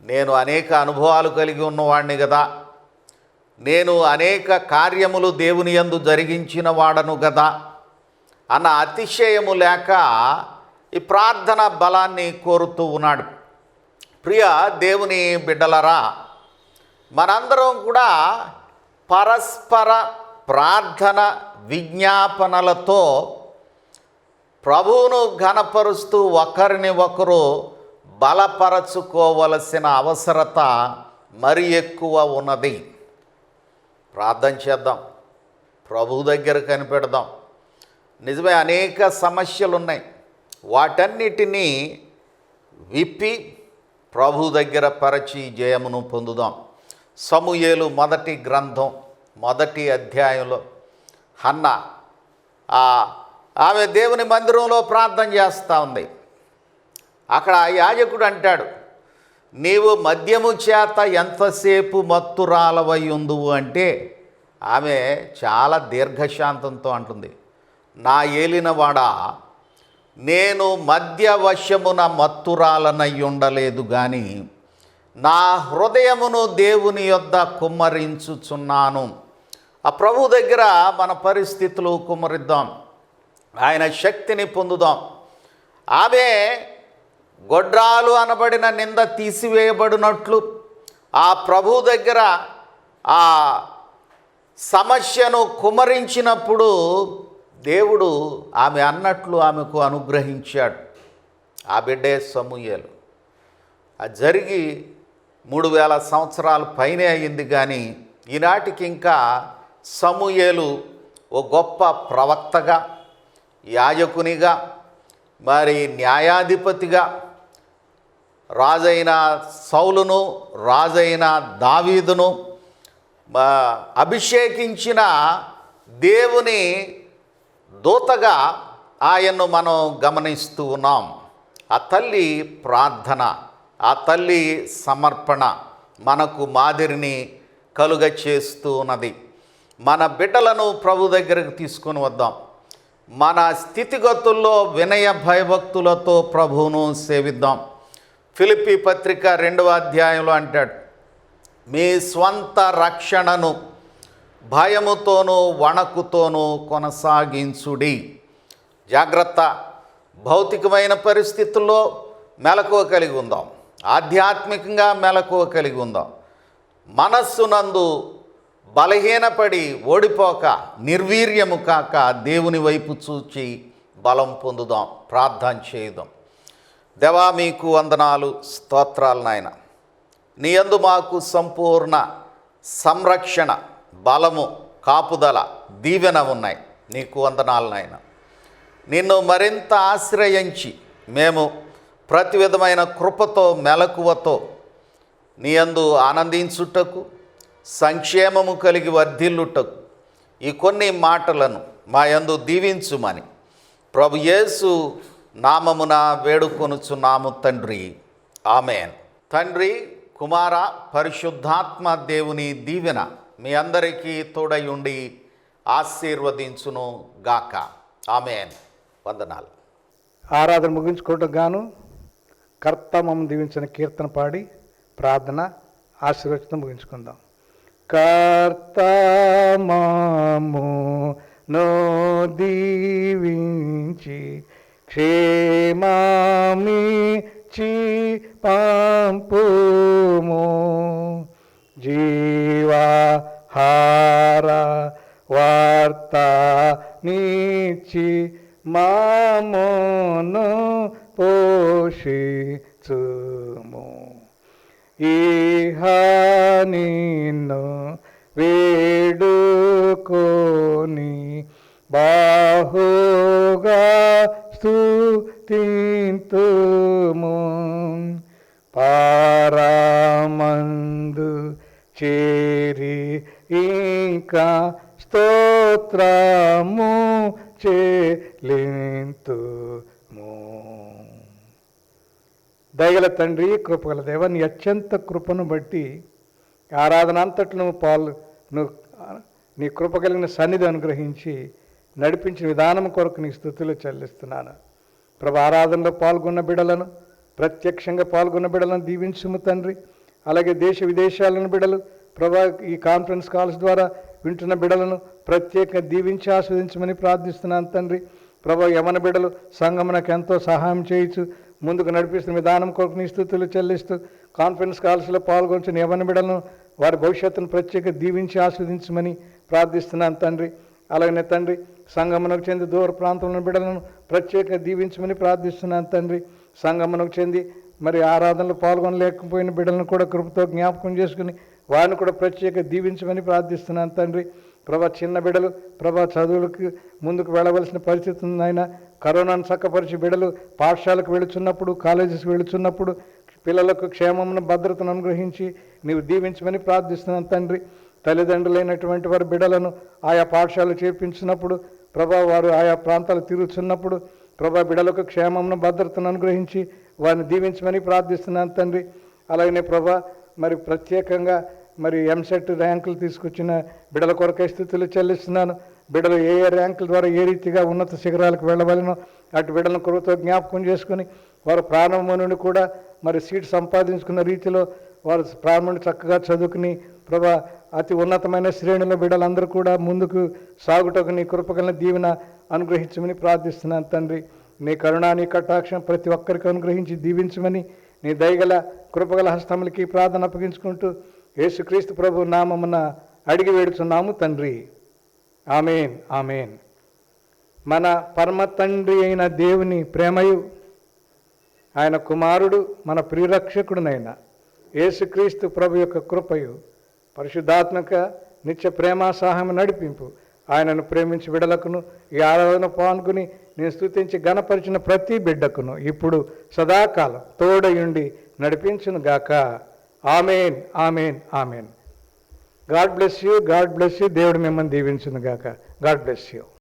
నేను అనేక అనుభవాలు కలిగి ఉన్నవాడిని కదా, నేను అనేక కార్యములు దేవుని యందు జరిగించిన వాడను కదా అన్న అతిశయము లేక ఈ ప్రార్థన బలాన్ని కోరుతూ ఉన్నాడు. ప్రియ దేవుని బిడ్డలరా, మనందరం కూడా పరస్పర ప్రార్థన విజ్ఞాపనలతో ప్రభువును ఘనపరుస్తూ ఒకరిని ఒకరు బలపరచుకోవలసిన అవసరత మరి ఎక్కువ ఉన్నది. ప్రార్థన చేద్దాం, ప్రభు దగ్గర కనిపెడదాం. నిజమే, అనేక సమస్యలు ఉన్నాయి. వాటన్నిటినీ విప్పి ప్రభు దగ్గర పరచి జయమును పొందుదాం. సమూయేలు మొదటి గ్రంథం 1వ అధ్యాయంలో హన్న ఆమె దేవుని మందిరంలో ప్రార్థన చేస్తూ ఉంది. అక్కడ యాజకుడు అంటాడు, నీవు మద్యము చేత ఎంతసేపు మత్తురాలవై ఉందువు అంటే ఆమె చాలా దీర్ఘశాంతంతో అంటుంది, నా ఏలినవాడా, నేను మద్యవశమున మత్తురాలనై ఉండలేదు, కానీ నా హృదయమును దేవుని యొద్ద కుమ్మరించుచున్నాను. ఆ ప్రభు దగ్గర మన పరిస్థితులు కుమ్మరిద్దాం, ఆయన శక్తిని పొందుదాం. ఆమె గొడ్రాలు అనబడిన నింద తీసివేయబడినట్లు ఆ ప్రభు దగ్గర ఆ సమస్యను కుమ్మరించినప్పుడు దేవుడు ఆమె అన్నట్లు ఆమెకు అనుగ్రహించాడు. ఆ బిడ్డే సమూయేలు. అది జరిగి 3000 సంవత్సరాల పైనే అయింది, కానీ ఈనాటికి ఇంకా సమూయేలు ఓ గొప్ప ప్రవక్తగా, యాజకునిగా, మరి న్యాయాధిపతిగా, రాజైన సౌలును, రాజైన దావీదును అభిషేకించిన దేవుని దూతగా ఆయన్ను మనం గమనిస్తూ ఉన్నాం. ఆ తల్లి ప్రార్థన, ఆ తల్లి సమర్పణ మనకు మాదిరిని కలుగ చేస్తూ ఉన్నది. మన బిడ్డలను ప్రభు దగ్గరకు తీసుకొని వద్దాం. మన స్థితిగతుల్లో వినయ భయభక్తులతో ప్రభువును సేవిద్దాం. ఫిలిప్పీ పత్రిక 2వ అధ్యాయంలో అంటాడు, మీ స్వంత రక్షణను భయముతోనూ వణకుతోనూ కొనసాగించుడి. జాగ్రత్త. భౌతికమైన పరిస్థితుల్లో మెలకువ కలిగి ఉందాం, ఆధ్యాత్మికంగా మెలకువ కలిగి ఉందాం. మనస్సునందు బలహీనపడి ఓడిపోక, నిర్వీర్యము కాక దేవుని వైపు చూచి బలం పొందుదాం. ప్రార్థన చేయుదాం. దేవా, మీకు వందనాలు, స్తోత్రాలు నాయన. నీ యందు మాకు సంపూర్ణ సంరక్షణ, బలము, కాపుదల, దీవెన ఉన్నాయి. నీకు వందనాలు నాయన. నిన్ను మరింత ఆశ్రయించి మేము ప్రతి విధమైన కృపతో, మెలకువతో నీ యందు ఆనందించుటకు, సంక్షేమము కలిగి వర్ధిల్లుటకు ఈ కొన్ని మాటలను మా యందు దీవించుమని ప్రభు యేసు నామమున వేడుకొనుచున్నాము తండ్రి. ఆమేన్. తండ్రి, కుమార, పరిశుద్ధాత్మ దేవుని దీవెన మీ అందరికీ తోడై ఉండి ఆశీర్వదించును గాక. ఆమేన్. వందనాలు. ఆరాధన ముగించుకోవటం గాను కర్త మమ్మల్ని దీవించిన కీర్తన పాడి ప్రార్థన ఆశీర్వచనం ముగించుకుందాం. కర్త మమ్మును దీవించి క్షేమమిచ్చి పంపుము, జీవాహార వార్త నిచ్చి మమ్మును పోషించుము. ఇహ నిన్ను వేడుకొని బాహుగా స్తుతింతుము, పరమందు చేరి ఇంకా స్తోత్రము చెల్లింతుము. దయగల తండ్రి, కృపగల దేవ, నీ అత్యంత కృపను బట్టి ఆరాధన అంతట్లో నీ కృప కలిగిన సన్నిధి అనుగ్రహించి నడిపించిన విధానం కొరకు నీ స్తుతులు చెల్లిస్తున్నాను. ప్రభు, ఆరాధనలో పాల్గొన్న బిడలను, ప్రత్యక్షంగా పాల్గొన్న బిడలను దీవించుము తండ్రి. అలాగే దేశ విదేశాలను బిడలు ప్రభా, ఈ కాన్ఫరెన్స్ కాల్స్ ద్వారా వింటున్న బిడలను ప్రత్యేకంగా దీవించి ఆస్వాదించమని ప్రార్థిస్తున్నాను తండ్రి. ప్రభా, యవన బిడలు సంఘమునకు ఎంతో సహాయం చేయొచ్చు ముందుకు నడిపిస్తున్న విధానం కొరకు నీ స్తుతులు చెల్లిస్తూ కాన్ఫరెన్స్ కాల్స్లో పాల్గొంచిన యవన బిడలను వారి భవిష్యత్తును ప్రత్యేక దీవించి ఆస్వాదించమని ప్రార్థిస్తున్నాను తండ్రి. అలాగనే తండ్రి, సంఘమునకు చెంది దూర ప్రాంతంలో బిడలను ప్రత్యేక దీవించమని ప్రార్థిస్తున్నాను తండ్రి. సంఘమునకు చెంది మరి ఆరాధనలో పాల్గొనలేకపోయిన బిడ్డలను కూడా కృపతో జ్ఞాపకం చేసుకుని వారిని కూడా ప్రత్యేక దీవించమని ప్రార్థిస్తున్నాను తండ్రి. ప్రభా, చిన్న బిడ్డలు ప్రభా చదువులకు ముందుకు వెళ్ళవలసిన పరిస్థితి ఉందైనా కరోనాను చక్కపరిచి బిడ్డలు పాఠశాలకు వెళుచున్నప్పుడు, కాలేజెస్కి వెళుచున్నప్పుడు పిల్లలకు క్షేమమును, భద్రతను అనుగ్రహించి నీవు దీవించమని ప్రార్థిస్తున్నాను తండ్రి. తల్లిదండ్రులైనటువంటి వారి బిడ్డలను ఆయా పాఠశాలకు చేర్పించినప్పుడు ప్రభా, వారు ఆయా ప్రాంతాలు తిరుగుతున్నప్పుడు ప్రభా బిడ్డలకు క్షేమమును, భద్రతను అనుగ్రహించి వారిని దీవించమని ప్రార్థిస్తున్నాను తండ్రి. అలాగనే ప్రభా, మరి ప్రత్యేకంగా మరి ఎంసెట్ ర్యాంకులు తీసుకొచ్చిన బిడ్డల కొరకై స్తుతులు చెల్లిస్తున్నాను. బిడ్డలు ఏ ఏ ర్యాంకుల ద్వారా ఏ రీతిగా ఉన్నత శిఖరాలకు వెళ్ళవలనో అటు బిడ్డలను కృపతో జ్ఞాపకం చేసుకుని వారు ప్రారంభం నుండి కూడా మరి సీట్ సంపాదించుకున్న రీతిలో వారు ప్రారంభం నుండి చక్కగా చదువుకుని ప్రభా అతి ఉన్నతమైన శ్రేణుల బిడ్డలందరూ కూడా ముందుకు సాగుటకు నీ కృపగల దీవెన అనుగ్రహించమని ప్రార్థిస్తున్నాను తండ్రి. నీ కరుణ, నీ కటాక్షం ప్రతి ఒక్కరికి అనుగ్రహించి దీవించమని నీ దయగల కృపగల హస్తములకి ప్రార్థన అప్పగించుకుంటూ యేసుక్రీస్తు ప్రభు నామమున అడిగి వేడుచున్నాము తండ్రి. ఆమేన్, ఆమేన్. మన పరమ తండ్రి అయిన దేవుని ప్రేమయు, ఆయన కుమారుడు మన ప్రియరక్షకుడునైన యేసుక్రీస్తు ప్రభు యొక్క కృపయు పరిశుద్ధాత్మక నిత్య ప్రేమ సహాయం నడిపింపు ఆయనను ప్రేమించి బిడ్డలకును ఈ ఆరాధన పాల్గొని నేను స్తుతించి ఘనపరిచిన ప్రతి బిడ్డకును ఇప్పుడు సదాకాలం తోడయుండి నడిపించును గాక. Amen, amen, amen. God bless you, God bless you. దేవుడు మిమ్మల్ని దీవించును గాక. God bless you.